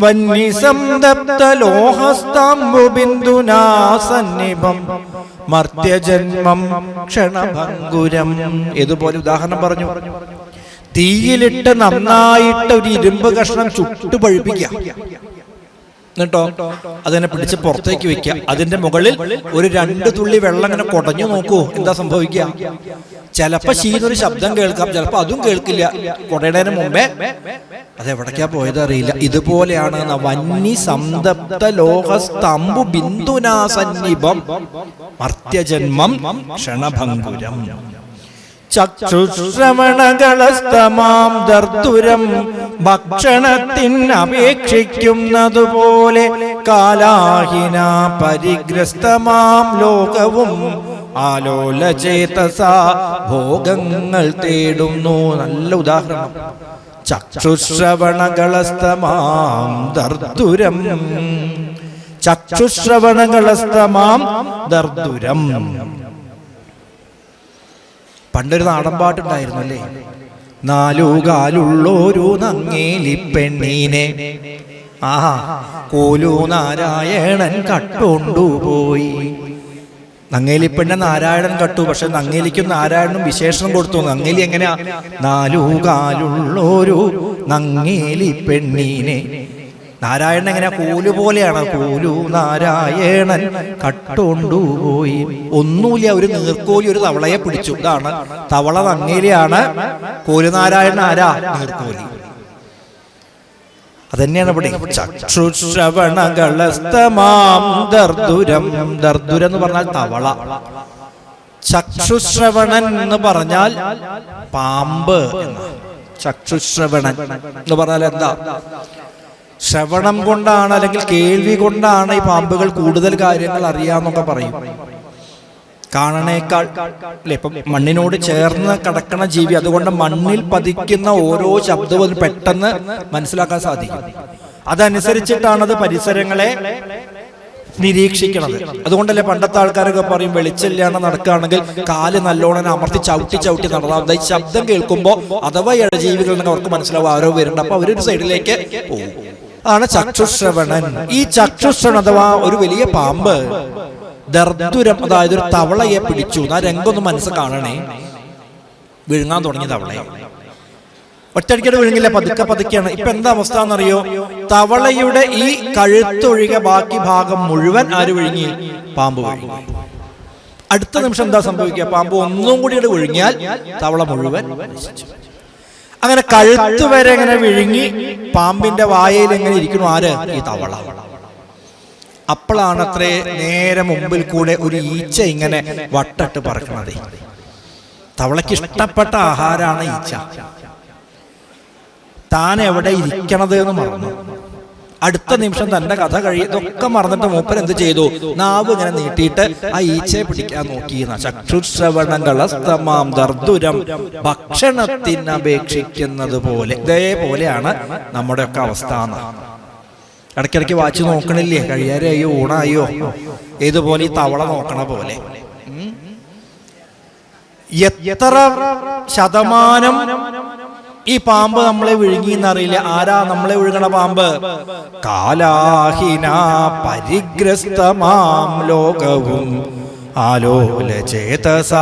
വന്യസംതപ്ത ലോഹസ്താംബുബിന്ദുനാ സന്നിഭം മർത്യജന്മം ക്ഷണഭംഗുരം. ഇതുപോലെ ഉദാഹരണം പറഞ്ഞു. തീയിലിട്ട് നന്നായിട്ട് ഒരു ഇരുമ്പ് കഷ്ണം ചുട്ടു പഴുപ്പിക്കുക, എന്നിട്ടോ അതിനെ പിടിച്ച് പുറത്തേക്ക് വെക്കുക. അതിന്റെ മുകളിൽ ഒരു 2 തുള്ളി വെള്ളം ഇങ്ങനെ കുടഞ്ഞു നോക്കൂ, എന്താ സംഭവിക്കുക? ചിലപ്പോ ശീനൊരു ശബ്ദം കേൾക്കാം, ചിലപ്പോ അതും കേൾക്കില്ല. കുടയുന്നതിന് മുമ്പേ അതെവിടേക്കാ പോയത് അറിയില്ല. ഇതുപോലെയാണ് വന്നി സംതപ്ത ലോഹസ്തംബു ബിന്ദുനാ സന്നിഭം മർത്യജന്മം ക്ഷണഭംഗുരം. ചക്ഷുശ്രവണകളസ്തമാം ദർദുരം ഭക്ഷണത്തിനപേക്ഷിക്കുന്നതുപോലെ കാലാഹിന പരിഗ്രസ്തമാം ലോകവും ആലോലചേതസ ഭോഗങ്ങൾ തേടുന്നു. നല്ല ഉദാഹരണം. ചക്ഷുശ്രവണകളസ്തമാം ദർദുരം, ചക്ഷുശ്രവണകളസ്തമാം ദർദുരം. പണ്ടൊരു നാടൻ പാട്ടുണ്ടായിരുന്നു അല്ലേ? 4 കാലുള്ളൊരു നങ്ങേലി പെണ്ണീനെ കോലു നാരായണൻ കട്ടുകൊണ്ടുപോയി. നങ്ങേലിപ്പെണ്ണെ നാരായണൻ കട്ടു, പക്ഷെ നങ്ങേലിക്കും നാരായണനും വിശേഷണം കൊടുത്തു. നങ്ങേലി എങ്ങനെയാ? 4 കാലുള്ളൊരു നങ്ങേലി പെണ്ണീനെ. നാരായണൻ എങ്ങനെയാ? കോലു പോലെയാണ്. കോലു നാരായണൻ കട്ടുകൊണ്ടുപോയി. ഒന്നുമില്ല, ഒരു നീർക്കോലി ഒരു തവളയെ പിടിച്ചു. ഇതാണ് തവള നങ്ങേലിയാണ്, കോലു നാരായണൻ ആരാ? നീർക്കോലി. അതന്നെയാണ് ഇവിടെ. ചക്ഷുശ്രവണകളസ്തമാം ദർദുരം. ദർദുരം എന്ന് പറഞ്ഞാൽ തവള. ചക്ഷുശ്രവണൻ എന്ന് പറഞ്ഞാൽ പാമ്പ് എന്നാണ്. ചക്ഷുശ്രവണൻ എന്ന് പറഞ്ഞാൽ എന്താ? ശ്രവണം കൊണ്ടാണ്, അല്ലെങ്കിൽ കേൾവി കൊണ്ടാണ് ഈ പാമ്പുകൾ കൂടുതൽ കാര്യങ്ങൾ അറിയാന്നൊക്കെ പറയും. കാണണേക്കാൾ അല്ലെ, ഇപ്പം മണ്ണിനോട് ചേർന്ന് കിടക്കണ ജീവി, അതുകൊണ്ട് മണ്ണിൽ പതിക്കുന്ന ഓരോ ശബ്ദവും പെട്ടെന്ന് മനസ്സിലാക്കാൻ സാധിക്കും. അതനുസരിച്ചിട്ടാണത് പരിസരങ്ങളെ നിരീക്ഷിക്കണത്. അതുകൊണ്ടല്ലേ പണ്ടത്തെ ആൾക്കാരൊക്കെ പറയും, വെളിച്ചില്ലാണ്ട് നടക്കുകയാണെങ്കിൽ കാല് നല്ലോണം അമർത്തി ചവിട്ടി ചവിട്ടി നടന്നാൽ ഈ ശബ്ദം കേൾക്കുമ്പോൾ അഥവാ ഇഴജീവികൾ അവർക്ക് മനസ്സിലാവും ആരോ വരുന്നുണ്ട്, അപ്പൊ അവരൊരു സൈഡിലേക്ക് പോകും. ആണ് ചക്ഷുശ്രവണൻ. ഈ ചക്ഷുശ്രവണൻ അഥവാ ഒരു വലിയ പാമ്പ് ദർദുരം, അതായത് ഒരു തവളയെ പിടിച്ചു. ആ രംഗൊന്ന് മനസ്സ് കാണണേ. വിഴുങ്ങാൻ തുടങ്ങിയ തവളയെ ഒറ്റയടിക്കട് വിഴുങ്ങില്ല, പതുക്കെ പതുക്കെയാണ്. ഇപ്പൊ എന്താ അവസ്ഥ എന്നറിയോ? തവളയുടെ ഈ കഴുത്തൊഴികെ ബാക്കി ഭാഗം മുഴുവൻ ആര് വിഴുങ്ങി? പാമ്പ് വിഴുങ്ങി. അടുത്ത നിമിഷം എന്താ സംഭവിക്കുക? പാമ്പ് ഒന്നും കൂടി വിഴുങ്ങിയാൽ തവള മുഴുവൻ നശിച്ചു. അങ്ങനെ കഴുത്ത് വരെ ഇങ്ങനെ വിഴുങ്ങി പാമ്പിന്റെ വായയിൽ എങ്ങനെ ഇരിക്കുന്നു ആര്? ഈ തവള. അപ്പോഴാണത്രേ നേരെ മുമ്പിൽ കൂടെ ഒരു ഈച്ച ഇങ്ങനെ വട്ടിട്ട് പറക്കണത്. തവളയ്ക്ക് ഇഷ്ടപ്പെട്ട ആഹാരമാണ് ഈച്ച. താൻ എവിടെ ഇരിക്കണത് എന്ന് മറന്നു. അടുത്ത നിമിഷം തന്റെ കഥ ഇതൊക്കെ മറന്നിട്ട് മൂപ്പൻ എന്ത് ചെയ്തു? നാവ് ഇങ്ങനെ നീട്ടിയിട്ട് ആ ഈച്ചയെ പിടിക്കാൻ നോക്കിയെന്ന. ചക്ഷുശ്രവണങ്ങളസ്തമാം ദർദുരം ഭക്ഷണത്തിന് അപേക്ഷിക്കുന്നത് പോലെ. ഇതേപോലെയാണ് നമ്മുടെയൊക്കെ അവസ്ഥ. ഇടയ്ക്കിടയ്ക്ക് വാച്ച് നോക്കണില്ലേ? കഴിയാറായോ ഊണായോ? ഏതുപോലെ ഈ തവള നോക്കണ പോലെ. എത്ര ശതമാനം ഈ പാമ്പ് നമ്മളെ വിഴുങ്ങിന്നറിയില്ല. ആരാ നമ്മളെ വിഴുങ്ങണ പാമ്പ്? കാലാഹിന പരിഗ്രസ്തമാം ലോകവും ആലോലചേതസ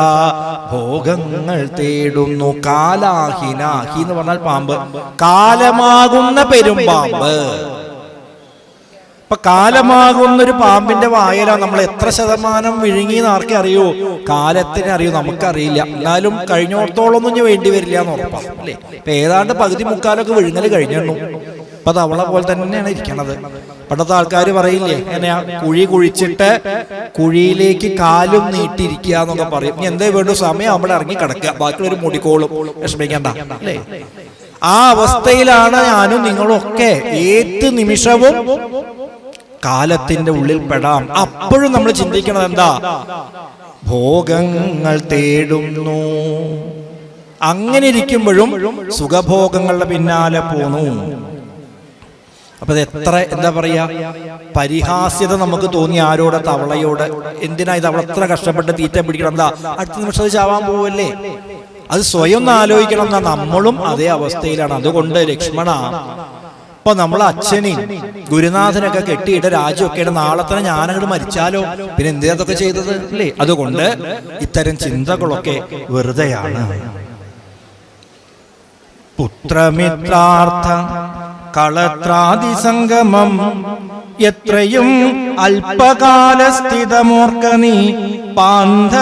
ഭോഗങ്ങൾ തേടുന്നു. കാലാഹിന, ഹി എന്ന് പറഞ്ഞാൽ പാമ്പ്, കാലമാകുന്ന പെരുമ്പാമ്പ്. അപ്പൊ കാലമാകുന്നൊരു പാമ്പിന്റെ വായല നമ്മൾ എത്ര ശതമാനം വിഴുങ്ങിന്ന് ആർക്കെ അറിയൂ? കാലത്തിന് അറിയൂ, നമുക്കറിയില്ല. എന്നാലും കഴിഞ്ഞോടത്തോളൊന്നും ഇനി വേണ്ടി വരില്ല എന്ന് ഉറപ്പാണ് അല്ലേ? ഇപ്പൊ ഏതാണ്ട് പകുതി മുക്കാലൊക്കെ വിഴുങ്ങൽ കഴിഞ്ഞു. അപ്പൊ തവള പോലെ തന്നെയാണ് ഇരിക്കണത്. പണ്ടത്തെ ആൾക്കാർ പറയില്ലേ, എങ്ങനെയാ കുഴി കുഴിച്ചിട്ട് കുഴിയിലേക്ക് കാലും നീട്ടിയിരിക്കുക എന്നൊക്കെ പറയും. ഇനി എന്തേ വേണ്ടു? സമയം അവിടെ ഇറങ്ങി കിടക്കുക, ബാക്കിയൊരു മുടിക്കോളും, വിഷമിക്കണ്ട അല്ലേ? ആ അവസ്ഥയിലാണ് ഞാനും നിങ്ങളും ഒക്കെ. ഏത് നിമിഷവും കാലത്തിന്റെ ഉള്ളിൽ പെടാം. അപ്പോഴും നമ്മൾ ചിന്തിക്കണത് എന്താ? ഭോഗങ്ങൾ തേടുന്നു. അങ്ങനെ ഇരിക്കുമ്പോഴും സുഖഭോഗങ്ങളുടെ പിന്നാലെ പോന്നു. അപ്പൊ അത് എത്ര എന്താ പറയാ പരിഹാസ്യത നമുക്ക് തോന്നി ആരോട്? തവളയോട്. എന്തിനാ ഇത് അവൾ എത്ര കഷ്ടപ്പെട്ട് തീറ്റ പിടിക്കണം? എന്താ അടുത്ത നിമിഷം അത് ചാവാൻ പോവല്ലേ? അത് സ്വയം ഒന്ന് ആലോചിക്കണം. എന്നാ നമ്മളും അതേ അവസ്ഥയിലാണ്. അതുകൊണ്ട് ലക്ഷ്മണ, ഇപ്പൊ നമ്മളെ അച്ഛനെയും ഗുരുനാഥനൊക്കെ കെട്ടിയിട്ട് രാജ്യമൊക്കെ നാളെ തന്നെ ഞാനങ്ങോട്ട് മരിച്ചാലോ? പിന്നെ എന്തിനാ അതൊക്കെ ചെയ്തത് അല്ലേ? അതുകൊണ്ട് ഇത്തരം ചിന്തകളൊക്കെ വെറുതെയാണ്. പുത്രമിത്രാർത്ഥ കളത്രാദി സംഗമം എത്രയും അല്പകാല സ്ഥിതമോർക്ക നീ പാന്ത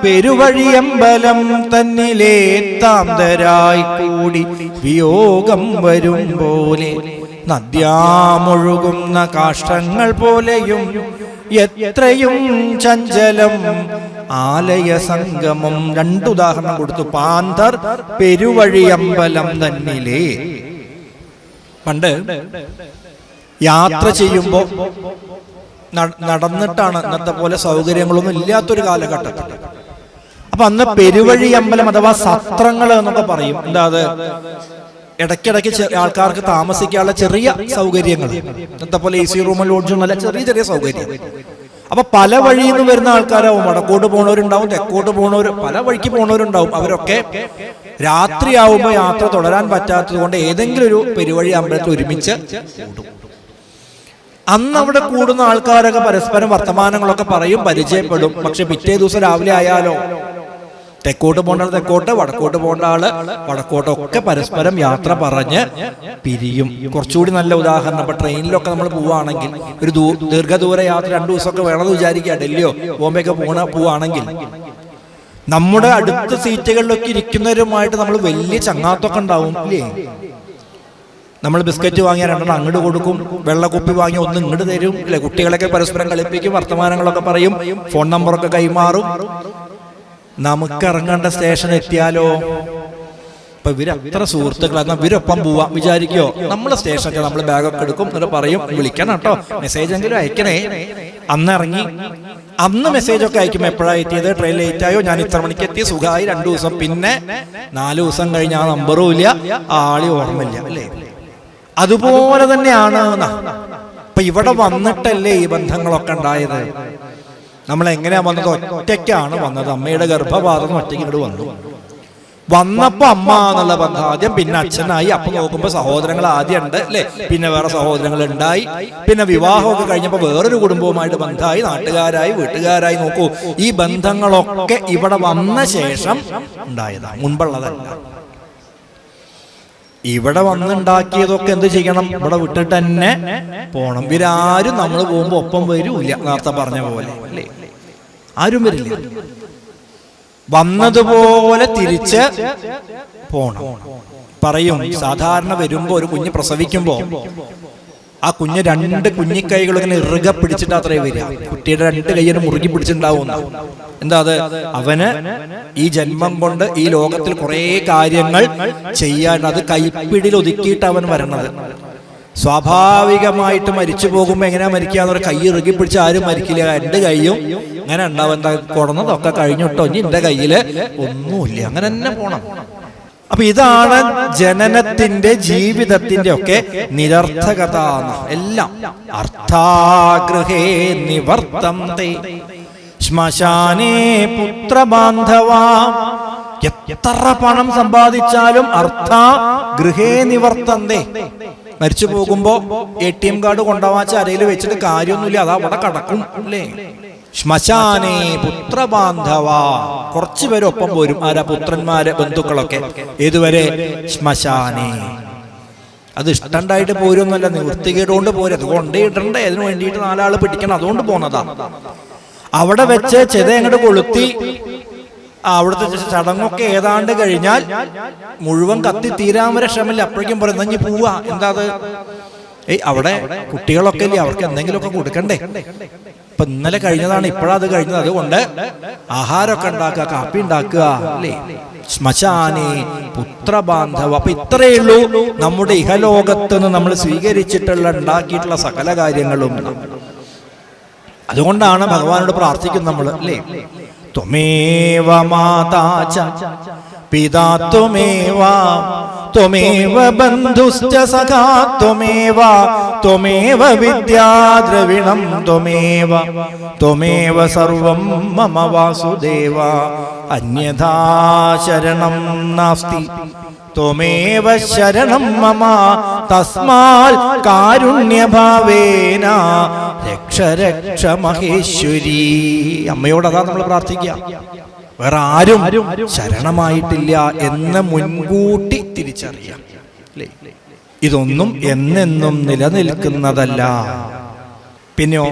പെരുവഴിയമ്പലം തന്നിലേ താന്തരായി കൂടി വിയോഗം വരും പോലെ നദ്യാമൊഴുകുന്ന കാഷ്ടങ്ങൾ പോലെയും എത്രയും ചഞ്ചലം ആലയ സംഗമം. രണ്ടുദാഹരണം കൊടുത്തു. പാന്തർ പെരുവഴിയമ്പലം തന്നിലേ. പണ്ട് യാത്ര ചെയ്യുമ്പോ നടന്നിട്ടാണ്, ഇന്നത്തെ പോലെ സൗകര്യങ്ങളൊന്നും ഇല്ലാത്തൊരു കാലഘട്ടത്തിൽ. അപ്പൊ അന്ന് പെരുവഴി അമ്പലം അഥവാ സത്രങ്ങൾ എന്നൊക്കെ പറയും. എന്താ അത്? ഇടയ്ക്കിടയ്ക്ക് ആൾക്കാർക്ക് താമസിക്കാനുള്ള ചെറിയ സൗകര്യങ്ങൾ. ഇന്നത്തെ പോലെ AC റൂമും ലോഡ്ജും അല്ല, ചെറിയ ചെറിയ സൗകര്യം. അപ്പൊ പല വഴിയിൽ നിന്ന് വരുന്ന ആൾക്കാരാവും. വടക്കോട്ട് പോണവരുണ്ടാവും, തെക്കോട്ട് പോണവർ, പല വഴിക്ക് പോണവരുണ്ടാവും. അവരൊക്കെ രാത്രിയാവുമ്പോ യാത്ര തുടരാൻ പറ്റാത്തത് കൊണ്ട് ഏതെങ്കിലും ഒരു പെരുവഴി അമ്പലത്തിൽ ഒരുമിച്ച് കൂടും. അന്ന് അവിടെ കൂടുന്ന ആൾക്കാരൊക്കെ പരസ്പരം വർത്തമാനങ്ങളൊക്കെ പറയും, പരിചയപ്പെടും. പക്ഷെ പിറ്റേ ദിവസം രാവിലെ ആയാലോ തെക്കോട്ട് പോകേണ്ട ആൾ തെക്കോട്ട്, വടക്കോട്ട് പോകേണ്ട ആള് വടക്കോട്ടൊക്കെ പരസ്പരം യാത്ര പറഞ്ഞ് പിരിയും. കുറച്ചുകൂടി നല്ല ഉദാഹരണം, ഇപ്പൊ ട്രെയിനിലൊക്കെ നമ്മൾ പോവുകയാണെങ്കിൽ ഒരു ദീർഘദൂര യാത്ര 2 ദിവസമൊക്കെ വേണമെന്ന് വിചാരിക്കുക, ഡൽഹിയോ ബോംബെയൊക്കെ പോവുകയാണെങ്കിൽ നമ്മുടെ അടുത്ത സീറ്റുകളിലൊക്കെ ഇരിക്കുന്നവരുമായിട്ട് നമ്മൾ വലിയ ചങ്ങാത്തൊക്കെ ഉണ്ടാവും ഇല്ലേ? നമ്മൾ ബിസ്ക്കറ്റ് വാങ്ങിയ 2 അങ്ങോട്ട് കൊടുക്കും, വെള്ളക്കുപ്പി വാങ്ങി 1 ഇങ്ങോട്ട് തരും അല്ലെ? കുട്ടികളൊക്കെ പരസ്പരം കളിപ്പിക്കും, വർത്തമാനങ്ങളൊക്കെ പറയും, ഫോൺ നമ്പറൊക്കെ കൈമാറും. നമുക്ക് ഇറങ്ങേണ്ട സ്റ്റേഷൻ എത്തിയാലോ ഇപ്പൊ ഇവരത്ര സുഹൃത്തുക്കളാണ്, ഇവരൊപ്പം പോവാം വിചാരിക്കോ? നമ്മളെ സ്റ്റേഷനൊക്കെ നമ്മൾ ബാഗൊക്കെ എടുക്കും, എന്നിട്ട് പറയും വിളിക്കണം കേട്ടോ, മെസ്സേജ് എങ്കിലും അയക്കണേ. അന്ന് ഇറങ്ങി അന്ന് മെസ്സേജൊക്കെ അയക്കും, എപ്പോഴാണ് എത്തിയത്, ട്രെയിൻ ലേറ്റ് ആയോ, ഞാൻ ഇത്ര മണിക്ക് എത്തി, സുഖമായി 2 ദിവസം. പിന്നെ 4 ദിവസം കഴിഞ്ഞ് ആ നമ്പറും ഇല്ല, ആളി ഓർമ്മയില്ല അല്ലേ? അതുപോലെ തന്നെയാണ്. അപ്പൊ ഇവിടെ വന്നിട്ടല്ലേ ഈ ബന്ധങ്ങളൊക്കെ ഉണ്ടായത്. നമ്മൾ എങ്ങനെയാ വന്നത്? ഒറ്റയ്ക്കാണ് വന്നത്. അമ്മയുടെ ഗർഭപാതം ഒറ്റയ്ക്ക് ഇങ്ങോട്ട് വന്നപ്പോ അമ്മ എന്നുള്ള ബന്ധം ആദ്യം, പിന്നെ അച്ഛനായി. അപ്പൊ നോക്കുമ്പോ സഹോദരങ്ങൾ ആദ്യം ഉണ്ട് അല്ലെ? പിന്നെ വേറെ സഹോദരങ്ങൾ ഉണ്ടായി. പിന്നെ വിവാഹമൊക്കെ കഴിഞ്ഞപ്പോ വേറൊരു കുടുംബവുമായിട്ട് ബന്ധമായി, നാട്ടുകാരായി, വീട്ടുകാരായി. നോക്കൂ, ഈ ബന്ധങ്ങളൊക്കെ ഇവിടെ വന്ന ശേഷം ഉണ്ടായതാണ്, മുൻപുള്ളതല്ല. ഇവിടെ വന്നുണ്ടാക്കിയതൊക്കെ എന്ത് ചെയ്യണം? ഇവിടെ വിട്ടിട്ട് തന്നെ പോണം. ഇവരാരും നമ്മൾ പോകുമ്പോ ഒപ്പം വരൂല്ല, നേരത്തെ പറഞ്ഞ പോലെ അല്ലേ? ആരും വരില്ല. വന്നതുപോലെ തിരിച്ച് പോണം. പറയും സാധാരണ വരുമ്പോ ഒരു കുഞ്ഞ് പ്രസവിക്കുമ്പോ ആ കുഞ്ഞ് രണ്ട് കുഞ്ഞിക്കൈകൾ ഇങ്ങനെ ഇറുക പിടിച്ചിട്ട് അത്രേ വരിക. കുട്ടിയുടെ രണ്ട് കൈയ്യും മുറുകി പിടിച്ചിട്ടുണ്ടാവും. എന്താ അത്? അവന് ഈ ജന്മം കൊണ്ട് ഈ ലോകത്തിൽ കുറെ കാര്യങ്ങൾ ചെയ്യാൻ, അത് കൈപ്പിടിയിൽ ഒതുക്കിയിട്ട് അവൻ വരണത്. സ്വാഭാവികമായിട്ട് മരിച്ചു പോകുമ്പോ എങ്ങനെയാ മരിക്കാന്ന് ഒരു കൈ ഇറുകി പിടിച്ച് ആരും മരിക്കില്ല. രണ്ട് കൈയും അങ്ങനെ ഉണ്ടാവും. എന്താ കൊടന്നതൊക്കെ കഴിഞ്ഞിട്ടോ, ഇനി എന്റെ കയ്യില് ഒന്നുമില്ല, അങ്ങനെ തന്നെ പോണം. അപ്പൊ ഇതാണ് ജനനത്തിന്റെ, ജീവിതത്തിന്റെ ഒക്കെ നിരർത്ഥകത. എല്ലാം അർത്ഥാഗൃഹേ നിവർത്തന്തേ ശ്മശാനേ പുത്രബാന്ധവാ. എത്ര പണം സമ്പാദിച്ചാലും അർത്ഥാഗൃഹേ നിവർത്തന്തേ. മരിച്ചു പോകുമ്പോ ATM കാർഡ് കൊണ്ടുപോവാച്ച അരയിൽ വെച്ചിട്ട് കാര്യമൊന്നുമില്ല, അത് അവിടെ കടക്കും അല്ലേ. ശ്മശാനേ പുത്രബാന്ധവ. കുറച്ചു പേരൊപ്പം പോരും. ആരാ? പുത്രന്മാര്, ബന്ധുക്കളൊക്കെ. ഏതുവരെ? ശ്മശാനേ. അത് ഇഷ്ടണ്ടായിട്ട് പോരുന്നല്ല, നിവൃത്തികേടുകൊണ്ട് പോരും. അത് കൊണ്ടേയിടണ്ടേ, അതിന് വേണ്ടിയിട്ട് 4 ആള് പിടിക്കണം, അതുകൊണ്ട് പോന്നതാ. അവിടെ വെച്ച് ചെത അങ്ങോട്ട് കൊളുത്തി അവിടുത്തെ ചടങ്ങൊക്കെ ഏതാണ്ട് കഴിഞ്ഞാൽ മുഴുവൻ കത്തി തീരാൻ വരെ ക്ഷമല്ല. അപ്പോഴേക്കും പറയുന്നത് ഇനി പോവാ. എന്താ അത്? അവിടെ കുട്ടികളൊക്കെ ഇല്ലേ, അവർക്ക് എന്തെങ്കിലുമൊക്കെ കൊടുക്കണ്ടേ. ഇപ്പൊ ഇന്നലെ കഴിഞ്ഞതാണ്, ഇപ്പോഴത് കഴിഞ്ഞത്. അതുകൊണ്ട് ആഹാരമൊക്കെ ഉണ്ടാക്കുക, കാപ്പി ഉണ്ടാക്കുക അല്ലേ. ശ്മശാനേ പുത്രബാന്ധവ. അപ്പൊ ഇത്രയേ ഉള്ളൂ നമ്മുടെ ഇഹലോകത്ത് നിന്ന് നമ്മൾ സ്വീകരിച്ചിട്ടുള്ള, ഉണ്ടാക്കിയിട്ടുള്ള സകല കാര്യങ്ങളും. അതുകൊണ്ടാണ് ഭഗവാനോട് പ്രാർത്ഥിക്കുന്നത് നമ്മൾ അല്ലേ. ത്വമേവ മാതാ ച പിതാ ത്വമേവ ത്വമേവ ബന്ധുശ്ച സഖാ ത്വമേവ ത്വമേവ വിദ്യാദ്രവിണം ത്വമേവ ത്വമേവ സർവം മമ വാസുദേവ അന്യഥാ ശരണം നാസ്തി ത്വമേവ ശരണം മമ തസ്മാൽ കാരുണ്യഭാവേന രക്ഷ രക്ഷ മഹേശ്വരി. അമ്മയോട് അതാ നമ്മൾ പ്രാർത്ഥിക്കുക. വേറെ ആരും ശരണമായിട്ടില്ല എന്ന് മുൻകൂട്ടി തിരിച്ചറിയാം. ഇതൊന്നും എന്നെന്നും നിലനിൽക്കുന്നതല്ല. പിന്നെയോ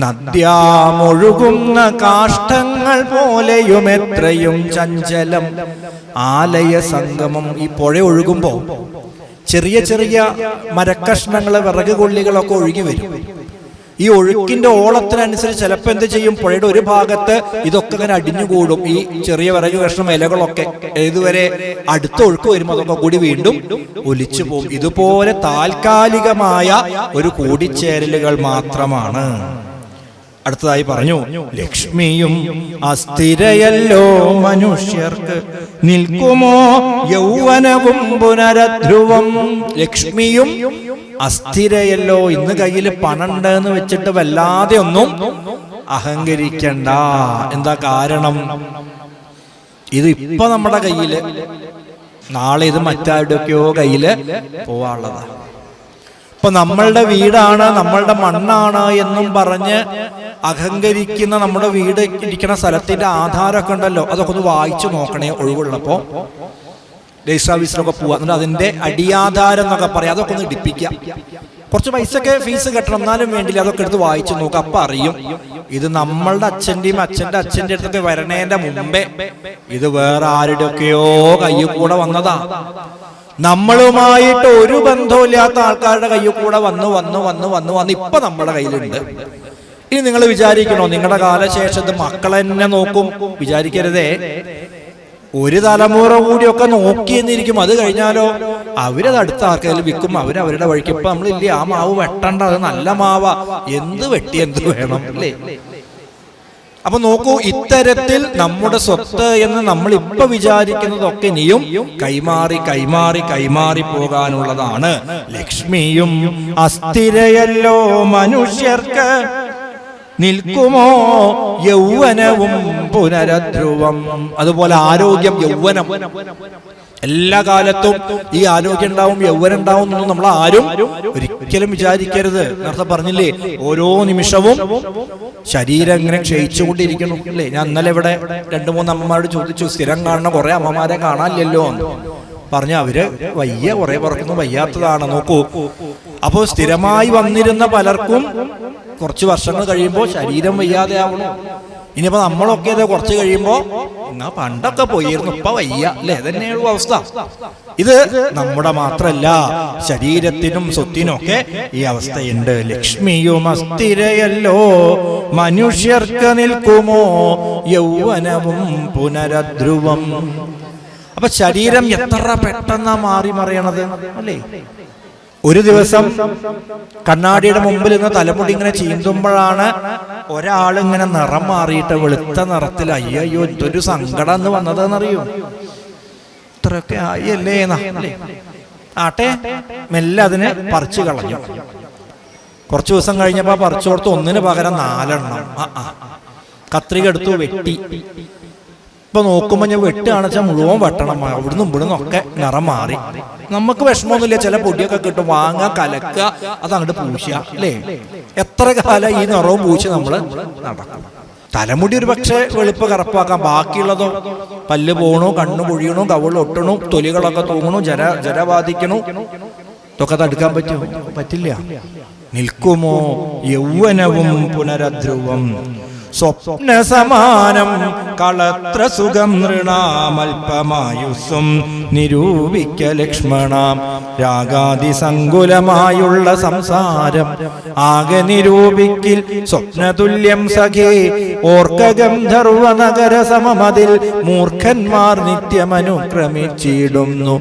നദ്യാമൊഴുകുന്ന കാഷ്ടങ്ങൾ പോലെയും എത്രയും ചഞ്ചലം ആലയ സംഗമം. ഈ പുഴ ഒഴുകുമ്പോ ചെറിയ ചെറിയ മരക്കഷ്ണങ്ങള്, വിറക് കൊള്ളികളൊക്കെ ഒഴുകി വരും. ഈ ഒഴുക്കിന്റെ ഓളത്തിനനുസരിച്ച് ചിലപ്പോൾ എന്ത് ചെയ്യും, പുഴയുടെ ഒരു ഭാഗത്ത് ഇതൊക്കെ ഇങ്ങനെ അടിഞ്ഞുകൂടും. ഈ ചെറിയ വിറക് കഷ്ണം, ഇലകളൊക്കെ ഇതുവരെ അടുത്ത ഒഴുക്ക് വരുമ്പോൾ അതൊക്കെ കൂടി വീണ്ടും ഒലിച്ചു പോകും. ഇതുപോലെ താൽക്കാലികമായ ഒരു കൂടിച്ചേരലുകൾ മാത്രമാണ്. അടുത്തതായി പറഞ്ഞു, ലക്ഷ്മിയും അസ്ഥിരയല്ലോ മനുഷ്യർക്ക്, നിൽക്കുമോ യൗവനവും പുനരധ്രുവം. ലക്ഷ്മിയും അസ്ഥിരയല്ലോ. ഇന്ന് കയ്യിൽ പണുണ്ട് എന്ന് വെച്ചിട്ട് വല്ലാതെ ഒന്നും അഹങ്കരിക്കണ്ട. എന്താ കാരണം? ഇത് ഇപ്പൊ നമ്മുടെ കയ്യില്, നാളെ ഇത് മറ്റാരുടെയൊക്കെയോ കയ്യില് പോവാനുള്ളതാണ്. ഇപ്പൊ നമ്മളുടെ വീടാണ്, നമ്മളുടെ മണ്ണാണ് എന്നും പറഞ്ഞ് അഹങ്കരിക്കുന്ന, നമ്മുടെ വീട് ഇരിക്കുന്ന സ്ഥലത്തിന്റെ ആധാരമൊക്കെ ഉണ്ടല്ലോ, അതൊക്കെ ഒന്ന് വായിച്ചു നോക്കണേ ഒഴിവുള്ളപ്പോ. രജിസ്റ്റർ ഓഫീസിലൊക്കെ പോവാ, എന്നിട്ട് അതിന്റെ അടിയാധാരം എന്നൊക്കെ പറയാം, അതൊക്കെ ഒന്ന് ഇടിപ്പിക്കാം. കുറച്ച് പൈസയൊക്കെ ഫീസ് കെട്ടണം, എന്നാലും വേണ്ടില്ല, അതൊക്കെ എടുത്ത് വായിച്ചു നോക്കാം. അപ്പൊ അറിയും ഇത് നമ്മളുടെ അച്ഛന്റെയും അച്ഛന്റെ അച്ഛന്റെ അടുത്തൊക്കെ വരണേന്റെ മുമ്പേ ഇത് വേറെ ആരുടെയൊക്കെയോ കയ്യിൽ കൂടെ വന്നതാ. നമ്മളുമായിട്ട് ഒരു ബന്ധമില്ലാത്ത ആൾക്കാരുടെ കയ്യിൽ കൂടെ വന്ന് വന്ന് വന്ന് വന്ന് വന്ന് ഇപ്പൊ നമ്മുടെ കയ്യിലുണ്ട്. ഇനി നിങ്ങൾ വിചാരിക്കണോ നിങ്ങളുടെ കാലശേഷത്ത് മക്കളെ തന്നെ നോക്കും? വിചാരിക്കരുതേ. ഒരു തലമുറ കൂടിയൊക്കെ നോക്കിയെന്നിരിക്കും. അത് കഴിഞ്ഞാലോ അവരത് അടുത്ത ആർക്കെങ്കിലും വിൽക്കും, അവരവരുടെ വഴിക്ക്. ഇപ്പൊ നമ്മളില്ലേ, ആ മാവ് വെട്ടണ്ട, അത് നല്ല മാവ, എന്ത് വെട്ടി എന്ത് വേണം അല്ലേ. അപ്പൊ നോക്കൂ, ഇത്തരത്തിൽ നമ്മുടെ സ്വത്ത് എന്ന് നമ്മൾ ഇപ്പൊ വിചാരിക്കുന്നതൊക്കെ ഇനിയും കൈമാറി കൈമാറി കൈമാറി പോകാനുള്ളതാണ്. ലക്ഷ്മിയും അസ്ഥിരയല്ലോ മനുഷ്യർക്ക്, നിൽക്കുമോ യൗവനവും പുനരധ്രുവം. അതുപോലെ ആരോഗ്യം, യൗവനം, എല്ലാ കാലത്തും ഈ ആരോഗ്യം ഉണ്ടാവും, യൗവനം ഉണ്ടാവും എന്നൊന്നും നമ്മൾ ആരും ഒരിക്കലും വിചാരിക്കരുത്. നേരത്തെ പറഞ്ഞില്ലേ, ഓരോ നിമിഷവും ശരീരം ഇങ്ങനെ ക്ഷയിച്ചുകൊണ്ടിരിക്കണം അല്ലേ. ഞാൻ ഇന്നലെ ഇവിടെ 2-3 അമ്മമാരോട് ചോദിച്ചു, സ്ഥിരം കാണുന്ന കുറെ അമ്മമാരെ കാണാനില്ലല്ലോ എന്ന് പറഞ്ഞ. അവര് വയ്യ, കുറെ പുറക്കുന്നു, വയ്യാത്തതാണ്. നോക്കൂ, അപ്പോ സ്ഥിരമായി വന്നിരുന്ന പലർക്കും കുറച്ച് വർഷങ്ങൾ കഴിയുമ്പോൾ ശരീരം വയ്യാതെ ആവണം. ഇനിയിപ്പോ നമ്മളൊക്കെ അത് കുറച്ച് കഴിയുമ്പോ പണ്ടൊക്കെ പോയിരുന്നു, ഇപ്പൊ വയ്യ അല്ലേ? തന്നെയുള്ള അവസ്ഥ. ഇത് നമ്മുടെ മാത്രല്ല, ശരീരത്തിനും സ്വത്തിനും ഒക്കെ ഈ അവസ്ഥയുണ്ട്. ലക്ഷ്മിയും അസ്ഥിരയല്ലോ മനുഷ്യർക്ക് നിൽക്കുമോ യൗവനവും പുനരധ്രുവം. അപ്പൊ ശരീരം എത്ര പെട്ടെന്നാ മാറി മറിയണത് അല്ലേ? ഒരു ദിവസം കണ്ണാടിയുടെ മുമ്പിൽ നിന്ന് തലമുടി ഇങ്ങനെ ചീന്തുമ്പോഴാണ് ഒരാളിങ്ങനെ നിറം മാറിയിട്ട് വെളുത്ത നിറത്തിൽ അയ്യോ ഇതൊരു സങ്കടം എന്ന് വന്നതെന്നറിയോ? ഇത്രയൊക്കെ ആയല്ലേ ആട്ടെ, മെല്ലെ അതിനെ പറിച്ചു കളഞ്ഞു. കുറച്ചു ദിവസം കഴിഞ്ഞപ്പോ പറിച്ചു കൊടുത്ത് ഒന്നിന് പകരം 4 എണ്ണം. കത്രിക എടുത്തു, വെട്ടി. ഇപ്പൊ നോക്കുമ്പോ ഞാൻ വെട്ടുകയാണെന്ന് വെച്ചാൽ മുഴുവൻ വെട്ടണം. അവിടുന്ന് ഇവിടുന്ന് ഒക്കെ നിറം മാറി. നമുക്ക് വിഷമമൊന്നുമില്ല, ചില പൊടിയൊക്കെ കിട്ടും, വാങ്ങാ കലക്കുക, അതങ്ങോട്ട് പൂശുക അല്ലേ? എത്ര കാലം ഈ നിറവും പൂശി നമ്മള് നടക്കും. തലമുടി ഒരു പക്ഷെ വെളുപ്പ് കറുപ്പാക്കാം, ബാക്കിയുള്ളതോ പല്ല് പോണു, കണ്ണു പൊഴിയണു, കവിള് ഒട്ടണു, തൊലികളൊക്കെ തൂങ്ങണു, ജര ബാധിക്കണു. ഇതൊക്കെ തടുക്കാൻ പറ്റുമോ? പറ്റില്ല. നിൽക്കുമോ യൗവനവും പുനരധ്രുവം. സ്വപ്ന സമാനം കളത്ര സുഖം നൃണാമൽപമായുസ്സും നിരൂപിക്ക ലക്ഷ്മണാം. രാഗാദി സങ്കുലമായുള്ള സംസാരം ആകെ നിരൂപിക്കിൽ സ്വപ്നതുല്യം സഖേ. ഓർക്ക ഗന്ധർവ നഗര സമമതിൽ മൂർഖന്മാർ നിത്യമനുക്രമിച്ചിടുന്നു.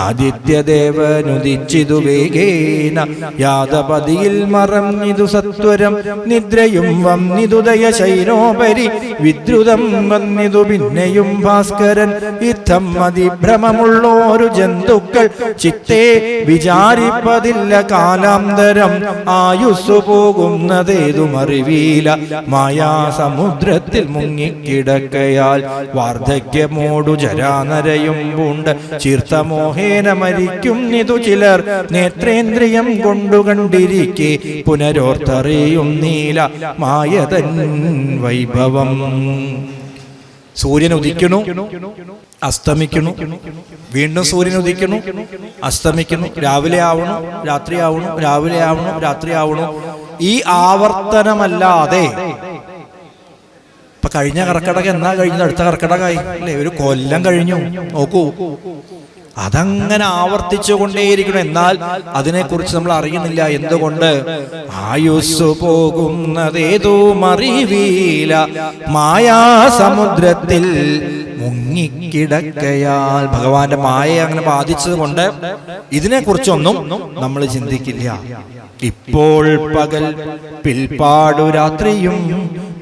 ആദിത്യദേവനുദിച്ചിതു വേഗേന യാദപതിയിൽ മറഞ്ഞിതു സത്വരം. നിദ്രയും വന്നിതുദയ ശൈനോപരി വിദ്രുതം വന്നിതു പിന്നെയും ഭാസ്കരൻ. യുദ്ധം അതിഭ്രമമുള്ളോരു ജന്തുക്കൾ ചിത്തേ വിചാരിപ്പതില്ല കാലാന്തരം. ആയുസ്സു പോകുന്നതേതുമറിവീല മായാസമുദ്രത്തിൽ മുങ്ങിക്കിടക്കയാൽ. വാർദ്ധക്യമോടു ജരാനരയും പൂണ്ട് ചീർത്തമോഹേന മരിക്കുന്നിതു ചിലർ. നേത്രേന്ദ്രിയം കൊണ്ടു കണ്ടിരിക്കെ പുനരോർത്തറിയും നീല മായതൻ വൈഭവം. സൂര്യൻ ഉദിക്കണു, അസ്തമിക്കണു, വീണ്ടും സൂര്യൻ ഉദിക്കണു, അസ്തമിക്കണു, രാവിലെ ആവണു, രാത്രി ആവണു, രാവിലെ ആവണു, രാത്രി ആവണു. ഈ ആവർത്തനമല്ലാതെ ഇപ്പൊ കഴിഞ്ഞ കർക്കിടക എന്നാ കഴിഞ്ഞത്? അടുത്ത കർക്കിടകമായി അല്ലേ? ഒരു കൊല്ലം കഴിഞ്ഞു. നോക്കൂ, അതങ്ങനെ ആവർത്തിച്ചു കൊണ്ടേയിരിക്കണം. എന്നാൽ അതിനെക്കുറിച്ച് നമ്മൾ അറിയുന്നില്ല. എന്തുകൊണ്ട്? ആയുസ്സു പോകുന്നതേതോ മറിവീല മായാസമുദ്രത്തിൽ മുങ്ങിക്കിടക്കയാൽ. ഭഗവാന്റെ മായയെ അങ്ങനെ ബാധിച്ചത് കൊണ്ട് ഇതിനെക്കുറിച്ചൊന്നും നമ്മൾ ചിന്തിക്കില്ല. ഇപ്പോൾ പകൽ പിൽപ്പാടു രാത്രിയും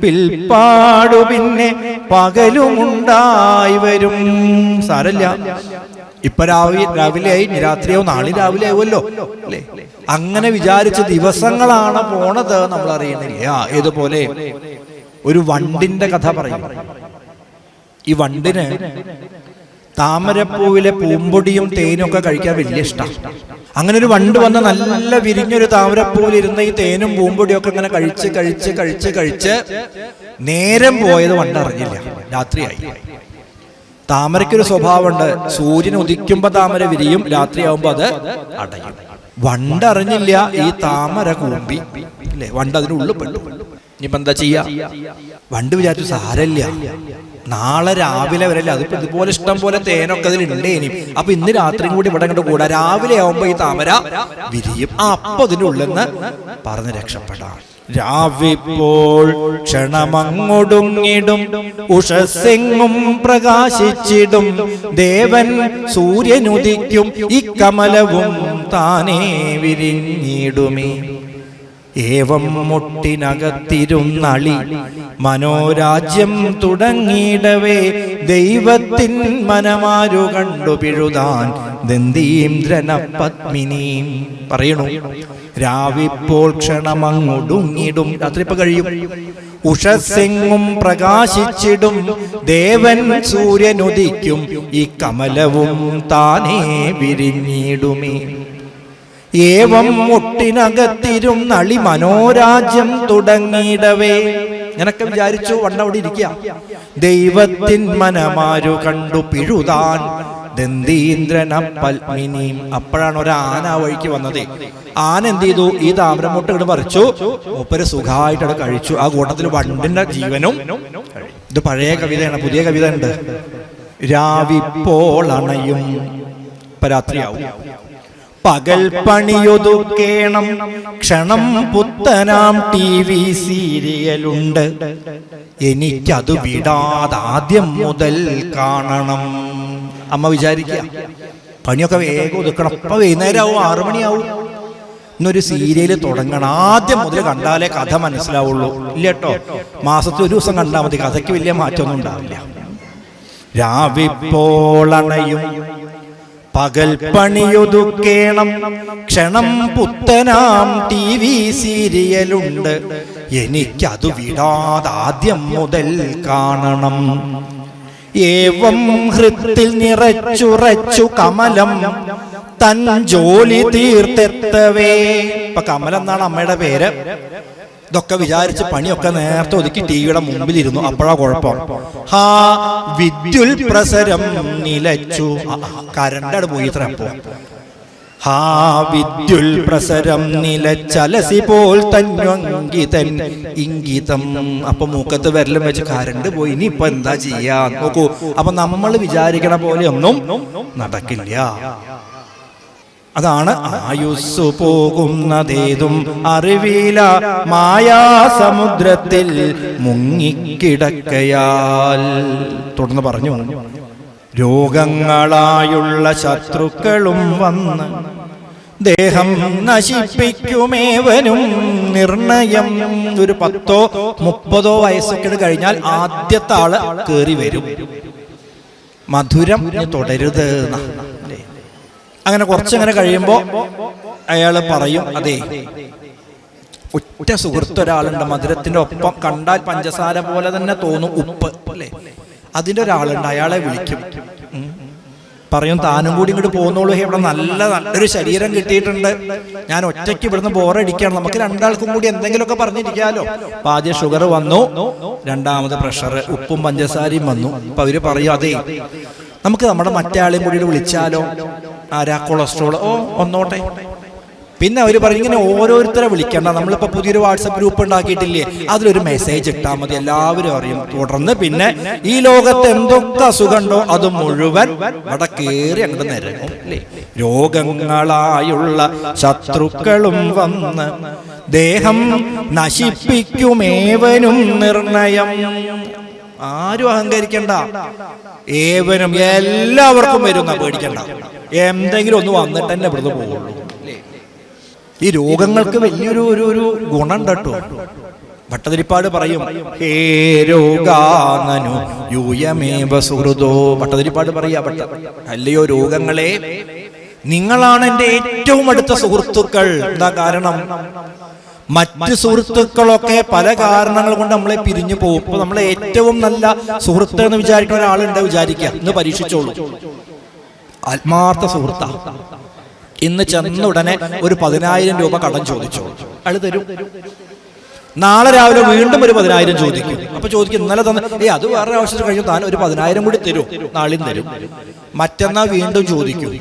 പിൽപ്പാടു പിന്നെ പകലുമുണ്ടായി വരും. സാരല്ല, ഇപ്പൊ രാവിലെ ആയി, രാത്രിയാവും, നാളെ രാവിലെ ആവുമല്ലോ അല്ലേ? അങ്ങനെ വിചാരിച്ച ദിവസങ്ങളാണ് പോണത്, നമ്മൾ അറിയുന്നില്ല. ഇതുപോലെ ഒരു വണ്ടിന്റെ കഥ പറയും. ഈ വണ്ടിന് താമരപ്പൂവിലെ പൂമ്പൊടിയും തേനും ഒക്കെ കഴിക്കാൻ വലിയ ഇഷ്ടം. അങ്ങനെ ഒരു വണ്ട് വന്ന് നല്ല വിരിഞ്ഞൊരു താമരപ്പൂവിൽ ഇരുന്ന ഈ തേനും പൂമ്പൊടിയും ഒക്കെ ഇങ്ങനെ കഴിച്ച് കഴിച്ച് കഴിച്ച് കഴിച്ച് നേരം പോയത് വണ്ട് അറിഞ്ഞില്ല, രാത്രിയായി. താമരയ്ക്കൊരു സ്വഭാവമുണ്ട്, സൂര്യൻ ഉദിക്കുമ്പോ താമര വിരിയും, രാത്രിയാവുമ്പോ അത് അടയും. വണ്ടറിഞ്ഞില്ല ഈ താമര കൂമ്പി അല്ലേ? വണ്ട് അതിനുള്ളിൽ പെട്ടു. ഇനിയിപ്പോ എന്താ ചെയ്യാ? വണ്ട് വിചാരിച്ചു സാരല്ല, നാളെ രാവിലെ വരല്ലേ, അതിപ്പോ ഇതുപോലെ ഇഷ്ടം പോലെ തേനൊക്കെ അതിലുണ്ടേ. ഇനി അപ്പൊ ഇന്ന് രാത്രിയും കൂടി ഇവിടെ കണ്ട് കൂടാ, രാവിലെ ആവുമ്പോ ഈ താമര വിരിയും, അപ്പൊ അതിന്റെ ഉള്ളിൽ നിന്ന് പറഞ്ഞ് രക്ഷപ്പെടാം. രാവിപ്പോൾ ക്ഷണമങ്ങൊടുങ്ങിടും, ഉഷസ്സെങ്ങും പ്രകാശിച്ചിടും. ദേവൻ സൂര്യനുദിക്കും, ഇക്കമലവും താനേ വിരിഞ്ഞിടുമേ. ഏവം മുട്ടിനകത്തിരുന്നളി മനോരാജ്യം തുടങ്ങിയിടവേ. ദൈവത്തിൻ മനമാരു കണ്ടു പിഴുതാൻ ദന്തീന്ദ്രന പത്മിനീം. പറയണു, രാവിപ്പോൾ ക്ഷണമങ്ങൊടുങ്ങിടും, രാത്രി ഇപ്പൊ കഴിയും. ഉഷസ്സെങ്ങും പ്രകാശിച്ചിടും, ദേവൻ സൂര്യനുദിക്കും, ഈ കമലവും താനേ വിരിഞ്ഞിടുമേ. ഏവം മുട്ടിനകത്തിരുന്നളി മനോരാജ്യം തുടങ്ങിയിടവേ. ഞാനൊക്കെ വിചാരിച്ചു വണ്ട അവിടെ ഇരിക്കുക. ദൈവത്തിൻ മനമാരു കണ്ടു പിഴുതാൻ ദന്തീന്ദ്രന പത്മിനിയും. അപ്പോഴാണ് ഒരു ആന ആ വഴിക്ക് വന്നത്. ആന എന്ത് ചെയ്തു? ഈ താമരമുട്ട ഇങ്ങോട്ട് പറിച്ചു, മൂപ്പര് സുഖമായിട്ട് അവിടെ കഴിച്ചു. ആ കൂട്ടത്തിൽ വണ്ടിന്റെ ജീവനും. ഇത് പഴയ കവിതയാണ്, പുതിയ കവിത ഉണ്ട്. രാവിപ്പോൾ അണയും, ഇപ്പൊ രാത്രിയാവും. പകൽ പണിയൊതുക്കേണം, ക്ഷണം പുത്തനാം TV സീരിയലുണ്ട്, എനിക്കത് വിടാതാദ്യം മുതൽ കാണണം. അമ്മ വിചാരിക്കുക, പണിയൊക്കെ വേഗം ഒതുക്കണം, ഇപ്പൊ വൈകുന്നേരമാവും, 6 മണിയാവും, ഇന്നൊരു സീരിയൽ തുടങ്ങണം, ആദ്യം മുതൽ കണ്ടാലേ കഥ മനസ്സിലാവുള്ളൂ. ഇല്ല കേട്ടോ, മാസത്തിൽ ഒരു ദിവസം കണ്ടാൽ മതി, കഥയ്ക്ക് വലിയ മാറ്റമൊന്നും ഉണ്ടാവില്ല. രാവിപ്പോളണയും, പകൽ പണിയൊതുക്കേണം, ക്ഷണം പുത്തനാം TV സീരിയലുണ്ട്, എനിക്കത് വിടാതാദ്യം മുതൽ കാണണം. ഏവം ഹൃത്തിൽ നിറച്ചുറച്ചു കമലം തൻ ജോലി തീർത്തെത്തവേ. ഇപ്പൊ കമലം എന്നാണ് അമ്മയുടെ പേര്. ഇതൊക്കെ വിചാരിച്ച് പണിയൊക്കെ നേരത്തെ ഒതുക്കി ടിവിയുടെ മുമ്പിലിരുന്നു. അപ്പോഴാ കുഴപ്പം. ഹാ വിദ്യുൽ പ്രസരം നിലച്ചു, കരണ്ടട് പോയി. ഇത്ര അപ്പോ ഹാ വിദ്യുൽ പ്രസരം നിലച്ചലസി പോൽ തന്വങ്കിതൻ ഇംഗിതം. അപ്പൊ മൂക്കത്ത് വിരലും വെച്ച് കരണ്ട് പോയി, ഇനി ഇപ്പൊ എന്താ ചെയ്യാ നോക്കൂ. അപ്പൊ നമ്മൾ വിചാരിക്കണ പോലെ ഒന്നും നടക്കില്ല. അതാണ് ആയുസ്സു പോകുന്നതേതും അറിവില മായാസമുദ്രത്തിൽ മുങ്ങിക്കിടക്കയാൽ. തുടർന്ന് പറഞ്ഞു, രോഗങ്ങളായുള്ള ശത്രുക്കളും വന്ന് ദേഹം നശിപ്പിക്കുമേവനും നിർണയം. ഒരു 10ഓ 30ഓ വയസ്സൊക്കെ കഴിഞ്ഞാൽ ആദ്യത്തെ ആള് കേറി വരും. മധുരം തുടരുത്. അങ്ങനെ കുറച്ചങ്ങനെ കഴിയുമ്പോ അയാള് പറയും, അതെ ഒറ്റ സുഹൃത്ത് ഒരാളുണ്ട്, മധുരത്തിന്റെ ഒപ്പം കണ്ടാൽ പഞ്ചസാര പോലെ തന്നെ തോന്നും, ഉപ്പ് അല്ലേ, അതിന്റെ ഒരാളുണ്ട്, അയാളെ വിളിക്കും. പറയും, താനും കൂടി ഇങ്ങോട്ട് പോന്നോളൂ, ഇവിടെ നല്ലൊരു ശരീരം കിട്ടിയിട്ടുണ്ട്, ഞാൻ ഒറ്റയ്ക്ക് ഇവിടുന്ന് ബോറടിക്കുകയാണ്, നമുക്ക് രണ്ടാൾക്കും കൂടി എന്തെങ്കിലുമൊക്കെ പറഞ്ഞിരിക്കാലോ. അപ്പൊ ആദ്യം ഷുഗർ വന്നു, രണ്ടാമത് പ്രഷർ, ഉപ്പും പഞ്ചസാരയും വന്നു. അപ്പൊ അവര് പറയും, അതെ നമുക്ക് നമ്മുടെ മറ്റേ ആളെയും കൂടി വിളിച്ചാലോ. ആരാ? കൊളസ്ട്രോൾ. ഓ ഒന്നോട്ടെ. പിന്നെ അവർ പറയും, ഇങ്ങനെ ഓരോരുത്തരെ വിളിക്കണ്ട, നമ്മളിപ്പോ പുതിയൊരു വാട്സപ്പ് ഗ്രൂപ്പ് ഉണ്ടാക്കിയിട്ടില്ലേ, അതിലൊരു മെസ്സേജ് ഇട്ടാൽ മതി, എല്ലാവരും അറിയും. തുടർന്ന് പിന്നെ ഈ ലോകത്ത് എന്തൊക്കെ അസുഖമുണ്ടോ അത് മുഴുവൻ അവിടെ കയറി അങ്ങോട്ട് നിരങ്ങും. രോഗങ്ങളായുള്ള ശത്രുക്കളും വന്ന് ദേഹം നശിപ്പിക്കുമേവനും നിർണയം. ആരും അഹങ്കരിക്കണ്ട, ഏവനും എല്ലാവർക്കും വരുന്ന പേടിക്കണ്ട, എന്തെങ്കിലും ഒന്ന് വന്നിട്ട് തന്നെ ഇവിടുന്ന് പോകുള്ളൂ. ഈ രോഗങ്ങൾക്ക് വലിയൊരു ഒരു ഗുണം കേട്ടോ. ഭട്ടതിരിപ്പാട് പറയും, ഹേ രോഗാനനു യൂയമേവ സുഹൃതോ. ഭട്ടതിരിപ്പാട് പറയാ, അല്ലയോ രോഗങ്ങളെ, നിങ്ങളാണ് എൻ്റെ ഏറ്റവും അടുത്ത സുഹൃത്തുക്കൾ. എന്താ കാരണം? മറ്റ് സുഹൃത്തുക്കളൊക്കെ പല കാരണങ്ങൾ കൊണ്ട് നമ്മളെ പിരിഞ്ഞു പോകും. ഇപ്പൊ നമ്മളെ ഏറ്റവും നല്ല സുഹൃത്ത് എന്ന് വിചാരിക്കുന്ന ഒരാളുണ്ട് വിചാരിക്കുക, ഇന്ന് പരീക്ഷിച്ചോളൂ. ആത്മാർത്ഥ സുഹൃത്ത, ഇന്ന് ചെന്ന ഉടനെ ഒരു 10,000 രൂപ കടം ചോദിച്ചോളൂ, അയാൾ തരും. നാളെ രാവിലെ വീണ്ടും ഒരു 10,000 ചോദിക്കും. അപ്പൊ ചോദിക്കും, ഇന്നലെ തന്നെ അത് വേറെ ആവശ്യത്തിന് കഴിഞ്ഞു, താൻ ഒരു 10,000 കൂടി തരും, നാളെയും തരും. മറ്റന്നാൾ വീണ്ടും ചോദിക്കും,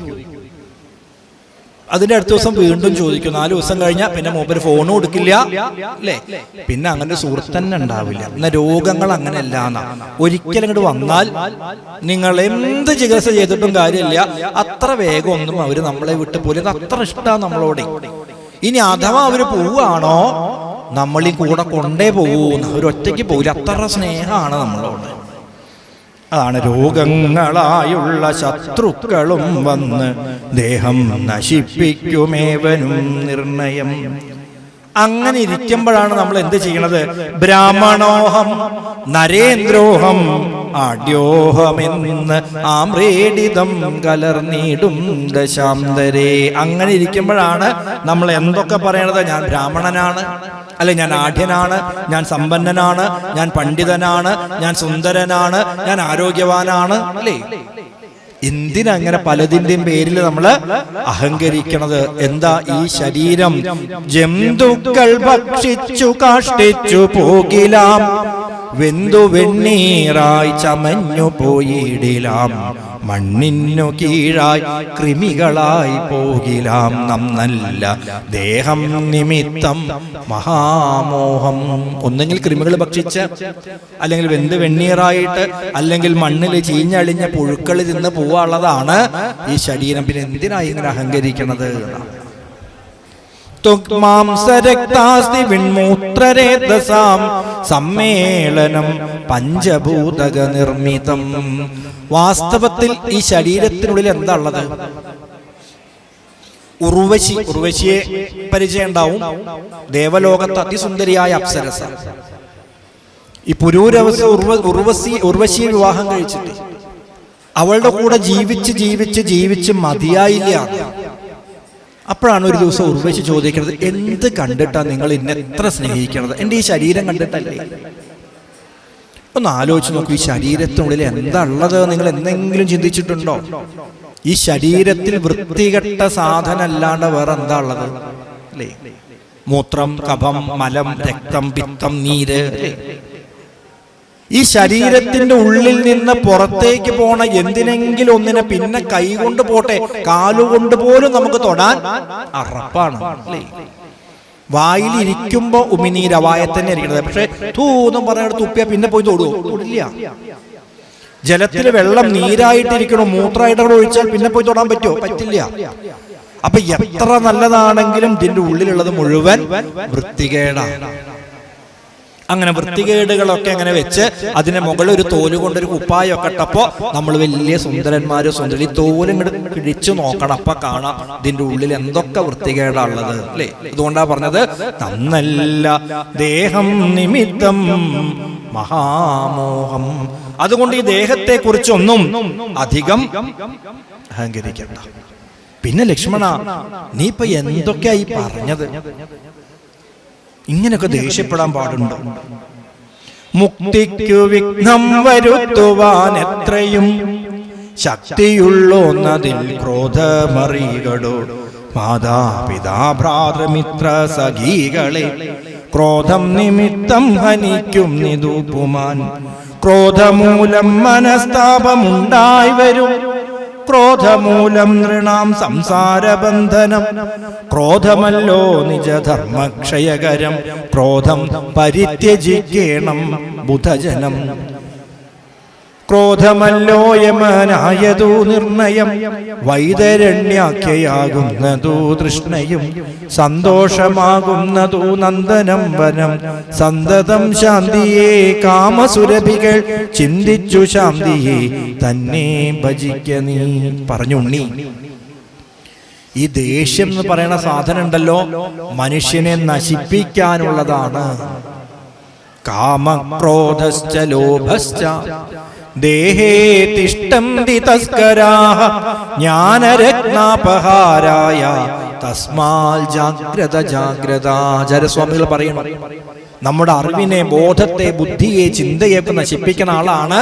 അതിന്റെ അടുത്ത ദിവസം വീണ്ടും ചോദിക്കും. 4 ദിവസം കഴിഞ്ഞാൽ പിന്നെ മൂപ്പര് ഫോണും കൊടുക്കില്ല അല്ലേ, പിന്നെ അങ്ങനെ സുഹൃത്ത് തന്നെ ഉണ്ടാവില്ല. എന്നാൽ രോഗങ്ങൾ അങ്ങനെയല്ല. ഒരിക്കലും ഇങ്ങോട്ട് വന്നാൽ നിങ്ങൾ എന്ത് ചികിത്സ ചെയ്തിട്ടും കാര്യമില്ല, അത്ര വേഗം ഒന്നും അവര് നമ്മളെ വിട്ട് പോലും, അത്ര ഇഷ്ടമാണ് നമ്മളോട്. ഇനി അഥവാ അവര് പോവുകയാണോ, നമ്മളീ കൂടെ കൊണ്ടേ പോകൂന്ന്, അവരൊറ്റയ്ക്ക് പോകില്ല, അത്ര സ്നേഹമാണ് നമ്മളോട്. അതാണ് രോഗങ്ങളായുള്ള ശത്രുക്കളും വന്ന് ദേഹം നശിപ്പിക്കുമേവനും നിർണയം. അങ്ങനെ ഇരിക്കുമ്പോഴാണ് നമ്മൾ എന്ത് ചെയ്യണത്? ബ്രാഹ്മണോഹം നരേന്ദ്രോഹം ആഢ്യോഹമെന്ന് ആമ്രേഡിതം കലർന്നിടും ദശാന്തരേ. അങ്ങനെ ഇരിക്കുമ്പോഴാണ് നമ്മൾ എന്തൊക്കെ പറയണത്? ഞാൻ ബ്രാഹ്മണനാണ്, അല്ലെ ഞാൻ ആഢ്യനാണ്, ഞാൻ സമ്പന്നനാണ്, ഞാൻ പണ്ഡിതനാണ്, ഞാൻ സുന്ദരനാണ്, ഞാൻ ആരോഗ്യവാനാണ്, അല്ലേ? എന്തിനങ്ങനെ പലതിന്റെയും പേരിൽ നമ്മൾ അഹങ്കരിക്കണത്? എന്താ? ഈ ശരീരം ജന്തുക്കൾ ഭക്ഷിച്ചു കാഷ്ടിച്ചു പോകിലാം, വെന്തു വെണ്ണീറായി ചമഞ്ഞു പോയിടിലാം, മണ്ണിനു കീഴായി കൃമികളായി പോകിലാം നന്നല്ല ദേഹം നിമിത്തം മഹാമോഹം. ഒന്നെങ്കിൽ കൃമികൾ ഭക്ഷിച്ച്, അല്ലെങ്കിൽ വെന്ത് വെണ്ണീറായിട്ട്, അല്ലെങ്കിൽ മണ്ണിൽ ചീഞ്ഞളിഞ്ഞ പുഴുക്കൾ തിന്ന് പോവാനുള്ളതാണ് ഈ ശരീരം. പിന്നെ എന്തിനായി ഇങ്ങനെ അഹങ്കരിക്കണത്? മാംസരക്താസ്തി വിൺമൂത്രരേതസാം സമ്മേളനം പഞ്ചഭൂതക നിർമ്മിതം. വാസ്തവത്തിൽ ഈ ശരീരത്തിനുള്ളിൽ എന്താ ഉള്ളത്? ഉർവശി, ഉർവശിയെ പരിചയം ഉണ്ടാവും. ദേവലോകത്ത് അതിസുന്ദരിയായ അപ്സരസ. ഈ പുരൂരവസ ഉർവശിയെ വിവാഹം കഴിച്ചിട്ട് അവളുടെ കൂടെ ജീവിച്ച് ജീവിച്ച് ജീവിച്ച് മതിയായില്ല. അപ്പോഴാണ് ഒരു ദിവസം ഉർവശി ചോദിക്കുന്നത്, എന്ത് കണ്ടിട്ടാ നിങ്ങൾ ഇന്നെ എത്ര സ്നേഹിക്കണത്? എൻ്റെ ഈ ശരീരം കണ്ടിട്ടല്ലേ? ഒന്ന് ആലോചിച്ച് നോക്കൂ, ഈ ശരീരത്തിനുള്ളിൽ എന്താ ഉള്ളത്? നിങ്ങൾ എന്തെങ്കിലും ചിന്തിച്ചിട്ടുണ്ടോ? ഈ ശരീരത്തിൽ വൃത്തികെട്ട സാധനം അല്ലാണ്ട് വേറെ എന്താ ഉള്ളത്? അല്ലേ? മൂത്രം, കഫം, മലം, രക്തം, പിത്തം, നീര്. ഈ ശരീരത്തിന്റെ ഉള്ളിൽ നിന്ന് പുറത്തേക്ക് പോണ എന്തിനെങ്കിലും ഒന്നിനെ പിന്നെ കൈ കൊണ്ട് പോട്ടെ, കാലുകൊണ്ട് പോലും നമുക്ക് തൊടാൻ അറപ്പാണ്. അല്ലേ? വായിലിരിക്കുമ്പോ ഉമിനീര വായത്തന്നെ ഇരിക്കുന്നത്. പക്ഷെ തൂന്നും പറഞ്ഞെടുത്ത് തുപ്പിയാ പിന്നെ പോയി തൊടില്ല. ജലത്തിൽ വെള്ളം നീരായിട്ടിരിക്കണോ, മൂത്രമായിട്ട് ഒഴിച്ചാൽ പിന്നെ പോയി തൊടാൻ പറ്റുമോ? പറ്റില്ല. അപ്പൊ എത്ര നല്ലതാണെങ്കിലും ഇതിന്റെ ഉള്ളിലുള്ളത് മുഴുവൻ വൃത്തികേടാണ്. അങ്ങനെ വൃത്തികേടുകളൊക്കെ അങ്ങനെ വെച്ച് അതിന്റെ മുകളിൽ ഒരു തോല് കൊണ്ടൊരു കുപ്പായൊക്കെ ഇട്ടപ്പോ നമ്മൾ വലിയ സുന്ദരന്മാര് സുന്ദരി. തോലും കിഴിച്ചു നോക്കണം, അപ്പൊ കാണാം ഇതിന്റെ ഉള്ളിൽ എന്തൊക്കെ വൃത്തികേടാണുള്ളത്. അല്ലേ? അതുകൊണ്ടാ പറഞ്ഞത് നന്നല്ല ദേഹം നിമിത്തം മഹാമോഹം. അതുകൊണ്ട് ഈ ദേഹത്തെ കുറിച്ചൊന്നും അധികം അഹങ്കരിക്കണ്ട. പിന്നെ ലക്ഷ്മണ, നീ ഇപ്പൊ എന്തൊക്കെയായി പറഞ്ഞത്? ഇങ്ങനെയൊക്കെ ദേഷ്യപ്പെടാൻ പാടുണ്ടോ? മുക്തിക്കു വിഘ്നം വരുത്തുവാൻ എത്രയും ശക്തിയുള്ളോന്നതിൽ ക്രോധമറികടോ. മാതാപിതാ ഭ്രാതൃമിത്ര സഖീകളെ ക്രോധം നിമിത്തം ഹനിക്കും നിതൂപുമാൻ. ക്രോധമൂലം മനസ്താപമുണ്ടായി വരും. ക്രോധമൂലം നൃണാം സംസാരബന്ധനം. ക്രോധമല്ലോ നിജധർമ്മക്ഷയകരം. ക്രോധം പരിത്യജിക്കേണം ബുധജനം. ക്രോധമല്ലോ യമനായതു നിർണയം. വൈതരണ്യാഖ്യയാകുന്നതു തൃഷ്ണയും. സന്തോഷമാകുന്നതു നന്ദനം വനം. സന്തതം ശാന്തിയെ കാമസുരഭികൾ ചിന്തിച്ചു ശാന്തിയെ തന്നെ ഭജിക്ക നീ. പറഞ്ഞുണ്ണി, ഈ ദേഷ്യം എന്ന് പറയുന്ന സാധനം ഉണ്ടല്ലോ, മനുഷ്യനെ നശിപ്പിക്കാനുള്ളതാണ്. കാമക്രോധശ്ച ലോഭശ്ച ദേഹേ തിഷ്ടന്തി തസ്കരാഃ ജ്ഞാനരത്നാപഹാരായ തസ്മാൽ ജാഗ്രത ജാഗ്രത. ആചാര്യസ്വാമികൾ പറയണം, നമ്മുടെ അറിവിനെ, ബോധത്തെ, ബുദ്ധിയെ, ചിന്തയൊക്കെ നശിപ്പിക്കുന്ന ആളാണ്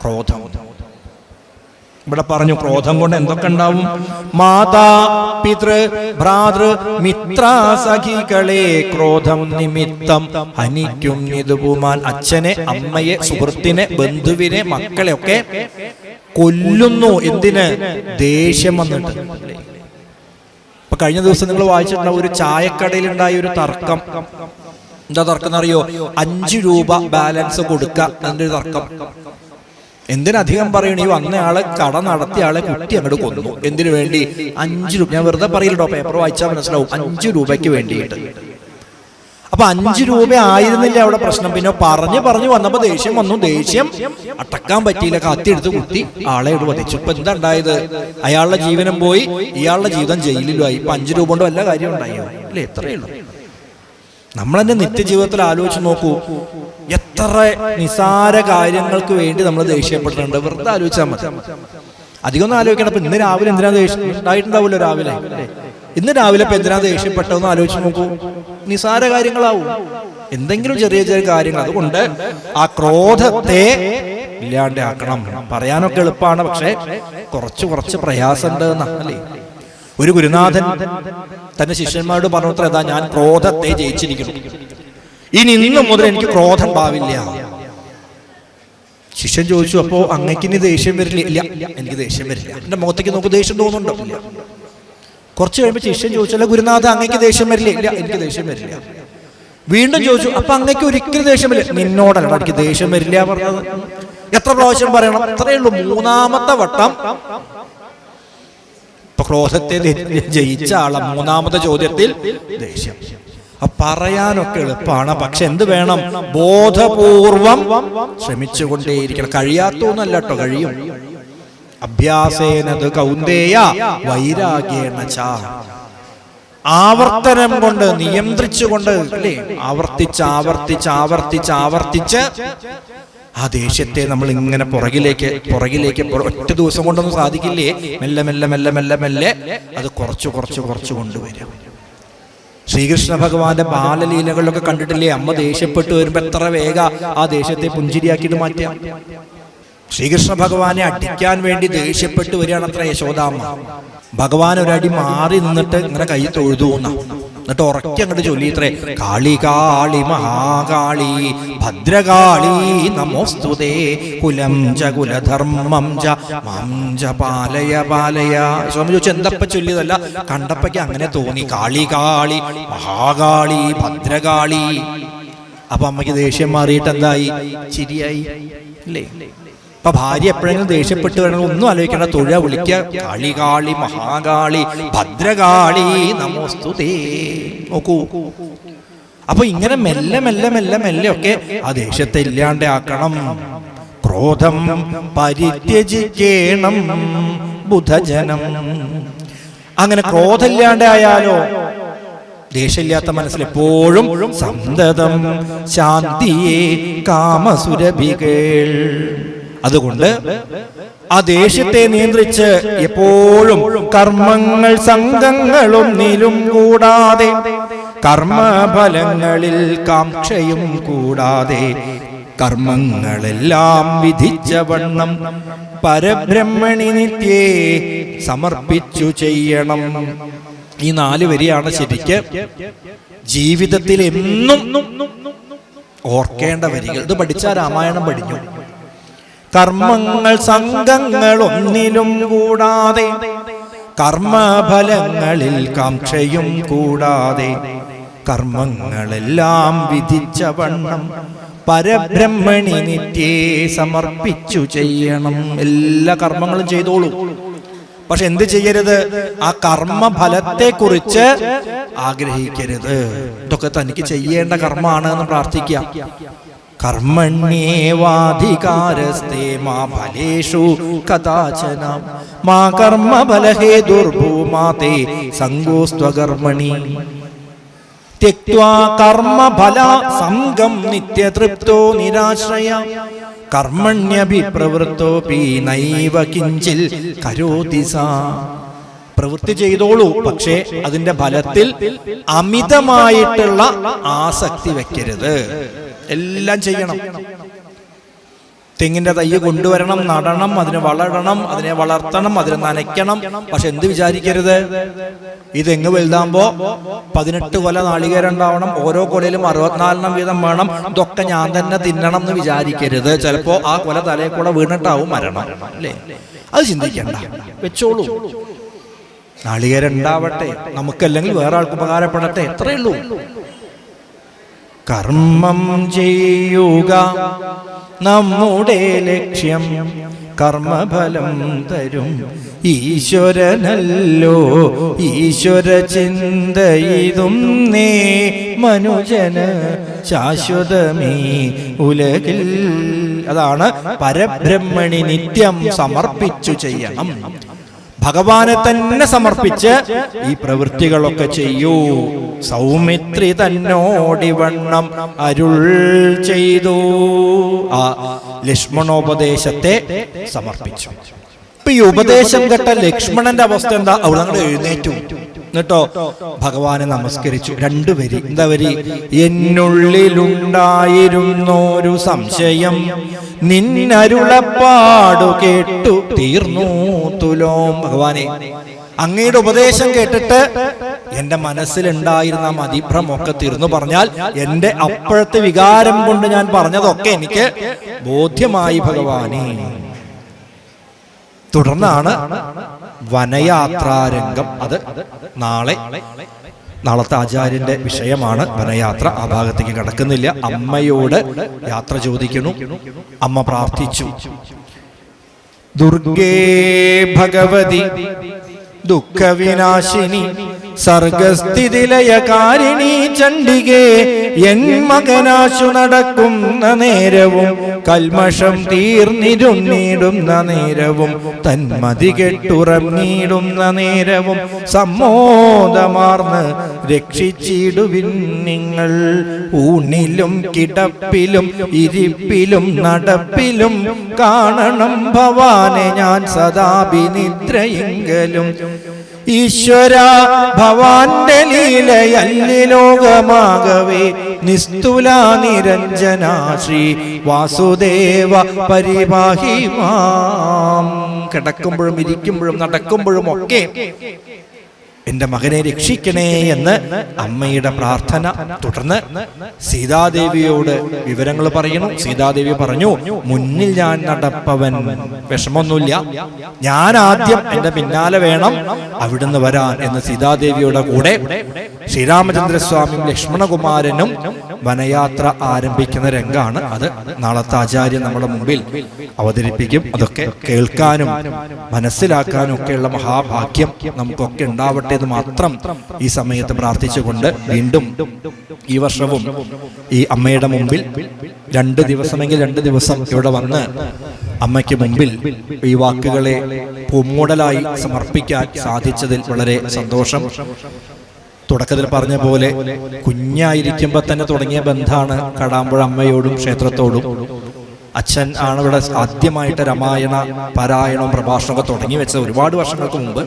ക്രോധം. ഇവിടെ പറഞ്ഞു ക്രോധം കൊണ്ട് എന്തൊക്കെ ഉണ്ടാവും? മാതാ പിതൃ ഭ്രാതൃ മിത്ര സഖികളെ ക്രോധം നിമിത്തം ഹനിക്കും നിതുപുമാൻ. അച്ഛനെ, അമ്മയെ, സുഹൃത്തിനെ, ബന്ധുവിനെ, മക്കളെ ഒക്കെ കൊല്ലുന്നു. എന്തിന്? ദേഷ്യം വന്നിട്ട്. ഇപ്പൊ കഴിഞ്ഞ ദിവസം നിങ്ങൾ വായിച്ചിട്ടുണ്ടാവും, ഒരു ചായക്കടയിലുണ്ടായ ഒരു തർക്കം. എന്താ തർക്കം എന്നറിയോ? 5 രൂപ ബാലൻസ് കൊടുക്ക, അതിന്റെ ഒരു തർക്കം. എന്തിനധികം പറയണ, ഈ വന്നയാള് കട നടത്തിയ ആളെ കുട്ടി അങ്ങോട്ട് കൊന്നു. എന്തിനു വേണ്ടി? 5 രൂപ. ഞാൻ വെറുതെ പറയില്ലട്ടോ, പേപ്പർ വായിച്ചാൽ മനസ്സിലാവും. 5 രൂപയ്ക്ക് വേണ്ടിയിട്ട്. അപ്പൊ 5 രൂപ ആയിരുന്നില്ല അവിടെ പ്രശ്നം. പിന്നെ പറഞ്ഞു വന്നപ്പോ ദേഷ്യം വന്നു. ദേഷ്യം അടക്കാൻ പറ്റിയില്ല, കത്തിയെടുത്ത് കുത്തി ആളെ വധിച്ചു. ഇപ്പൊ എന്താ ഉണ്ടായത്? അയാളുടെ ജീവനും പോയി, ഇയാളുടെ ജീവിതം ജയിലിലുമായി. ഇപ്പൊ 5 രൂപ കൊണ്ട് വല്ല കാര്യം ഉണ്ടായോ? അല്ലേ? എത്രയുള്ളൂ. നമ്മളെന്നെ നിത്യജീവിതത്തിൽ ആലോചിച്ച് നോക്കൂ, എത്ര നിസാര കാര്യങ്ങൾക്ക് വേണ്ടി നമ്മൾ ദേഷ്യപ്പെട്ടിട്ടുണ്ട്. വെറുതെ ആലോചിച്ചാൽ മതി. അധികം ഒന്നും ആലോചിക്കണം. ഇപ്പൊ ഇന്ന് രാവിലെ എന്തിനാ ദേഷ്യം ഉണ്ടായിട്ടുണ്ടാവുമല്ലോ? രാവിലെ ഇന്ന് രാവിലെ ഇപ്പൊ എന്തിനാ ദേഷ്യപ്പെട്ടതെന്ന് ആലോചിച്ച് നോക്കൂ. നിസാര കാര്യങ്ങളാവും, എന്തെങ്കിലും ചെറിയ ചെറിയ കാര്യങ്ങൾ. അതുകൊണ്ട് ആ ക്രോധത്തെ ഇല്ലാണ്ട് ആക്കണം. പറയാനൊക്കെ എളുപ്പമാണ്, പക്ഷെ കുറച്ച് പ്രയാസമുണ്ട് എന്നല്ലേ. ഒരു ഗുരുനാഥൻ തന്റെ ശിഷ്യന്മാരോട് പറഞ്ഞത്ര, ഏതാ ഞാൻ ക്രോധത്തെ ജയിച്ചിരിക്കുന്നു, ഇനി ഇന്നു മുതൽ എനിക്ക് ക്രോധം ഉണ്ടാവില്ല. ശിഷ്യൻ ചോദിച്ചു, അപ്പോ അങ്ങക്ക് ഇനി ദേഷ്യം വരില്ല? ഇല്ല, എനിക്ക് ദേഷ്യം വരില്ല. എന്റെ മുഖത്തേക്ക് നോക്ക്, ദേഷ്യം തോന്നുന്നുണ്ടോ? ഇല്ല. കുറച്ച് കഴിയുമ്പോൾ ശിഷ്യൻ ചോദിച്ചല്ല, ഗുരുനാഥ അങ്ങക്ക് ദേഷ്യം വരില്ല? ഇല്ല, എനിക്ക് ദേഷ്യം വരില്ല. വീണ്ടും ചോദിച്ചു, അപ്പൊ അങ്ങക്ക് ഒരിക്കലും ദേഷ്യം വരില്ല? നിന്നോടല്ല എനിക്ക് ദേഷ്യം വരില്ല പറഞ്ഞത്. എത്ര പ്രാവശ്യം പറയണം? അത്രയേ ഉള്ളൂ. മൂന്നാമത്തെ വട്ടം ഇപ്പൊ ക്രോധത്തെ ജയിച്ച ആളെ മൂന്നാമത്തെ ചോദ്യത്തിൽ ദേഷ്യം. പറയാനൊക്കെ എളുപ്പമാണ്, പക്ഷെ എന്ത് വേണം? ബോധപൂർവം ശ്രമിച്ചുകൊണ്ടേയിരിക്കണം. കഴിയാത്തൊന്നല്ല കേട്ടോ, കഴിയും. അഭ്യാസേനത് കൗന്ദേയ വൈരാഗ്യേണ ച. ആവർത്തനം കൊണ്ട്, നിയന്ത്രിച്ചുകൊണ്ട്, അല്ലേ, ആവർത്തിച്ച് ആ ദേഷ്യത്തെ നമ്മൾ ഇങ്ങനെ പുറകിലേക്ക് ഒറ്റ ദിവസം കൊണ്ടൊന്നും സാധിക്കില്ലേ. മെല്ലെ മെല്ലെ മെല്ലെ മെല്ലെ മെല്ലെ അത് കുറച്ച് കൊണ്ടുവരും. ശ്രീകൃഷ്ണ ഭഗവാന്റെ ബാലലീലകളിലൊക്കെ കണ്ടിട്ടില്ലേ? അമ്മ ദേഷ്യപ്പെട്ടു വരുമ്പോ എത്ര വേഗ ആ ദേഷ്യത്തെ പുഞ്ചിരിയാക്കിയിട്ട് മാറ്റാം. ശ്രീകൃഷ്ണ ഭഗവാനെ അടിക്കാൻ വേണ്ടി ദേഷ്യപ്പെട്ടു വരികയാണ് അത്ര യശോദാമ്മ. ഭഗവാൻ ഒരടി മാറി നിന്നിട്ട് ഇങ്ങനെ കൈ തൊഴുതു, എന്നിട്ട് ഉറക്കി അങ്ങോട്ട് ചൊല്ലിത്രേ, കാളി കാളി മഹാകാളി ഭദ്രകാളി നമോസ്തുതേ കുലം ച കുലധർമ്മം ച മാം ച പാലയ പാലയ. സ്വാമി ചോദിച്ചു, എന്തപ്പ ചൊല്ലിയതല്ല, കണ്ടപ്പയ്ക്ക് അങ്ങനെ തോന്നി. കാളി കാളി മഹാകാളി ഭദ്രകാളി. അപ്പൊ അമ്മയ്ക്ക് ദേഷ്യം മാറിയിട്ട് എന്തായി? ചിരിയായി, അല്ലേ? അപ്പൊ ഭാര്യ എപ്പോഴെങ്കിലും ദേഷ്യപ്പെട്ട് വേണമെങ്കിൽ ഒന്നും ആലോചിക്കേണ്ട, തൊഴ വിളിക്കുക, കാളി കാളി മഹാകാളി ഭദ്രകാളി നമോസ്തുതേ. നോക്കൂ, അപ്പൊ ഇങ്ങനെ മെല്ലെ മെല്ലെ മെല്ലെ മെല്ലെ ഒക്കെ ആ ദേഷ്യത്തെ ഇല്ലാണ്ട് ആക്കണം. ക്രോധം പരിത്യജിക്കേണം ബുധജനം. അങ്ങനെ ക്രോധം ഇല്ലാണ്ടായാലോ, ദേഷ്യമില്ലാത്ത മനസ്സിൽ എപ്പോഴും സന്തതം ശാന്തിയെ കാമസുരഭികൾ. അതുകൊണ്ട് ആ ദേഷ്യത്തെ നിയന്ത്രിച്ച് എപ്പോഴും കർമ്മങ്ങൾ സംഘങ്ങളൊന്നിലും കൂടാതെ, കർമ്മഫലങ്ങളിൽ കാംക്ഷയും കൂടാതെ, കർമ്മങ്ങളെല്ലാം വിധിച്ച വണ്ണം പരബ്രഹ്മണി നിത്യേ സമർപ്പിച്ചു ചെയ്യണം. ഈ 4 വരിയാണ് ശരിക്ക് ജീവിതത്തിൽ എന്നും ഓർക്കേണ്ട വരികൾ. ഇത് പഠിച്ചാൽ രാമായണം പഠിഞ്ഞു. കർമ്മങ്ങൾ സംഘങ്ങളൊന്നിലും കൂടാതെ, കർമ്മഫലങ്ങളിൽ കാംക്ഷയും കൂടാതെ, കർമ്മങ്ങളെല്ലാം വിധിച്ച വണ്ണം പരബ്രഹ്മണി നിത്യേ സമർപ്പിച്ചു ചെയ്യണം. എല്ലാ കർമ്മങ്ങളും ചെയ്തോളൂ, പക്ഷെ എന്ത് ചെയ്യരുത്? ആ കർമ്മഫലത്തെ കുറിച്ച് ആഗ്രഹിക്കരുത്. ഇതൊക്കെ തനിക്ക് ചെയ്യേണ്ട കർമ്മമാണ് എന്ന് പ്രാർത്ഥിക്കാം. കർമ്മണ്യേവാധികാരസ്തേ മാ ഫലേഷു കഥാചന മാ കർമ്മഫലഹേതുർഭൂമാ തേ സംഗോസ്ത്വകർമ്മണി ത്യക്ത്വാ കർമ്മഫല സംഗം നിത്യതൃപ്തോ നിരാശ്രയ കർമ്മണ്യഭിപ്രവൃത്തോപി നൈവ കിഞ്ചിൽ കരോതി സാ. പ്രവൃത്തി ചെയ്തോളൂ, പക്ഷേ അതിന്റെ ഫലത്തിൽ അമിതമായിട്ടുള്ള ആസക്തി വെക്കരുത്. എല്ലാം ചെയ്യണം. തെങ്ങിന്റെ തൈ കൊണ്ടുവരണം, നടണം, അതിനെ വളരണം, അതിനെ വളർത്തണം, അതിനെ നനയ്ക്കണം. പക്ഷെ എന്ത് വിചാരിക്കരുത്? ഈ തെങ്ങ് വലുതാകുമ്പോ 18 കൊല നാളികേരം ഉണ്ടാവണം, ഓരോ കൊലയിലും 64 വീതം വേണം, ഇതൊക്കെ ഞാൻ തന്നെ തിന്നണം എന്ന് വിചാരിക്കരുത്. ചിലപ്പോ ആ കൊല തലയിൽ കൂടെ വീണിട്ടാവും മരണം, അല്ലേ? അത് ചിന്തിക്കണ്ട, വെച്ചോളൂ. നാളികേരം ഉണ്ടാവട്ടെ, നമുക്കല്ലെങ്കിൽ വേറെ ആൾക്ക് ഉപകാരപ്പെടട്ടെ, എത്രയേ ഉള്ളൂ. കർമ്മം ചെയ്യുക നമ്മുടെ ലക്ഷ്യം, കർമ്മഫലം തരും ഈശ്വരനല്ലോ. ഈശ്വര ചിന്തയിതും നേ മനുജന് ശാശ്വതമീ ഉലകിൽ. അതാണ് പരബ്രഹ്മണി നിത്യം സമർപ്പിച്ചു ചെയ്യണം. ഭഗവാനെ തന്നെ സമർപ്പിച്ച് ഈ പ്രവൃത്തികളൊക്കെ ചെയ്യൂ. സൗമിത്രി തന്നോടിവണ്ണം അരുൾ ചെയ്തു. ആ ലക്ഷ്മണോപദേശത്തെ സമർപ്പിച്ചു. ഇപ്പൊ ഈ ഉപദേശം കേട്ട ലക്ഷ്മണന്റെ അവസ്ഥ എന്താ? അവിടെ അങ്ങോട്ട് എഴുന്നേറ്റു, എന്നിട്ടോ ഭഗവാനെ നമസ്കരിച്ചു. 2 വരി. എന്താ വരി? എന്നുള്ളിലുണ്ടായിരുന്നൊരു സംശയം നിന്നരുളപ്പാടു കേട്ടു തീർന്നു തുലോം. ഭഗവാനെ, അങ്ങയുടെ ഉപദേശം കേട്ടിട്ട് എൻ്റെ മനസ്സിലുണ്ടായിരുന്ന മതിഭ്രമൊക്കെ തീർന്നു പറഞ്ഞാൽ എൻ്റെ അപ്പോഴത്തെ വികാരം കൊണ്ട് ഞാൻ പറഞ്ഞതൊക്കെ എനിക്ക് ബോധ്യമായി ഭഗവാനെ. തുടർന്നാണ് വനയാത്രാരംഗം. അത് നാളത്തെ ആചാര്യന്റെ വിഷയമാണ് വനയാത്ര. ആ ഭാഗത്തേക്ക് കടക്കുന്നില്ല. അമ്മയോട് യാത്ര ചോദിക്കുന്നു. അമ്മ പ്രാർത്ഥിച്ചു. ദുർഗേ ഭഗവതി ദുഃഖവിനാശിനി സർഗസ്ഥിതിലയകാരിണി ചണ്ഡികേ, എൻ മകനാശു നടക്കുന്ന നേരവും കൽമഷം തീർന്നിരുന്നിടുന്ന നേരവും തന്മതി കെട്ടുറങ്ങിയിടുന്ന നേരവും സമ്മോദമാർന്ന് രക്ഷിച്ചിടുവിൻ നിങ്ങൾ. ഊണിലും കിടപ്പിലും ഇരിപ്പിലും നടപ്പിലും കാണണം ഭവാനെ ഞാൻ സദാഭിനിദ്രയെങ്കിലും. ഈശ്വര ഭവാന്റെ ലീലയല്ലി ലോകമാകവേ നിസ്തുല നിരഞ്ജന ശ്രീ വാസുദേവ പരിപാഹി മാം. കിടക്കുമ്പോഴും ഇരിക്കുമ്പോഴും നടക്കുമ്പോഴും ഒക്കെ എൻ്റെ മകനെ രക്ഷിക്കണേ എന്ന് അമ്മയുടെ പ്രാർത്ഥന. തുടർന്ന് സീതാദേവിയോട് വിവരങ്ങൾ പറയുന്നു. സീതാദേവി പറഞ്ഞു, മുന്നിൽ ഞാൻ നടപ്പവൻ, വിഷമൊന്നുമില്ല, ഞാൻ ആദ്യം എൻ്റെ പിന്നാലെ വേണം അവിടുന്ന് വരാൻ എന്ന് സീതാദേവിയുടെ കൂടെ ശ്രീരാമചന്ദ്രസ്വാമിയും ലക്ഷ്മണകുമാരനും വനയാത്ര ആരംഭിക്കുന്ന രംഗമാണ്. അത് നാളത്തെ ആചാര്യൻ നമ്മുടെ മുമ്പിൽ അവതരിപ്പിക്കും. അതൊക്കെ കേൾക്കാനും മനസ്സിലാക്കാനും ഒക്കെയുള്ള മഹാഭാഗ്യം നമുക്കൊക്കെ ഉണ്ടാവട്ടെ എന്ന് മാത്രം ഈ സമയത്ത് പ്രാർത്ഥിച്ചുകൊണ്ട് വീണ്ടും ഈ വർഷവും ഈ അമ്മയുടെ മുമ്പിൽ 2 ദിവസമെങ്കിൽ 2 ദിവസം ഇവിടെ വന്ന് അമ്മയ്ക്ക് മുമ്പിൽ ഈ വാക്കുകളെ പൂമൂടലായി സമർപ്പിക്കാൻ സാധിച്ചതിൽ വളരെ സന്തോഷം. തുടക്കത്തിൽ പറഞ്ഞ പോലെ കുഞ്ഞായിരിക്കുമ്പോൾ തന്നെ തുടങ്ങിയ ബന്ധമാണ് കടാമ്പുഴ അമ്മയോടും ക്ഷേത്രത്തോടും. അച്ഛൻ ആണ് ഇവിടെ ആദ്യമായിട്ട് രാമായണ പാരായണവും പ്രഭാഷണമൊക്കെ തുടങ്ങി വെച്ചത് ഒരുപാട് വർഷങ്ങൾക്ക് മുമ്പ്.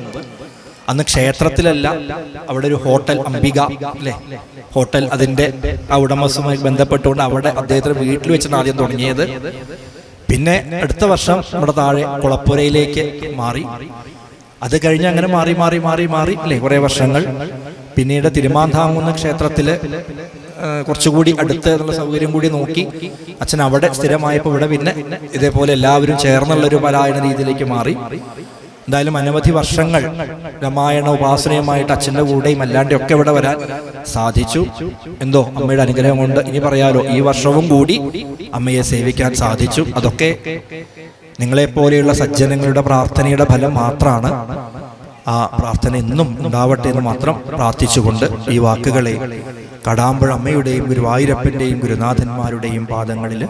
അന്ന് ക്ഷേത്രത്തിലല്ല, അവിടെ ഒരു ഹോട്ടൽ അംബിക അല്ലേ, ഹോട്ടൽ അതിൻ്റെ ആ ഉടമസ്ഥയുമായി ബന്ധപ്പെട്ടുകൊണ്ട് അവിടെ അദ്ദേഹത്തിന് വീട്ടിൽ വെച്ചാണ് ആദ്യം തുടങ്ങിയത്. പിന്നെ അടുത്ത വർഷം നമ്മുടെ താഴെ കുളപ്പുരയിലേക്ക് മാറി. അത് കഴിഞ്ഞ് അങ്ങനെ മാറി മാറി മാറി മാറി അല്ലേ കുറേ വർഷങ്ങൾ. പിന്നീട് തിരുമാന്താംകുന്ന് ക്ഷേത്രത്തില് കുറച്ചുകൂടി അടുത്ത് എന്നുള്ള സൗകര്യം കൂടി നോക്കി അച്ഛൻ അവിടെ സ്ഥിരമായപ്പോൾ ഇവിടെ പിന്നെ ഇതേപോലെ എല്ലാവരും ചേർന്നുള്ളൊരു പാരായണ രീതിയിലേക്ക് മാറി. എന്തായാലും അനവധി വർഷങ്ങൾ രാമായണ ഉപാസനയുമായിട്ട് അച്ഛൻ്റെ കൂടെയും അല്ലാണ്ട് ഒക്കെ ഇവിടെ വരാൻ സാധിച്ചു. എന്തോ അമ്മയുടെ അനുഗ്രഹം കൊണ്ട് ഇനി പറയാലോ ഈ വർഷവും കൂടി അമ്മയെ സേവിക്കാൻ സാധിച്ചു. അതൊക്കെ നിങ്ങളെപ്പോലെയുള്ള സജ്ജനങ്ങളുടെ പ്രാർത്ഥനയുടെ ഫലം മാത്രമാണ്. ആ പ്രാർത്ഥന എന്നും ഉണ്ടാവട്ടെ എന്ന് മാത്രം പ്രാർത്ഥിച്ചുകൊണ്ട് ഈ വാക്കുകളെ കടാമ്പുഴ അമ്മയുടെയും ഗുരുവായൂരപ്പൻ്റെയും ഗുരുനാഥന്മാരുടെയും പാദങ്ങളിൽ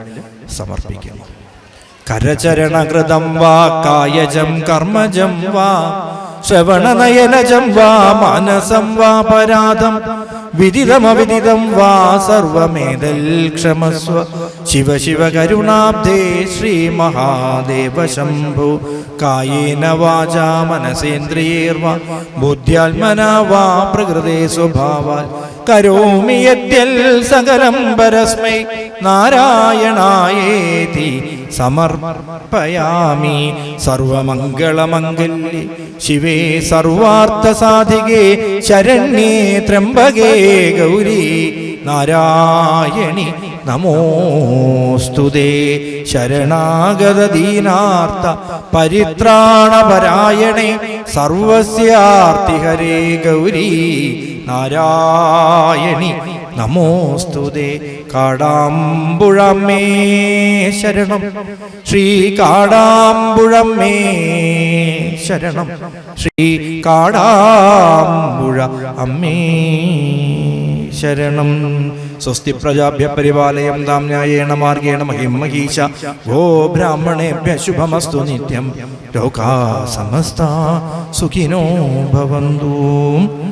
സമർപ്പിക്കുന്നു. കരചരണകൃതം വാ കായജം കർമ്മജം വാ ശ്രവണനയനജം വാ മാനസം വാ പരാധം വിദിതമവിദിതം വാ സർവമേതൽ ക്ഷമസ്വ ശിവ ശിവ കരുണാബ്ധേ ശ്രീ മഹാദേവ ശംഭു. കായേന വാചാ മനസേന്ദ്രിയേർവാ ബുദ്ധ്യാത്മനാ വാ പ്രകൃതേ സ്വഭാവാൽ കരോമി യദ്യൽ സകലം പരസ്മൈ നാരായണായേതി സമർപ്പയാമി. സർവമംഗളമംഗല്യേ ശിവേ സർവാർത്ഥസാധികേ ശരണ്യേ ത്രംബകേ ഗൗരി നാരായണി നമോസ്തുതേ. ശരണാഗത ദീനാർത്ത പരിത്രാണപരായണേ സർവസ്യാർത്തിഹരേ ഗൗരി നാരായണി നമോസ്തുതേ. കാടാമ്പുഴമ്മേ ശരണം ശ്രീ കാടാമ്പുഴമ്മേ ശരണം ശ്രീ കാടാമ്പുഴ അമ്മേ ശരണം. സ്വസ്തി പ്രജാഭ്യ പരിപാലയം താം ന്യായേണ മാർഗേണ മഹിം മഹീശ. ഗോ ബ്രാഹ്മണേഭ്യ ശുഭമസ്തു നിത്യം. ലോകാ സമസ്താ സുഖിനോ ഭവന്തു.